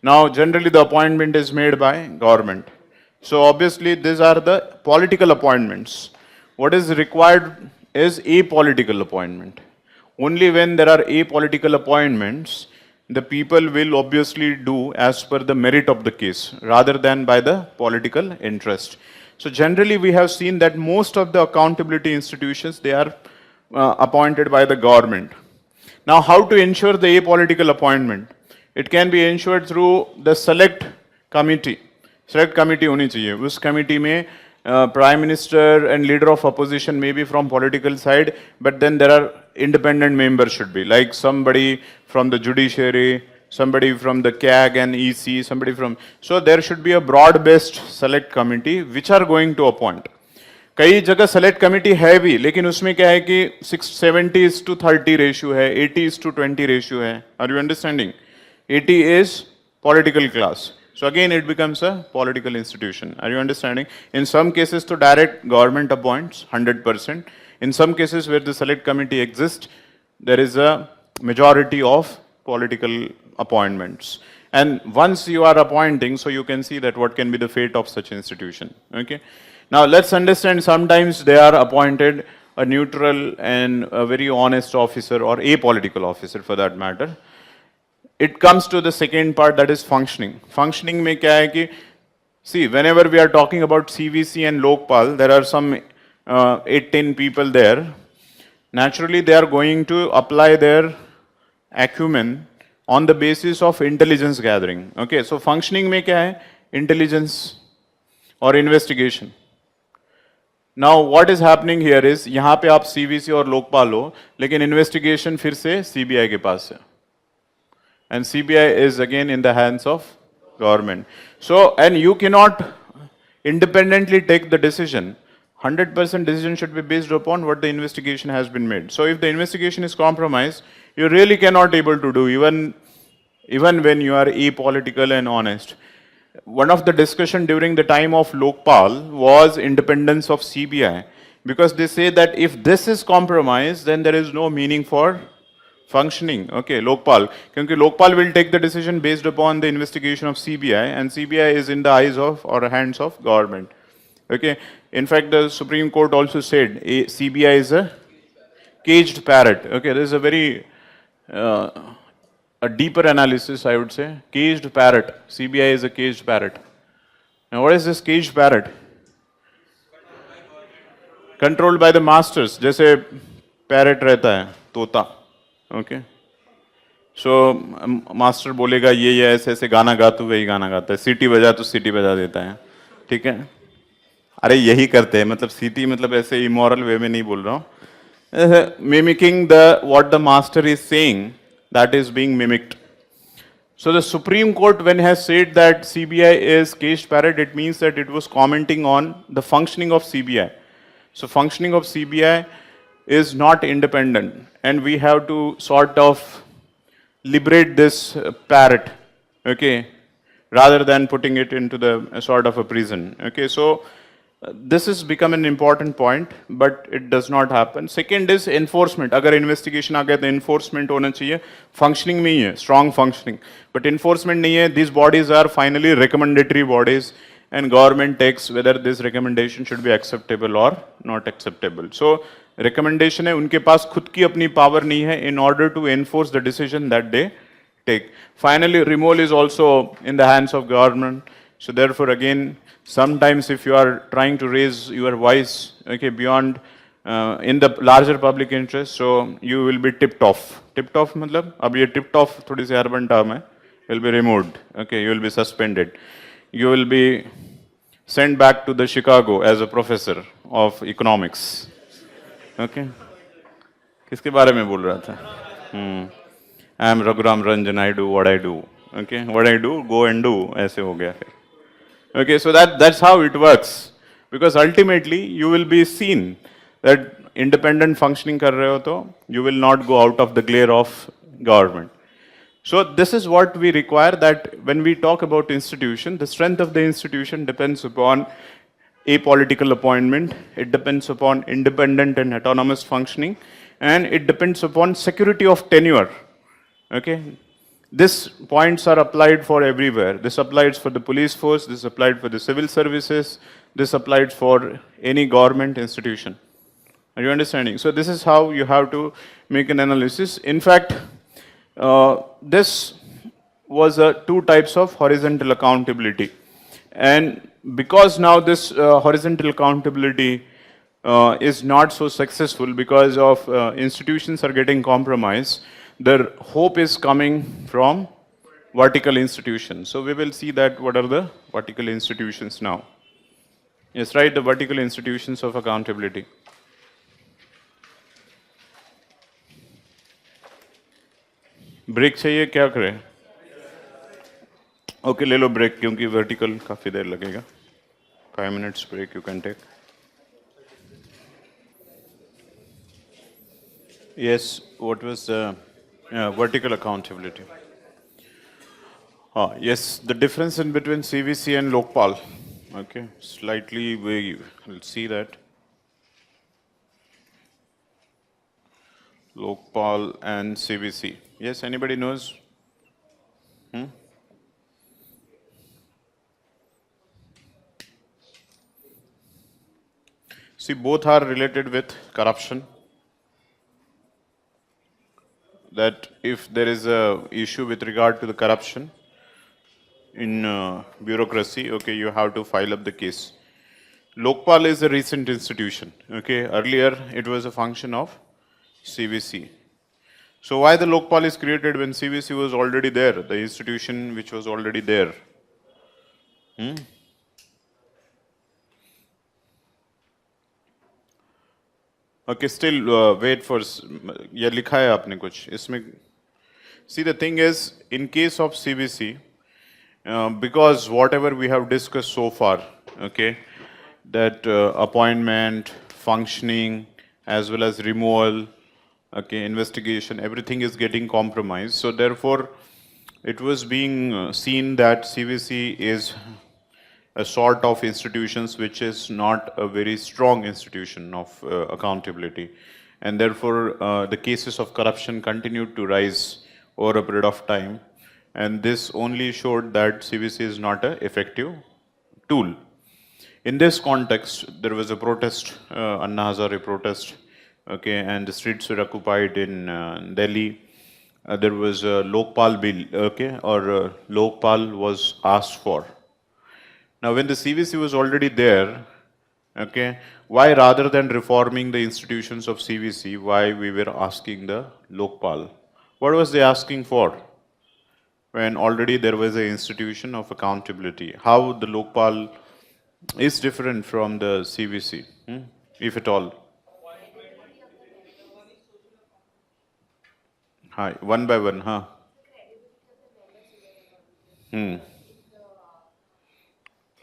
Now generally the appointment is made by government. So obviously these are the political appointments. What is required is apolitical appointment. Only when there are apolitical appointments, the people will obviously do as per the merit of the case rather than by the political interest. So generally we have seen that most of the accountability institutions, they are appointed by the government. Now how to ensure the apolitical appointment? It can be ensured through the select committee. Select committee honi chahiye. Us committee mein prime minister and leader of opposition may be from political side, but then there are independent members should be, like somebody from the judiciary, somebody from the CAG and EC, somebody from, so there should be a broad-based select committee which are going to appoint. कई जगह select committee है भी, लेकिन उसमें क्या है कि 70:30 ratio है, 80:20 रेशियो है. Are you understanding? 80 is political class. So again it becomes a political institution. Are you understanding? In some cases to direct government appoints 100%. In some cases where the select committee exists, there is a majority of political appointments. And once you are appointing, so you can see that what can be the fate of such institution. Okay. Now let's understand, sometimes they are appointed a neutral and a very honest officer or a political officer for that matter. It comes to the second part, that is functioning. Functioning mein kya hai ki, see, whenever we are talking about CVC and Lokpal, there are some 8-10 people there. Naturally, they are going to apply their acumen on the basis of intelligence gathering. Okay, so functioning mein kya hai? Intelligence or investigation. Now, what is happening here is, यहाँ पे आप CVC और लोकपाल हो, लेकिन investigation फिर से CBI के पास है. And CBI is again in the hands of government. So, and you cannot independently take the decision. 100% decision should be based upon what the investigation has been made. So, if the investigation is compromised, you really cannot able to do, even when you are apolitical and honest. One of the discussion during the time of Lokpal was independence of CBI, because they say that if this is compromised, then there is no meaning for functioning. Okay, Lokpal, because Lokpal will take the decision based upon the investigation of CBI, and CBI is in the eyes of or hands of government. Okay, in fact, the Supreme Court also said CBI is a caged parrot. Okay, there is a very a deeper analysis, I would say. Caged parrot. CBI is a caged parrot. Now, what is this caged parrot? Controlled by the masters. जैसे parrot रहता है, तोता. Okay. So master बोलेगा ये ऐसे ऐसे गाना गा, तो वही गाना गाता है. सीटी बजा तो सीटी बजा देता है. ठीक है? अरे यही करते हैं, मतलब सीटी मतलब ऐसे immoral way में नहीं बोल रहा हूँ. Mimicking what the master is saying, that is being mimicked. So the Supreme Court, when has said that CBI is caged parrot, it means that it was commenting on the functioning of CBI. So functioning of CBI is not independent, and we have to sort of liberate this parrot, okay, rather than putting it into the sort of a prison. Okay, so this has become an important point, but it does not happen. Second is enforcement. अगर investigation आ गया तो enforcement होना चाहिए. Functioning में ही है, strong functioning, but enforcement नहीं है. These bodies are finally recommendatory bodies, and government takes whether this recommendation should be acceptable or not acceptable. So recommendation है, उनके पास खुद की अपनी power नहीं है in order to enforce the decision that they take. Finally, removal is also in the hands of government. So therefore, again, sometimes if you are trying to raise your voice, okay, beyond in the larger public interest, so you will be tipped off. Tipped off मतलब अब ये tipped off थोड़ी सी urban term है. Will be removed. Okay, you will be suspended. You will be sent back to the Chicago as a professor of economics. Okay, किसके बारे में बोल रहा था? I am Raghuram Ranjan, I do what I do. Okay, what I do go and do, ऐसे हो गया फिर. Okay, so that's how it works. Because ultimately you will be seen that independent functioning kar rahe ho to you will not go out of the glare of government. So this is what we require, that when we talk about institution, the strength of the institution depends upon a political appointment, it depends upon independent and autonomous functioning, and it depends upon security of tenure. Okay? These points are applied for everywhere. This applies for the police force, this applied for the civil services, this applied for any government institution. Are you understanding? So this is how you have to make an analysis. In fact, this was two types of horizontal accountability. And because now this horizontal accountability is not so successful because of institutions are getting compromised, the hope is coming from vertical institutions. So we will see that what are the vertical institutions now. Yes, right, the vertical institutions of accountability. Break चाहिए क्या करें? Okay, ले लो break, क्योंकि vertical काफ़ी देर लगेगा. 5 minutes break you can take. Yes, what was vertical accountability? Yes, the difference in between CVC and Lokpal. Okay, slightly we will see that. Lokpal and CVC. Yes, anybody knows? See, both are related with corruption. That if there is a issue with regard to the corruption in bureaucracy, okay, you have to file up the case. Lokpal is a recent institution. Okay, earlier it was a function of CVC. So why the Lokpal is created when CVC was already there, the institution which was already there? Okay, still wait for ये लिखा है आपने कुछ इसमें. See, the thing is, in case of CVC, because whatever we have discussed so far, okay, that appointment, functioning, as well as removal, okay, investigation, everything is getting compromised. So therefore, it was being seen that CVC is a sort of institutions which is not a very strong institution of accountability. And therefore, the cases of corruption continued to rise over a period of time. And this only showed that CVC is not an effective tool. In this context, there was a protest, Anna Hazare protest, okay, and the streets were occupied in Delhi. There was a Lokpal bill, okay, or Lokpal was asked for. Now, when the CVC was already there, okay, why rather than reforming the institutions of CVC, why we were asking the Lokpal? What was they asking for? When already there was an institution of accountability. How the Lokpal is different from the CVC, if at all? Hi, one by one, huh?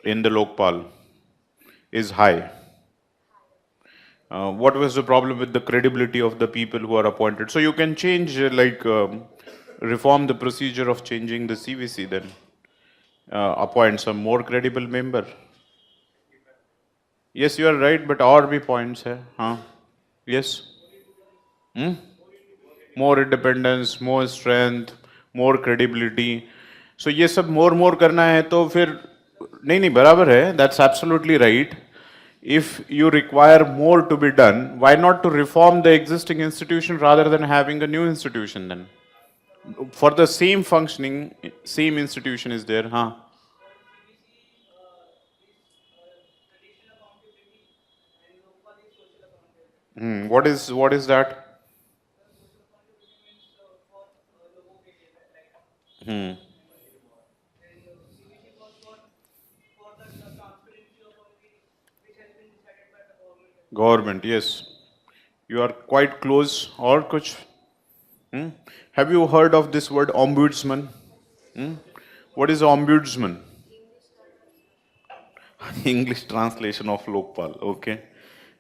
In the Lokpal is high. What was the problem with the credibility of the people who are appointed? So you can change, reform the procedure of changing the CVC, then appoint some more credible member. Yes, you are right, but और भी points है, हाँ? Yes. More independence, more strength, more credibility. So ये सब more करना है तो फिर नहीं बराबर है. That's absolutely right. If you require more to be done, why not to reform the existing institution rather than having a new institution then? For the same functioning, same institution is there, huh? What is that? Government, yes. You are quite close. Or kuch? Hmm? Have you heard of this word ombudsman? Hmm? What is ombudsman? English translation of Lokpal, okay.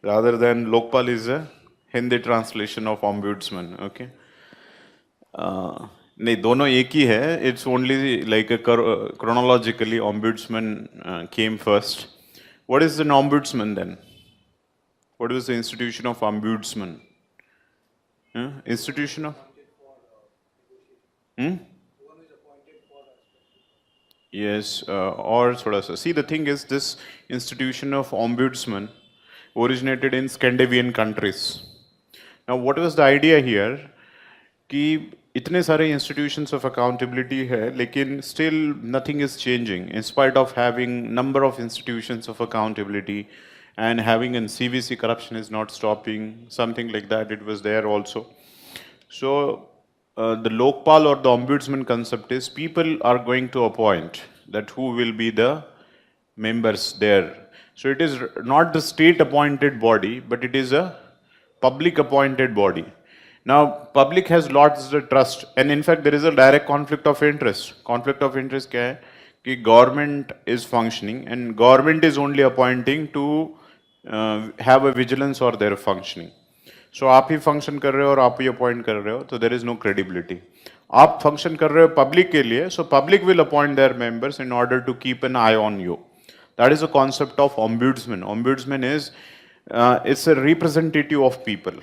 Rather than Lokpal is a Hindi translation of ombudsman, okay. नहीं दोनों एक ही है. It's only like a chronologically ombudsman came first. What is an ombudsman then? What is the institution of ombudsman? Institution of? Hmm? Yes, or thoda sa. See, the thing is, this institution of ombudsman originated in Scandinavian countries. Now, what was the idea here? कि इतने सारे institutions of accountability है, लेकिन still nothing is changing in spite of having number of institutions of accountability and having an CVC corruption is not stopping, something like that. It was there also. So the Lokpal or the ombudsman concept is people are going to appoint that who will be the members there. So it is not the state appointed body, but it is a public appointed body. Now, public has lost the trust, and in fact, there is a direct conflict of interest. Conflict of interest क्या है? कि government is functioning, and government is only appointing to have a vigilance or their functioning. सो आप ही function कर रहे हो और आप ही appoint कर रहे हो, तो देर इज नो क्रेडिबिलिटी. आप फंक्शन कर रहे हो पब्लिक के लिए, so public will appoint their members in order to keep an eye on you. That is a concept of ombudsman. Ombudsman is it's a representative of people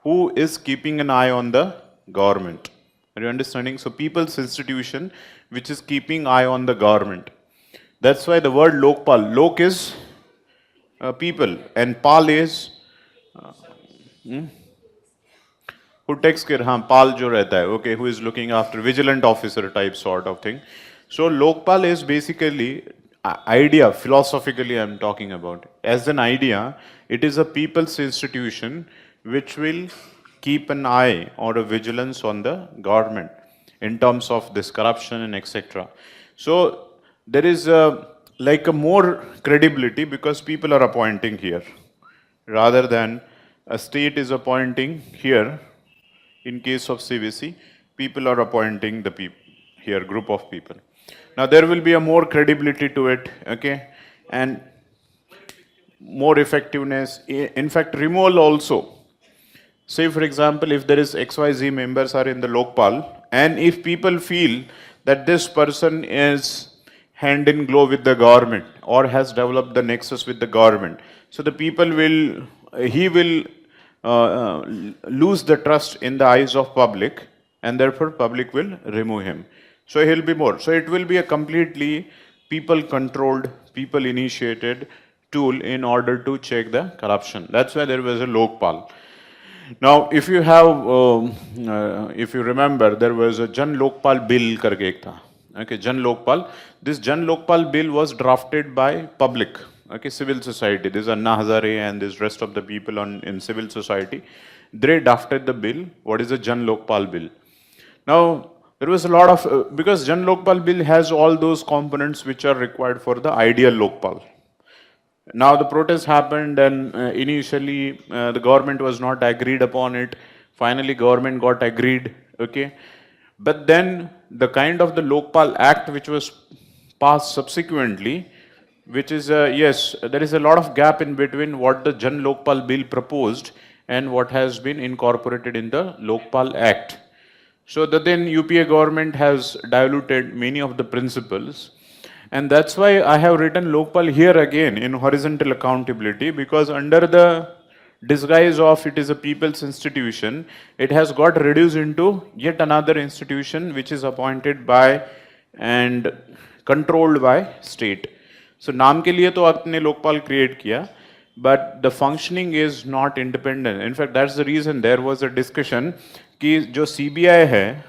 who is keeping an eye on the government. Are you understanding? So people's institution which is keeping eye on the government. That's why the word Lokpal. Lok is people and Pal is who takes care, हाँ पाल जो रहता है, okay, who is looking after, vigilant officer type sort of thing. So Lokpal is basically idea, philosophically I'm talking about. As an idea, it is a people's institution which will keep an eye or a vigilance on the government in terms of this corruption and etc. So there is like a more credibility because people are appointing here rather than a state is appointing here. In case of CVC, people are appointing the people here, group of people. Now there will be a more credibility to it, okay, and more effectiveness. In fact, removal also. Say for example, if there is XYZ members are in the Lokpal, and if people feel that this person is hand in glove with the government or has developed the nexus with the government, so the people will, he will lose the trust in the eyes of public, and therefore public will remove him. So he'll be more. So it will be a completely people controlled, people initiated tool in order to check the corruption. That's why there was a Lokpal. Now, if you have, if you remember, there was a Jan Lokpal bill करके एक था. Okay, Jan Lokpal. This Jan Lokpal bill was drafted by public. Okay, civil society. This is Anna Hazare and this rest of the people in civil society. They drafted the bill. What is a Jan Lokpal bill? Now, there was a lot of, because Jan Lokpal bill has all those components which are required for the ideal Lokpal. Now the protest happened and initially the government was not agreed upon it. Finally government got agreed, okay. But then the kind of the Lokpal Act which was passed subsequently, which is, yes, there is a lot of gap in between what the Jan Lokpal bill proposed and what has been incorporated in the Lokpal Act. So that then UPA government has diluted many of the principles. And that's why I have written Lokpal here again in horizontal accountability, because under the disguise of it is a people's institution, it has got reduced into yet another institution which is appointed by and controlled by state. So नाम के लिए तो आपने Lokpal create किया, but the functioning is not independent. In fact, that's the reason there was a discussion कि जो CBI है,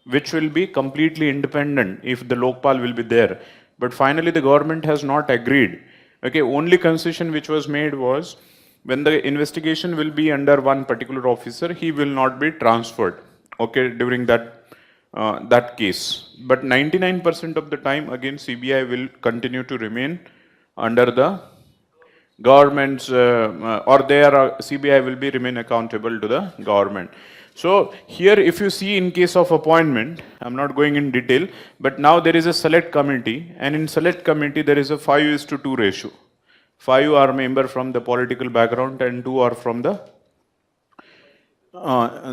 which will be completely independent if the Lokpal will be there. But finally, the government has not agreed. Okay, only concession which was made was when the investigation will be under one particular officer, he will not be transferred. Okay, during that case. But 99% of the time, again, CBI will continue to remain under the governments or their CBI will be remain accountable to the government. So here if you see in case of appointment, I'm not going in detail, but now there is a select committee, and in select committee there is a 5:2 ratio. 5 are member from the political background and 2 are from the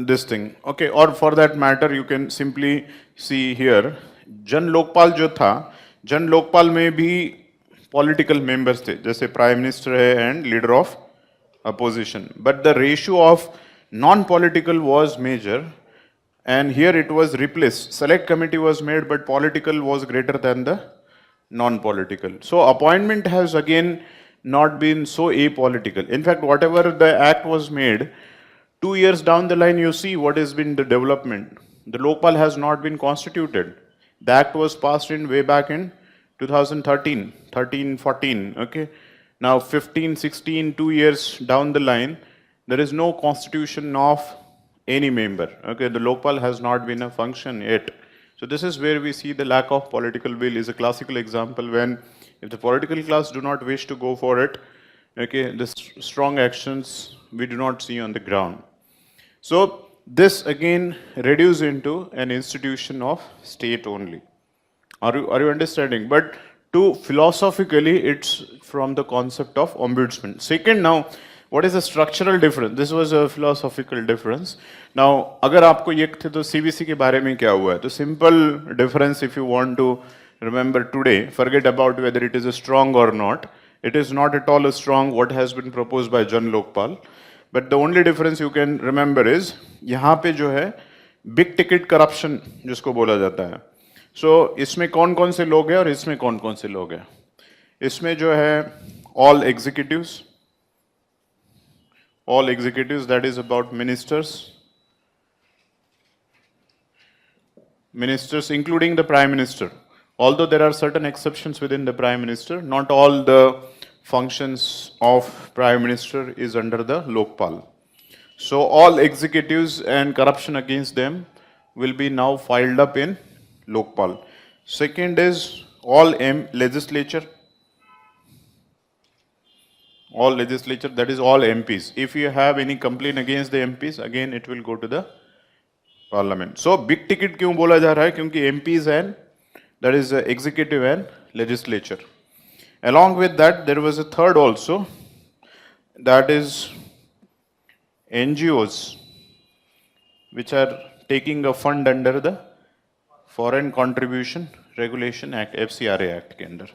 this thing. Okay, or for that matter, you can simply see here, जन लोकपाल जो था, जन लोकपाल में भी political members थे, जैसे prime minister है and leader of opposition, but the ratio of non political was major, and here it was replaced. Select committee was made, but political was greater than the non-political. So appointment has again not been so apolitical. In fact, whatever the act was made, 2 years down the line, you see what has been the development. The Lokpal has not been constituted. The act was passed in way back in 2013, 13, 14. Okay. Now 15, 16, 2 years down the line, there is no constitution of any member. Okay, the Lokpal has not been a function yet. So this is where we see the lack of political will is a classical example when if the political class do not wish to go for it, okay, the strong actions we do not see on the ground. So this again reduces into an institution of state only. Are you understanding? But to philosophically, it's from the concept of ombudsman. Second, now, what is the structural difference? This was a philosophical difference. Now, अगर आपको ये थे तो CBC के बारे में क्या हुआ है? तो simple difference, if you want to remember today, forget about whether it is a strong or not. It is not at all a strong what has been proposed by Jan Lokpal. But the only difference you can remember is यहाँ पे जो है big ticket corruption जिसको बोला जाता है. So इसमें कौन कौन से लोग हैं और इसमें कौन कौन से लोग हैं? इसमें जो है all executives, that is about ministers including the prime minister. Although there are certain exceptions within the prime minister, not all the functions of prime minister is under the Lokpal. So all executives and corruption against them will be now filed up in Lokpal. Second is all legislature, that is all MPs. If you have any complaint against the MPs, again it will go to the parliament. So big ticket क्यों बोला जा रहा है? क्योंकि MPs and that is executive and legislature. Along with that, there was a third also, that is NGOs, which are taking a fund under the Foreign Contribution Regulation Act, FCRA Act के अंदर.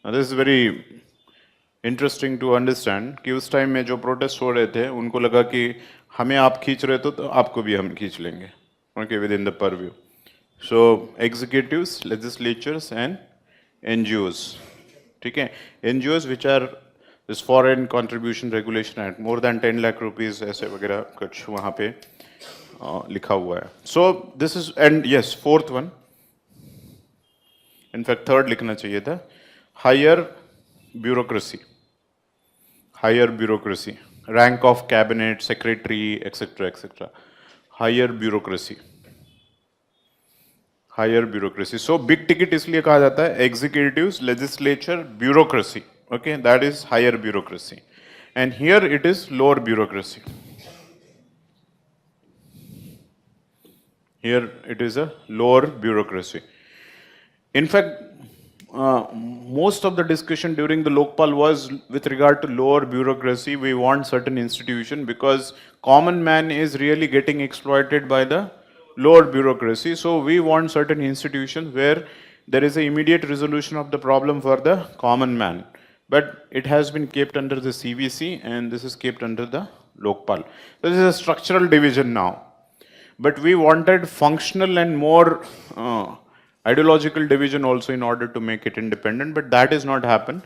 Now this is very interesting to understand कि उस time में जो protest हो रहे थे उनको लगा कि हमें आप खींच रहे तो आपको भी हम खींच लेंगे. Okay, within the purview. So executives, legislatures and NGOs. ठीक है? NGOs which are this Foreign Contribution Regulation Act, more than 10 lakh rupees ऐसे वगैरह कुछ वहाँ पे लिखा हुआ है. So this is, and yes, fourth one, in fact third लिखना चाहिए था, higher bureaucracy, rank of cabinet, secretary, etc., etc. Higher bureaucracy. So big ticket इसलिए कहा जाता है executives, legislature, bureaucracy. Okay, that is higher bureaucracy. And here it is lower bureaucracy. Here it is a lower bureaucracy. In fact, most of the discussion during the Lokpal was with regard to lower bureaucracy. We want certain institution because common man is really getting exploited by the lower bureaucracy. So we want certain institutions where there is an immediate resolution of the problem for the common man. But it has been kept under the CBC and this is kept under the Lokpal. This is a structural division now. But we wanted functional and more ideological division also in order to make it independent, but that is not happened.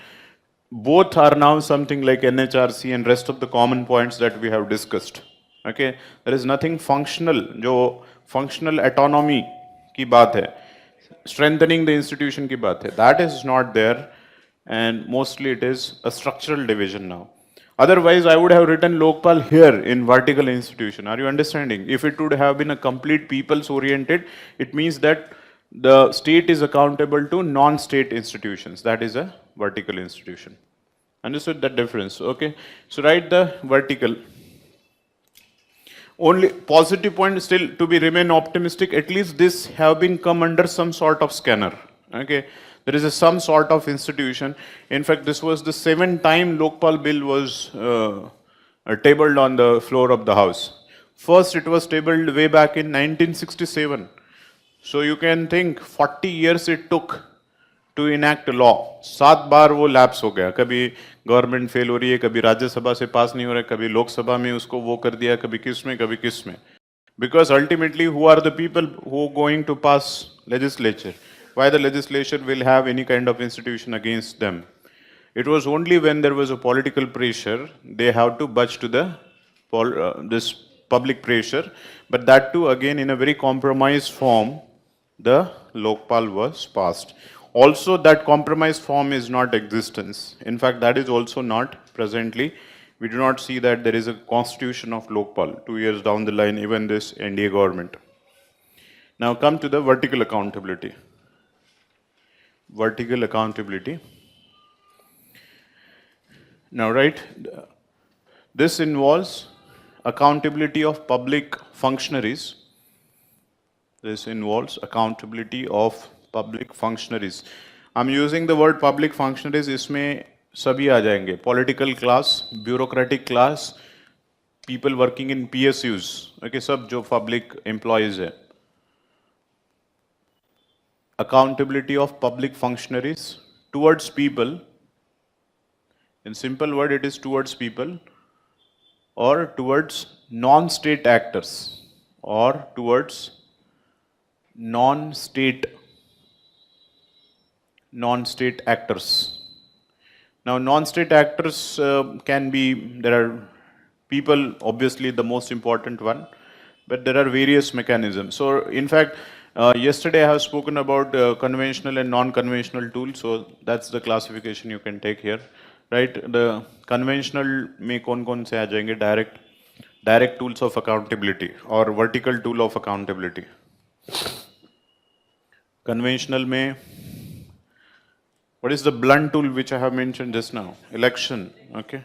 Both are now something like NHRC and rest of the common points that we have discussed. Okay, there is nothing functional. जो functional autonomy की बात है, strengthening the institution की बात है, that is not there, and mostly it is a structural division now. Otherwise, I would have written Lokpal here in vertical institution. Are you understanding? If it would have been a complete people's oriented, it means that the state is accountable to non-state institutions. That is a vertical institution. Understood that difference? Okay. So write the vertical. Only positive point still to be remain optimistic. At least this have been come under some sort of scanner. Okay. There is some sort of institution. In fact, this was the 7th time Lokpal bill was tabled on the floor of the House. First, it was tabled way back in 1967. So you can think 40 years it took to enact a law. 7 बार वो lapse हो गया. कभी government fail हो रही है, कभी राज्यसभा से पास नहीं हो रहा है, कभी लोकसभा में उसको वो कर दिया, कभी किस में. Because ultimately, who are the people who are going to pass legislature? Why the legislature will have any kind of institution against them? It was only when there was a political pressure, they have to budge to the this public pressure, but that too again in a very compromised form, the Lokpal was passed. Also, that compromised form is not existence. In fact, that is also not presently. We do not see that there is a constitution of Lokpal 2 years down the line, even this NDA government. Now come to the vertical accountability. Vertical accountability. Now, right, this involves accountability of public functionaries. This involves accountability of public functionaries. I'm using the word public functionaries, इसमें सभी आ जाएंगे. Political class, bureaucratic class, people working in PSUs, okay, सब जो public employees है. Accountability of public functionaries towards people. In simple word, it is towards people or towards non-state actors or towards non-state actors. Now, non-state actors can be, there are people, obviously the most important one, but there are various mechanisms. So, in fact, yesterday I have spoken about conventional and non-conventional tools, so that's the classification you can take here, right? The conventional में कौन से आ जाएंगे? Direct tools of accountability or vertical tool of accountability. Conventional में, what is the blunt tool which I have mentioned just now? Election, okay.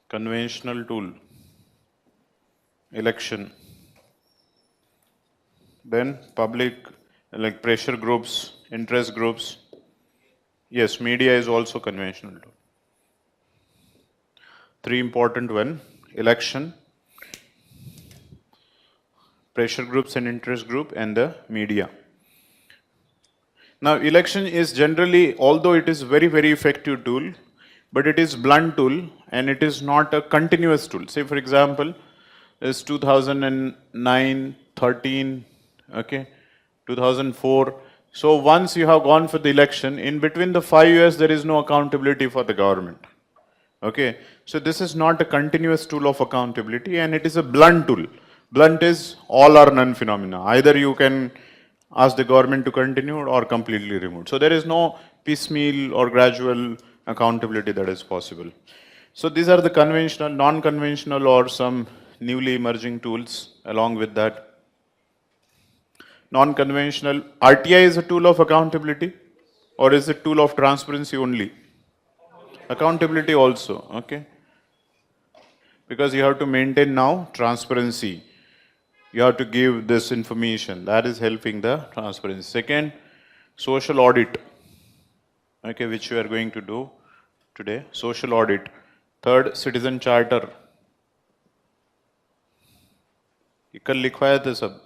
Conventional tool, election. Then public, like pressure groups, interest groups. Yes, media is also conventional tool. 3 important one, election, pressure groups and interest group, and the media. Now, election is generally, although it is very, very effective tool, but it is blunt tool and it is not a continuous tool. Say, for example, is 2009, 13, okay, 2004. So once you have gone for the election, in between the 5 years, there is no accountability for the government. Okay, so this is not a continuous tool of accountability and it is a blunt tool. Blunt is all or none phenomena. Either you can ask the government to continue or completely remove. So there is no piecemeal or gradual accountability that is possible. So these are the conventional, non-conventional or some newly emerging tools along with that. Non-conventional, RTI is a tool of accountability or is it tool of transparency only? Accountability also, okay. Because you have to maintain now transparency. You have to give this information. That is helping the transparency. Second, social audit, okay, which we are going to do today. Social audit. Third, citizen charter. कल लिखवाया था सब.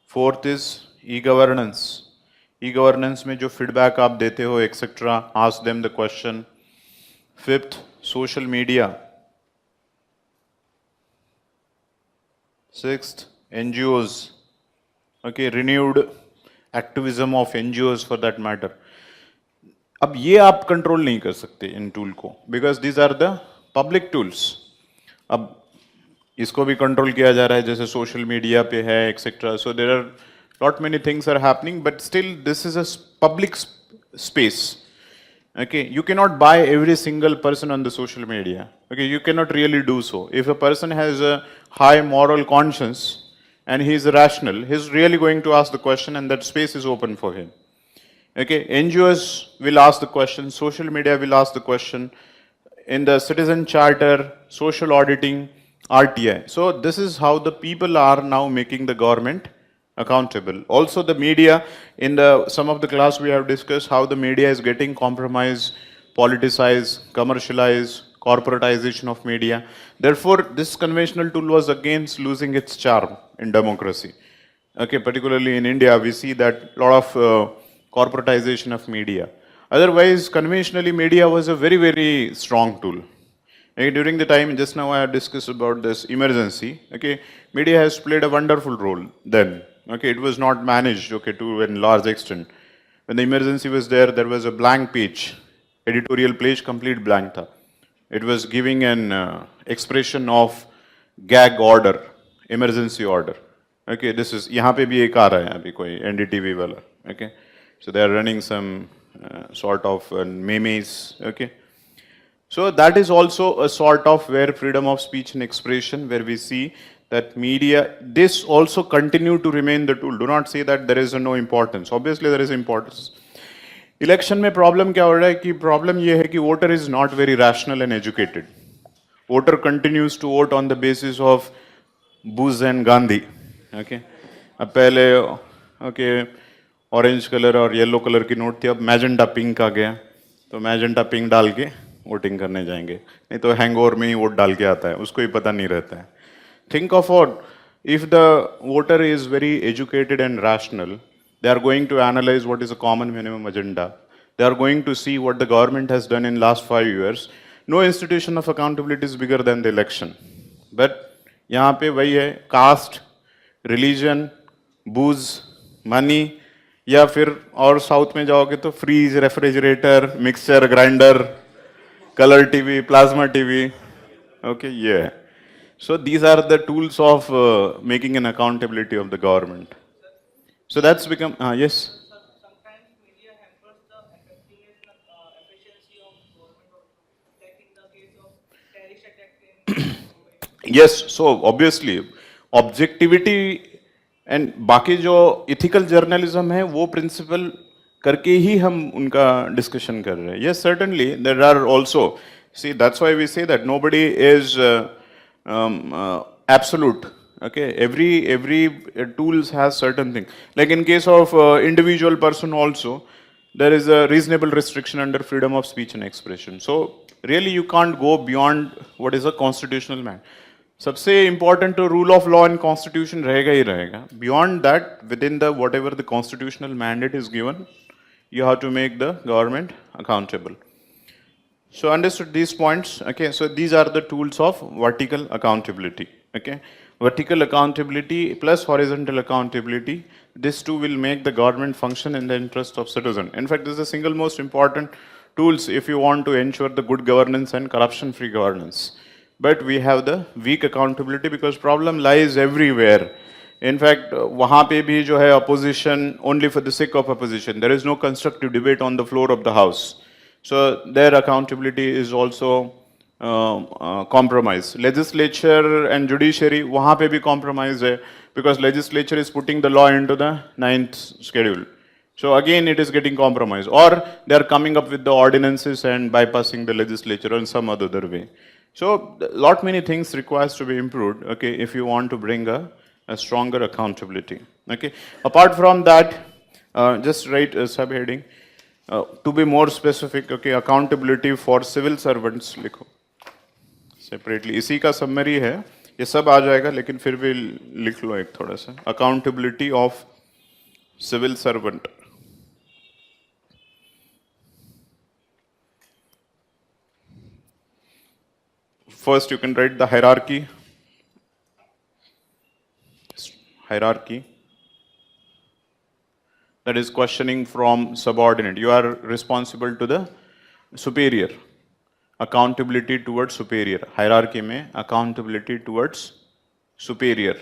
Fourth is e-governance. E-governance में जो feedback आप देते हो, etc. Ask them the question. Fifth, social media. Sixth, NGOs. Okay, renewed activism of NGOs for that matter. अब ये आप कंट्रोल नहीं कर सकते इन टूल को, because these are the public tools. अब इसको भी कंट्रोल किया जा रहा है, जैसे सोशल मीडिया पे है etcetera. So there are lot many things are happening, but still this is a public space. Okay, you cannot buy every single person on the social media. Okay, you cannot really do so. If a person has a high moral conscience and he is rational, he is really going to ask the question and that space is open for him. Okay, NGOs will ask the question, social media will ask the question, in the citizen charter, social auditing, RTI. So this is how the people are now making the government accountable. Also the media, in the some of the class we have discussed how the media is getting compromised, politicized, commercialized, corporatization of media. Therefore, this conventional tool was against losing its charm in democracy. Okay, particularly in India, we see that lot of corporatization of media. Otherwise, conventionally, media was a very, very strong tool. Okay, during the time, just now I have discussed about this emergency. Okay, media has played a wonderful role then. Okay, it was not managed, okay, to a large extent. When the emergency was there was a blank page, editorial page, complete blank tha. It was giving an expression of gag order, emergency order. Okay, this is यहाँ पे भी एक आ रहा है अभी कोई NDTV वाला. Okay, so they are running some sort of memes. Okay, so that is also a sort of where freedom of speech and expression, where we see that media, this also continue to remain the tool. Do not say that there is no importance. Obviously there is importance. Election में problem क्या हो रहा है कि problem ये है कि voter is not very rational and educated. Voter continues to vote on the basis of booze and Gandhi. Okay, अब पहले ओके ऑरेंज कलर और येलो कलर की नोट थी, अब मैजेंटा पिंक आ गया, तो मैजेंटा पिंक डाल के वोटिंग करने जाएंगे, नहीं तो हैंगओवर में ही वोट डाल के आता है, उसको ही पता नहीं रहता है. Think of what if the voter is very educated and rational, they are going to analyze what is a common minimum agenda. They are going to see what the government has done in last 5 years. No institution of accountability is bigger than the election. But यहाँ पे वही है, caste, religion, booze, money, या फिर और south में जाओगे तो fridge, refrigerator, mixture grinder, colour TV, plasma TV. Okay, ये है. So these are the tools of making an accountability of the government. So that's become yes. Sometimes media hampers the effectiveness and efficiency of government also, like in the case of terrorist attack in Mumbai. Yes, so obviously objectivity and बाकी जो ethical journalism है वो principle करके ही हम उनका discussion कर रहे हैं. Yes, certainly there are also, see that's why we say that nobody is absolute. Okay, every tools has certain thing. Like in case of individual person also, there is a reasonable restriction under freedom of speech and expression. So really you can't go beyond what is a constitutional man. सबसे important to rule of law and constitution रहेगा ही रहेगा. Beyond that, within the whatever the constitutional mandate is given, you have to make the government accountable. So understood these points. Okay, so these are the tools of vertical accountability. Okay, vertical accountability plus horizontal accountability, this too will make the government function in the interest of citizen. In fact, this is the single most important tools if you want to ensure the good governance and corruption free governance. But we have the weak accountability because problem lies everywhere. In fact, वहाँ पे भी जो है opposition only for the sake of opposition. There is no constructive debate on the floor of the house. So their accountability is also compromised. Legislature and judiciary, वहाँ पे भी compromise है because legislature is putting the law into the 9th schedule. So again it is getting compromised, or they are coming up with the ordinances and bypassing the legislature in some other way. So lot many things requires to be improved. Okay, if you want to bring a stronger accountability. Okay, apart from that, just write a subheading. To be more specific, okay, accountability for civil servants लिखो separately. इसी का summary है, ये सब आ जाएगा लेकिन फिर भी लिख लो एक थोड़ा सा. Accountability of civil servant. First, you can write the hierarchy. Hierarchy. That is questioning from subordinate. You are responsible to the superior. Accountability towards superior. Hierarchy में accountability towards superior.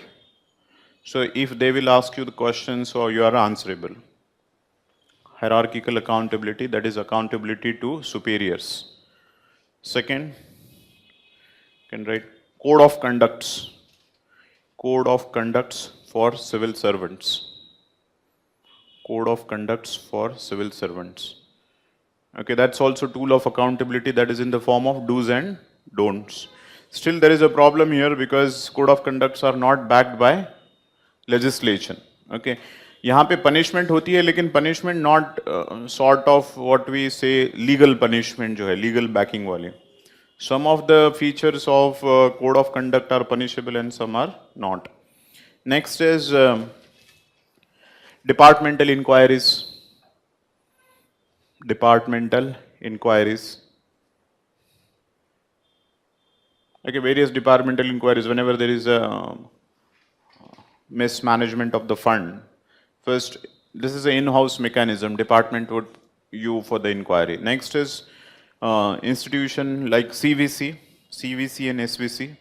So if they will ask you the questions, so you are answerable. Hierarchical accountability, that is accountability to superiors. Second, you can write code of conducts. Code of conducts for civil servants. code of conducts for civil servants. Okay, that's also tool of accountability that is in the form of do's and don'ts. Still, there is a problem here because code of conducts are not backed by legislation. Okay, यहाँ पे punishment होती है लेकिन punishment not sort of what we say legal punishment जो है legal backing वाली. Some of the features of code of conduct are punishable and some are not. Next is departmental inquiries. Departmental inquiries. Okay, various departmental inquiries whenever there is a mismanagement of the fund. First, this is an in-house mechanism. Department would you for the inquiry. Next is institution like CVC, CVC and SVC,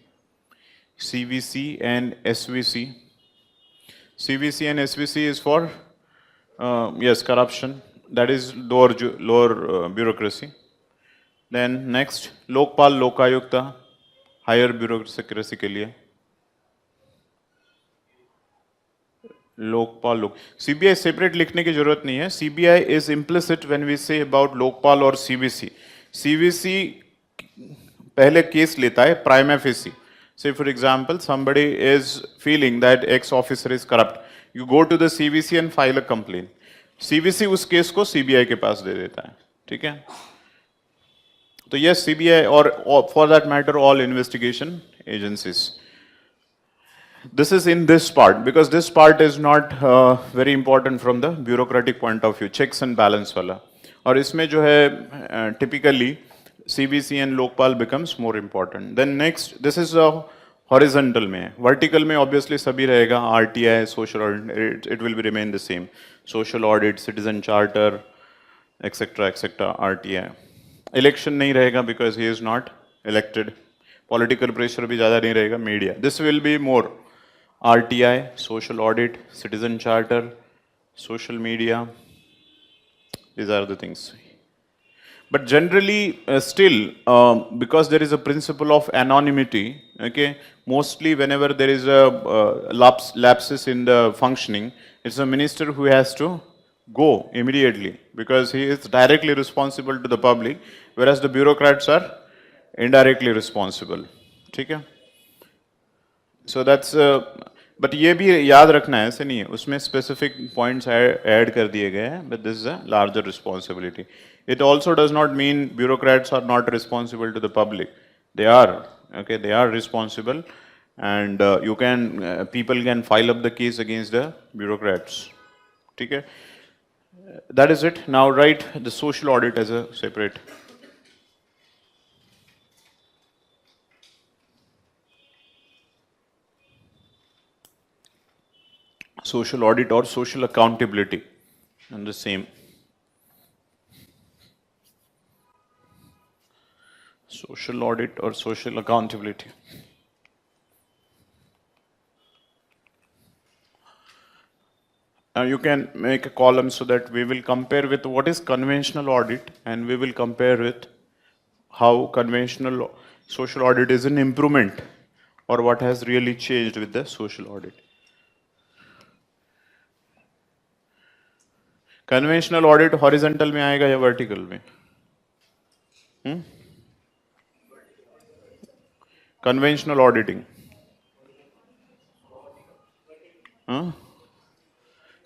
CVC and SVC. CVC and SVC is for yes, corruption. That is lower bureaucracy. Then next, Lokpal Lokayukta, higher bureaucracy के लिए. लोकपाल लोक CBI separate लिखने की जरूरत नहीं है. CBI is implicit when we say about Lokpal और CVC. CVC पहले केस लेता है prima facie. Say for example, somebody is feeling that X officer is corrupt. You go to the CVC and file a complaint. CVC उस case को CBI के पास दे देता है. ठीक है. तो yes, CBI or for that matter all investigation agencies. This is in this part because this part is not very important from the bureaucratic point of view. Checks and balance वाला. और इसमें जो है typically CBC and Lokpal becomes more important. Then next, this is a horizontal में. Vertical में obviously सभी रहेगा. RTI, social audit, it will be remain the same. Social audit, citizen charter, etc. RTI. Election नहीं रहेगा because he is not elected. Political pressure भी ज़्यादा नहीं रहेगा. Media. This will be more. RTI, social audit, citizen charter, social media. These are the things. But generally, still, because there is a principle of anonymity, okay, mostly whenever there is a lapses in the functioning, it's a minister who has to go immediately because he is directly responsible to the public, whereas the bureaucrats are indirectly responsible. ठीक है? So that's but ये भी याद रखना है, ऐसे नहीं है, उसमें specific points add कर दिए गए हैं, but this is a larger responsibility. It also does not mean bureaucrats are not responsible to the public. They are, okay, they are responsible, and people can file up the case against the bureaucrats. ठीक है? That is it. Now write the social audit as a separate. Social audit or social accountability, and the same. Social audit or social accountability. Now you can make a column so that we will compare with what is conventional audit and we will compare with how conventional social audit is an improvement or what has really changed with the social audit. Conventional audit horizontal में आएगा या vertical में? Conventional auditing,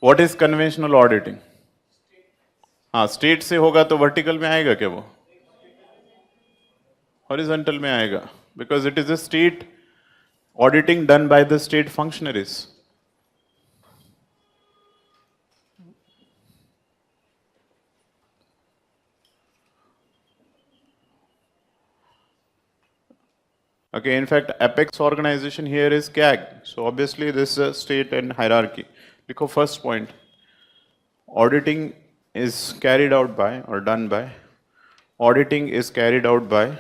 what is conventional auditing? हाँ, state से होगा तो vertical में आएगा क्या वो? हॉरिजॉन्टल में आएगा because it is a state auditing done by the state functionaries. Okay, in fact, apex organization here is CAG. So obviously this is a state and hierarchy. Because first point, auditing is carried out by or done by, auditing is carried out by,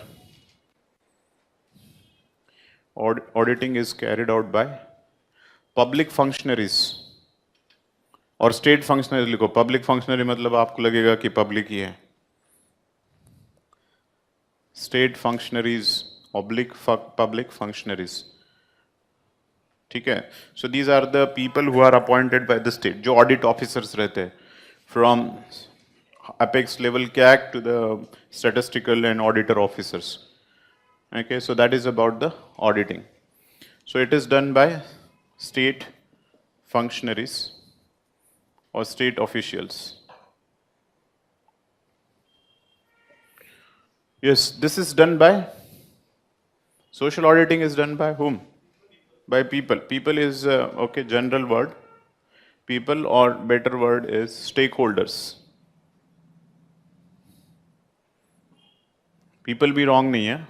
auditing is carried out by public functionaries और state functionaries लिखो. Public functionary मतलब आपको लगेगा कि public ही है. State functionaries oblique public functionaries. ठीक है? So these are the people who are appointed by the state, जो audit officers रहते हैं. from apex level CAC to the statistical and auditor officers. Okay, so that is about the auditing. So it is done by state functionaries or state officials. Yes, this is done by, social auditing is done by whom? By people. People is, okay, general word. People, or better word is stakeholders. People भी wrong नहीं है.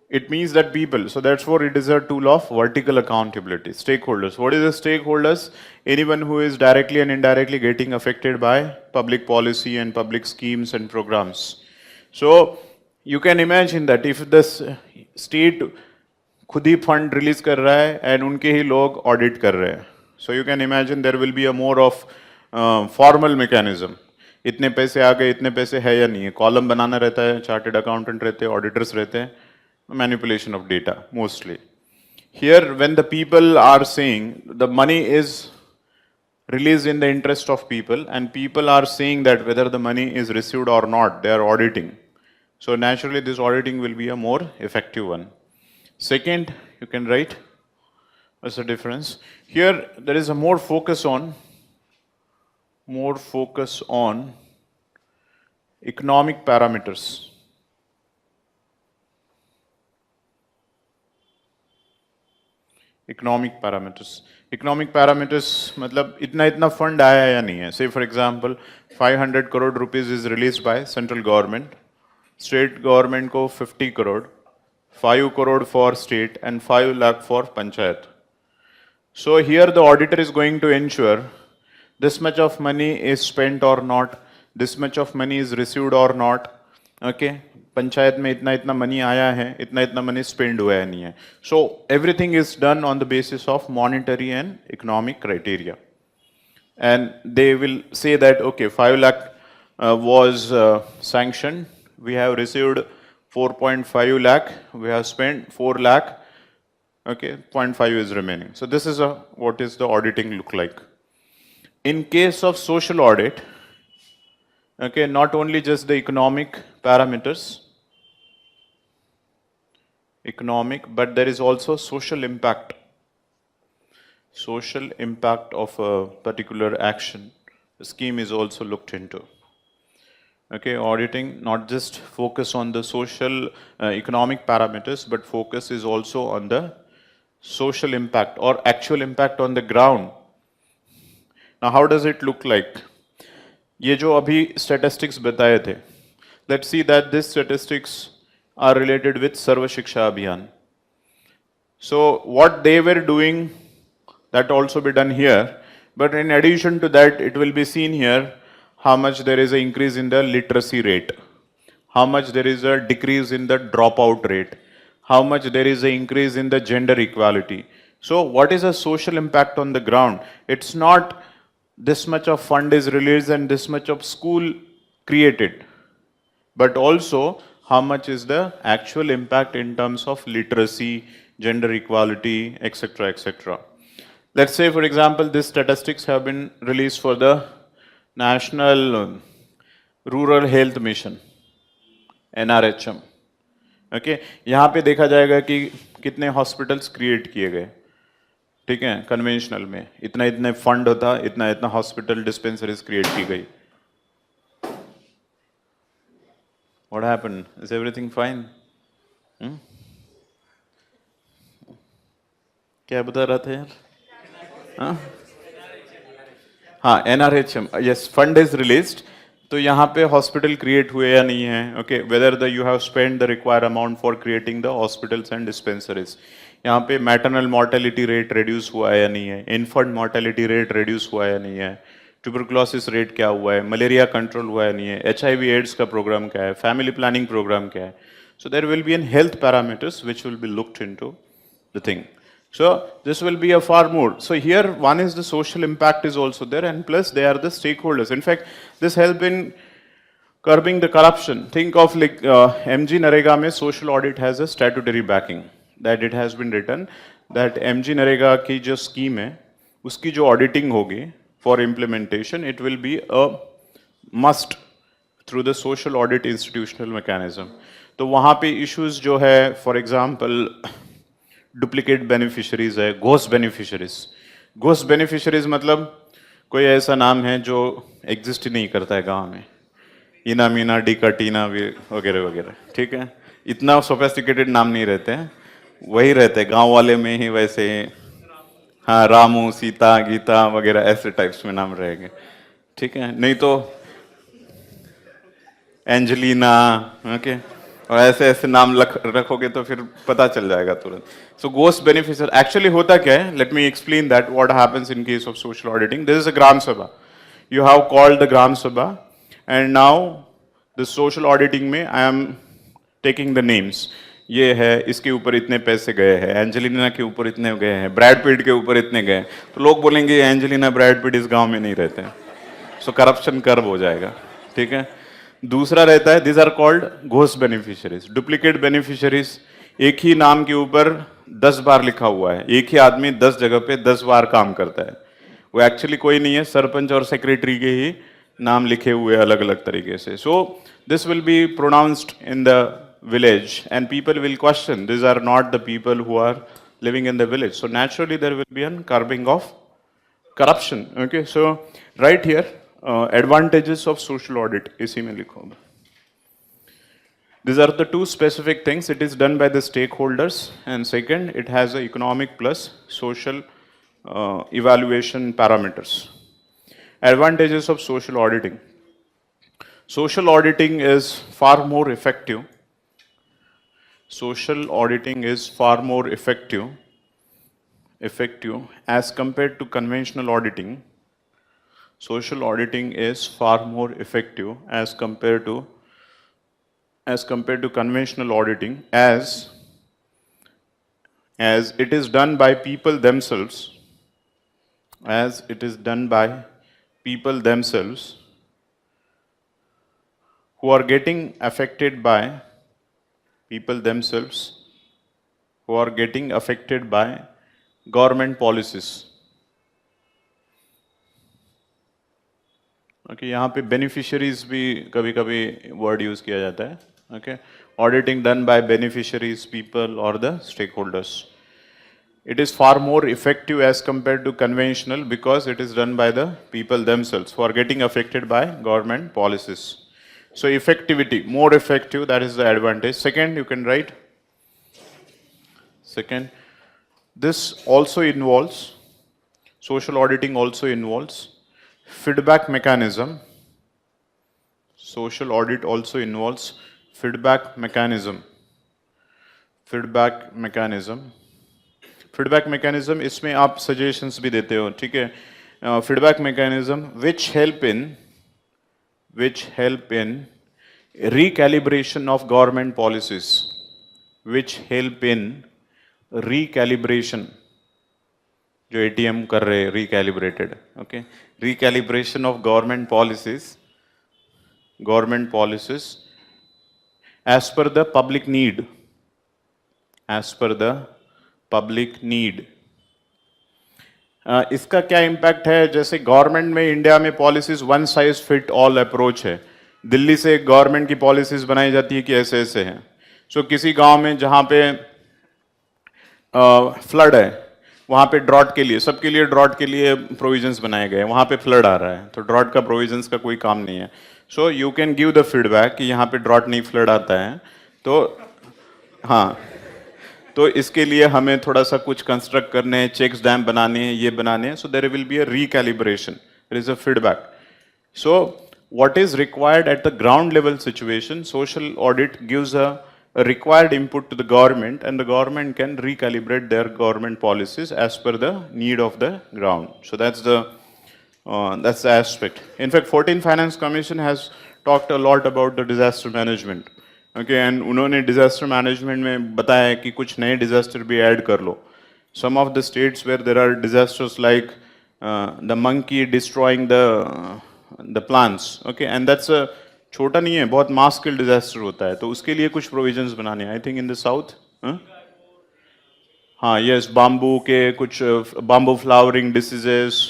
It means that people, so that's why it is a tool of vertical accountability. Stakeholders. What is the stakeholders? Anyone who is directly and indirectly getting affected by public policy and public schemes and programs. So you can imagine that if this state खुद ही fund release कर रहा है and उनके ही लोग audit कर रहे हैं, so you can imagine there will be a more of formal mechanism. इतने पैसे आ गए, इतने पैसे है या नहीं है, कॉलम बनाना रहता है, चार्टेड अकाउंटेंट रहते हैं, ऑडिटर्स रहते हैं, manipulation of data mostly. Here when the people are saying the money is released in the interest of people and people are saying that whether the money is received or not, they are auditing. So naturally this auditing will be a more effective one. Second, you can write, what's the difference? Here there is a more focus on economic parameters. Economic parameters. Economic parameters मतलब इतना fund आया या नहीं है. Say for example 500 crore rupees is released by central government, state government को 50 crore, 5 crore for state and 5 lakh for panchayat. So here the auditor is going to ensure this much of money is spent or not, this much of money is received or not. Okay, panchayat में इतना money आया है, इतना money spend हुआ है नहीं है. So everything is done on the basis of monetary and economic criteria. And they will say that okay 5 lakh was sanctioned, we have received 4.5 lakh, we have spent 4 lakh, okay, 0.5 is remaining. So this is what is the auditing look like. In case of social audit, okay, not only just the economic parameters, but there is also social impact. Social impact of a particular action. The scheme is also looked into. Okay, auditing not just focus on the social economic parameters, but focus is also on the social impact or actual impact on the ground. Now, how does it look like? ये जो अभी statistics बताए थे, let's see that these statistics are related with Sarva Shiksha Abhiyan. So what they were doing, that also be done here, but in addition to that, it will be seen here how much there is an increase in the literacy rate, how much there is a decrease in the dropout rate, how much there is an increase in the gender equality. So what is a social impact on the ground? It's not this much of fund is released and this much of school created, but also how much is the actual impact in terms of literacy, gender equality, etc., etc. Let's say, for example, these statistics have been released for the National Rural Health Mission, NRHM. Okay, यहाँ पे देखा जाएगा कि कितने hospitals create किए गए. ठीक है, कन्वेंशनल में इतने फंड होता, इतना हॉस्पिटल डिस्पेंसरीज क्रिएट की गई. What happened? Is everything fine? क्या बता रहा था यार? हाँ, NRHM, yes, fund is released. तो यहाँ पे हॉस्पिटल क्रिएट हुए या नहीं है? Okay, whether the you have spend the required amount for creating the hospitals and dispensaries. यहाँ पे मैटरनल मॉर्टेलिटी रेट रिड्यूस हुआ है या नहीं है? इन्फेंट मॉर्टेलिटी रेट रिड्यूस हुआ है या नहीं है? ट्यूबरकुलोसिस रेट क्या हुआ है? मलेरिया कंट्रोल हुआ है नहीं है? HIV एड्स का प्रोग्राम क्या है? फैमिली प्लानिंग प्रोग्राम क्या है? So there will be an health parameters which will be looked into the thing. So this will be a far more. So here one is the social impact is also there, and plus they are the stakeholders. In fact, this help in curbing the corruption. Think of like MG Narega mein social audit has a statutory backing, that it has been written that MG Narega की जो scheme है उसकी जो auditing होगी for implementation, it will be a must through the social audit institutional mechanism. तो वहाँ पे issues जो है, for example, डुप्लीकेट बेनिफिशरीज है, घोस्ट बेनिफिशरीज. घोस्ट बेनिफिशरीज मतलब कोई ऐसा नाम है जो एग्जिस्ट ही नहीं करता है गांव में, इना मीना डीका टीना वगैरह वगैरह, ठीक है. इतना सोफेस्टिकेटेड नाम नहीं रहते हैं, वही रहते हैं गांव वाले में ही वैसे. हाँ, रामू सीता गीता वगैरह ऐसे टाइप्स में नाम रहेंगे, ठीक है. नहीं तो एंजेलिना, ओके, और ऐसे ऐसे नाम रखोगे तो फिर पता चल जाएगा तुरंत. सो घोस्ट बेनिफिशियर एक्चुअली होता क्या है, let me explain that what happens in case of social auditing. This is a gram sabha, you have called the gram sabha, and now the social auditing में I am taking the names. ये है, इसके ऊपर इतने पैसे गए हैं, एंजेलिना के ऊपर इतने गए हैं, ब्रैड पिट के ऊपर इतने गए. तो लोग बोलेंगे एंजेलिना ब्रैड पिट इस गांव में नहीं रहते हैं, सो करप्शन कर्व हो जाएगा, ठीक है. दूसरा रहता है, this are called ghost beneficiaries, duplicate beneficiaries. एक ही नाम के ऊपर 10 बार लिखा हुआ है, एक ही आदमी 10 जगह पे 10 बार काम करता है. वो एक्चुअली कोई नहीं है, सरपंच और सेक्रेटरी के ही नाम लिखे हुए अलग अलग तरीके से. So this will be pronounced in the village and people will question, these are not the people who are living in the village. So naturally there will be a curbing of corruption. Okay, so right here, advantages of social audit, इसी में लिखो. These are the two specific things. It is done by the stakeholders, and second, it has a economic plus social evaluation parameters. Advantages of social auditing. Social auditing is far more effective. Social auditing is far more effective as compared to conventional auditing. Social auditing is far more effective as compared to conventional auditing, as it is done by people themselves, who are getting affected by government policies. Okay, यहाँ पे beneficiaries भी कभी कभी word use किया जाता है. Okay, auditing done by beneficiaries, people और the stakeholders. It is far more effective as compared to conventional because it is done by the people themselves who are getting affected by government policies. So effectivity, more effective, that is the advantage. Second, you can write. Second, this also involves, social auditing also involves feedback mechanism. Social audit also involves feedback mechanism. Feedback mechanism, इसमें आप suggestions भी देते हो, ठीक है. Feedback mechanism which help in recalibration of government policies, which help in recalibration. जो ATM कर रहे हैं recalibrated, okay, recalibration of government policies as per the public need. इसका क्या इम्पैक्ट है, जैसे गवर्नमेंट में इंडिया में policies one size fit all approach है. दिल्ली से गवर्नमेंट की पॉलिसीज बनाई जाती है कि ऐसे ऐसे हैं. सो किसी गांव में जहां पे फ्लड है, वहां पे ड्रॉट के लिए, सबके लिए ड्रॉट के लिए प्रोविजंस बनाए गए, वहां पे फ्लड आ रहा है तो ड्रॉट का प्रोविजंस का कोई काम नहीं है. So you can give the feedback कि यहाँ पे ड्रॉट नहीं, फ्लड आता है, तो हाँ, तो इसके लिए हमें थोड़ा सा कुछ कंस्ट्रक्ट करने हैं, चेक्स डैम बनाने हैं, ये बनाने हैं. So there will be a recalibration, there is a feedback. सो what is required at the ground level situation, social audit gives a required input to the government, and the government can recalibrate their government policies as per the need of the ground. So that's the aspect. In fact, 14th Finance Commission has talked a lot about the disaster management. Okay, and उन्होंने disaster management में बताया है कि कुछ नए disaster भी add कर लो. Some of the states where there are disasters like the monkey destroying the plants, okay, and that's a छोटा नहीं है, बहुत मास स्केल डिजास्टर होता है, तो उसके लिए कुछ प्रोविजंस बनाने हैं. I think in the south, हाँ, यस, बाम्बू के कुछ, bamboo flowering diseases,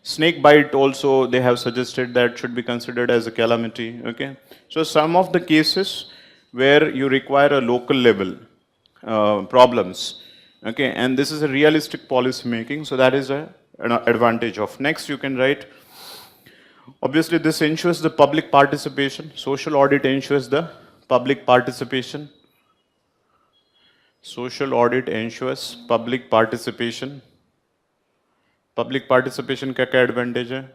Snake bite also, they have suggested that should be considered as a calamity, okay? So some of the cases where you require a local level problems, okay? And this is a realistic policy making, so that is an advantage of. Next, you can write, obviously this ensures the public participation. Social audit ensures the public participation. Social audit ensures public participation. Public participation का क्या advantage है?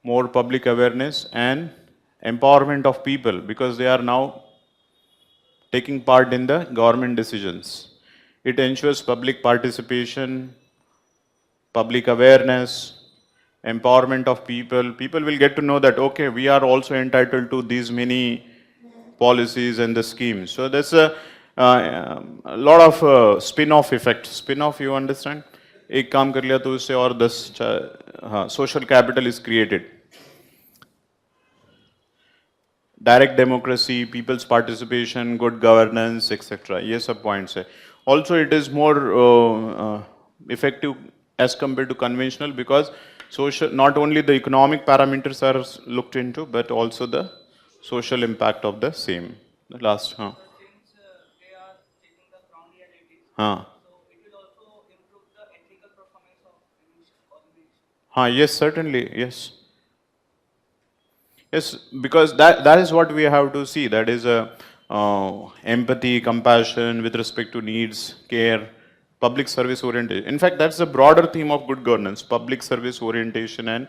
More public awareness and empowerment of people, because they are now taking part in the government decisions. It ensures public participation, public awareness, empowerment of people. People will get to know that, okay, we are also entitled to these many policies and the schemes. So there's a lot of spin-off effect. Spin-off, you understand? एक काम कर लिया तो उससे और 10 हाँ, social capital is created. Direct democracy, people's participation, good governance, etc. ये सब points है. Also, it is more effective as compared to conventional, because social, not only the economic parameters are looked into, but also the social impact of the same. The last, huh? Since they are checking the ground realities, Huh. so it will also improve the ethical performance of organization. Huh, yes, certainly, yes. Yes, because that is what we have to see. That is a empathy, compassion with respect to needs, care, public service orientation. In fact, that's the broader theme of good governance: public service orientation and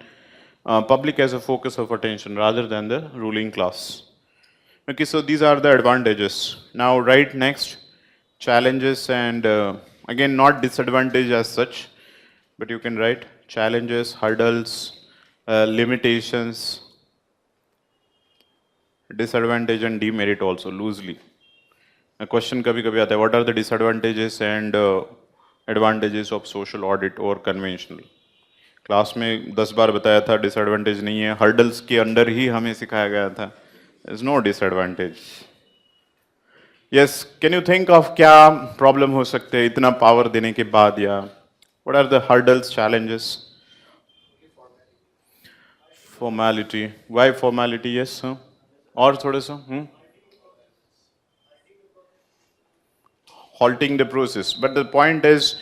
public as a focus of attention rather than the ruling class. Okay, so these are the advantages. Now, right next, challenges and again not disadvantage as such, but you can write challenges, hurdles, limitations, disadvantage and demerit also loosely. A question कभी कभी आता है, what are the disadvantages and advantages of social audit or conventional? Class में 10 बार बताया था disadvantage नहीं है, hurdles के अंदर ही हमें सिखाया गया था. There's no disadvantage. Yes, can you think of क्या problem हो सकते हैं इतना power देने के बाद, या what are the hurdles, challenges? Formality. Why formality? Yes, huh? और थोड़ा सा halting the process. But the point is,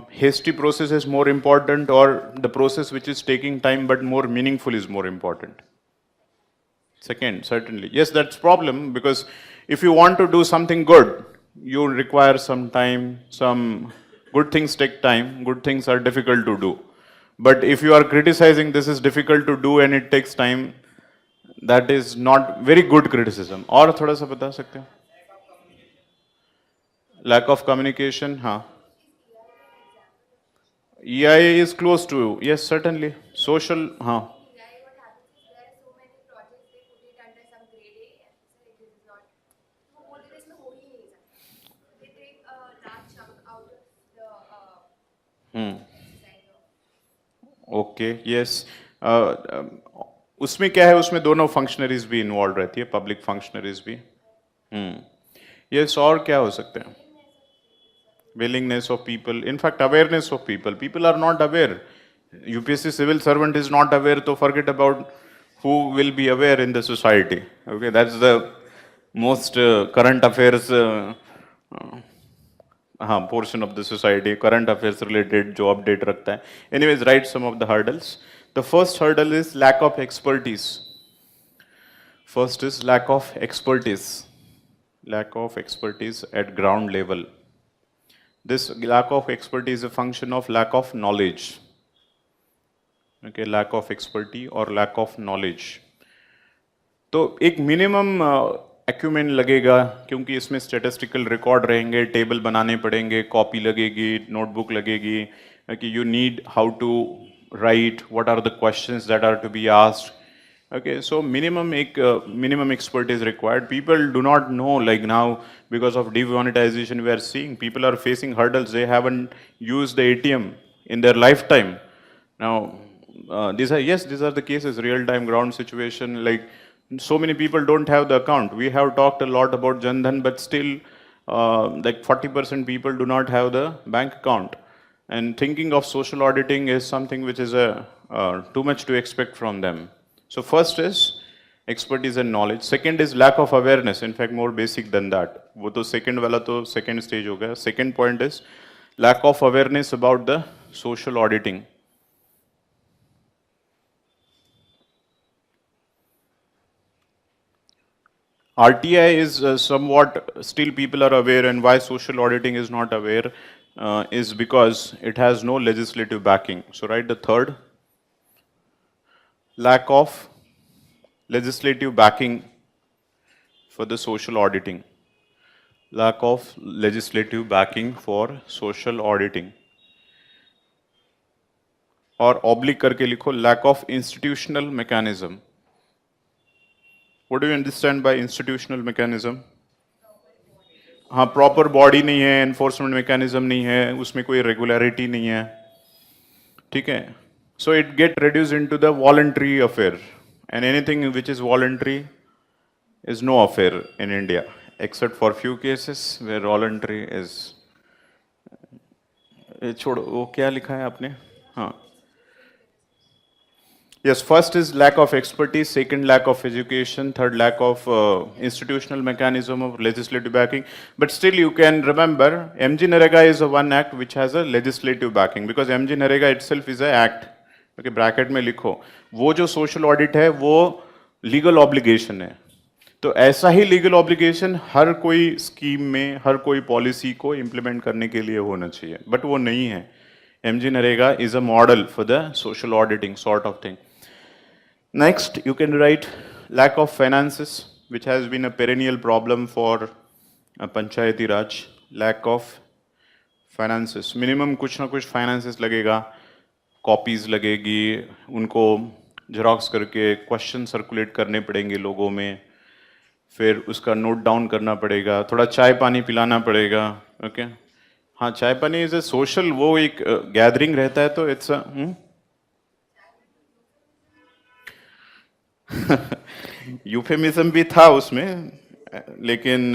hasty process is more important, or the process which is taking time but more meaningful is more important? Second, certainly. Yes, that's problem, because if you want to do something good, you require some time, some good things take time, good things are difficult to do. But if you are criticizing this is difficult to do and it takes time, that is not very good criticism. और थोड़ा सा बता सकते हो? Lack of communication, हाँ. EIA is close to, yes, certainly. Social, हाँ. EIA, what happens is there are so many projects, they put it under some grade A and say this is not, वो बोलते थे इसमें हो ही नहीं सकता. They take a large chunk out of the exercise of. Okay, yes. उसमें क्या है, उसमें दोनों फंक्शनरीज भी इन्वॉल्व रहती है, पब्लिक फंक्शनरीज भी. यस, और क्या हो सकते हैं? willingness of people, in fact awareness of people. People are not aware. UPSC civil servant is not aware, so forget about who will be aware in the society. Okay, that's the most current affairs portion of the society, current affairs related जो update रखता है. Anyways, write some of the hurdles. The first hurdle is lack of expertise. First is lack of expertise. Lack of expertise at ground level. This lack of expertise is a function of lack of knowledge. Okay, lack of expertise or lack of knowledge. तो एक minimum acumen लगेगा, क्योंकि इसमें statistical record रहेंगे, table बनाने पड़ेंगे, copy लगेगी, notebook लगेगी, कि you need how to write, what are the questions that are to be asked. Okay, so minimum expert is required. People do not know, like now, because of demonetization, we are seeing people are facing hurdles. They haven't used the ATM in their lifetime. Now, these are the cases, real-time ground situation. Like, so many people don't have the account. We have talked a lot about Jan Dhan, but still, like 40% people do not have the bank account. And thinking of social auditing is something which is too much to expect from them. So first is expertise and knowledge. Second is lack of awareness. In fact, more basic than that. वो तो second वाला तो second stage हो गया. Second point is lack of awareness about the social auditing. RTI is somewhat still people are aware, and why social auditing is not aware is because it has no legislative backing. So, right, the third, lack of legislative backing for the social auditing. Lack of legislative backing for social auditing. और oblique करके लिखो lack of institutional mechanism. What do you understand by institutional mechanism? हाँ proper body नहीं है, enforcement mechanism नहीं है, उसमें कोई रेगुलरिटी नहीं है, ठीक है. So it get reduce into the voluntary affair, and anything which is voluntary is no affair in India except for few cases where voluntary is. छोड़ो, वो क्या लिखा है आपने? हाँ. Yes, first is lack of expertise, second lack of education, third lack of institutional mechanism of legislative backing. But still you can remember MG Narega is a one act which has a legislative backing because MG Narega itself is a act. Okay, bracket में लिखो, वो जो social audit है वो legal obligation है. तो ऐसा ही legal obligation हर कोई स्कीम में, हर कोई पॉलिसी को इम्प्लीमेंट करने के लिए होना चाहिए, बट वो नहीं है. MG Narega is a model for the social auditing sort of thing. Next, you can write lack of finances, which has been a perennial problem for Panchayati Raj. Lack of finances. Minimum कुछ ना कुछ finances लगेगा, copies लगेगी, उनको xerox करके question circulate करने पड़ेंगे लोगों में, फिर उसका नोट डाउन करना पड़ेगा, थोड़ा चाय पानी पिलाना पड़ेगा. ओके, हाँ चाय पानी इज ए सोशल, वो एक गैदरिंग रहता है, तो इट्स यूफेमिज्म भी था उसमें, लेकिन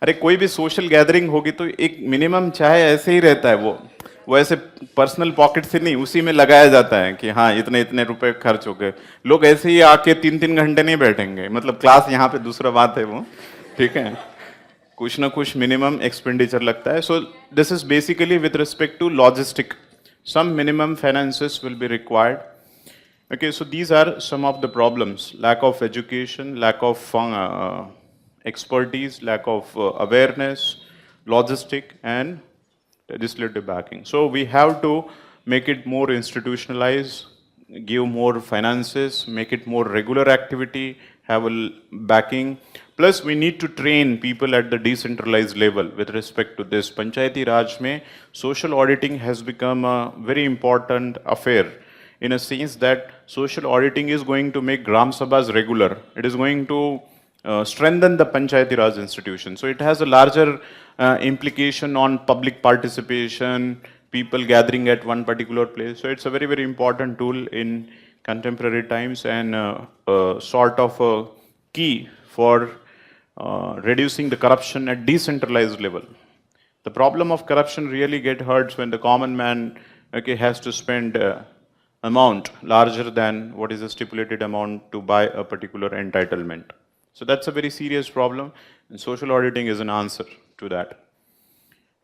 अरे कोई भी सोशल गैदरिंग होगी तो एक मिनिमम चाहे ऐसे ही रहता है, वो ऐसे पर्सनल पॉकेट से नहीं, उसी में लगाया जाता है कि हाँ इतने इतने रुपए खर्च हो गए. लोग ऐसे ही आके 3-3 घंटे नहीं बैठेंगे, मतलब क्लास यहाँ पे दूसरा बात है वो, ठीक है, कुछ ना कुछ मिनिमम एक्सपेंडिचर लगता है. So this is basically with respect to logistic, some minimum finances will be required. Okay, so these are some of the problems: lack of education, lack of expertise, lack of awareness, logistic, and legislative backing. So we have to make it more institutionalized, give more finances, make it more regular activity, have a backing. Plus, we need to train people at the decentralized level with respect to this. Panchayati Raj mein social auditing has become a very important affair, in a sense that social auditing is going to make Gram Sabhas regular. It is going to strengthen the Panchayati Raj institution. So it has a larger implication on public participation, people gathering at one particular place. So it's a very, very important tool in contemporary times, and sort of a key for reducing the corruption at decentralized level. The problem of corruption really get hurt when the common man, okay, has to spend amount larger than what is the stipulated amount to buy a particular entitlement. So that's a very serious problem, and social auditing is an answer to that.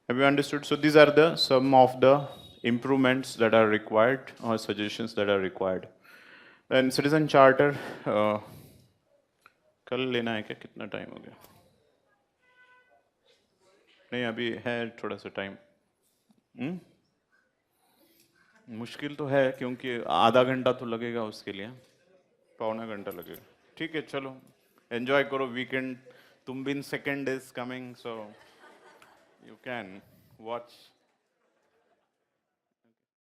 Have you understood? So these are the some of the improvements that are required, or suggestions that are required. And citizen charter, कल लेना है क्या? कितना time हो गया? नहीं, अभी है थोड़ा सा टाइम. मुश्किल तो है, क्योंकि आधा घंटा तो लगेगा उसके लिए, पौना घंटा लगेगा. ठीक है, चलो एंजॉय करो वीकेंड. तुम बिन second is coming, so you can watch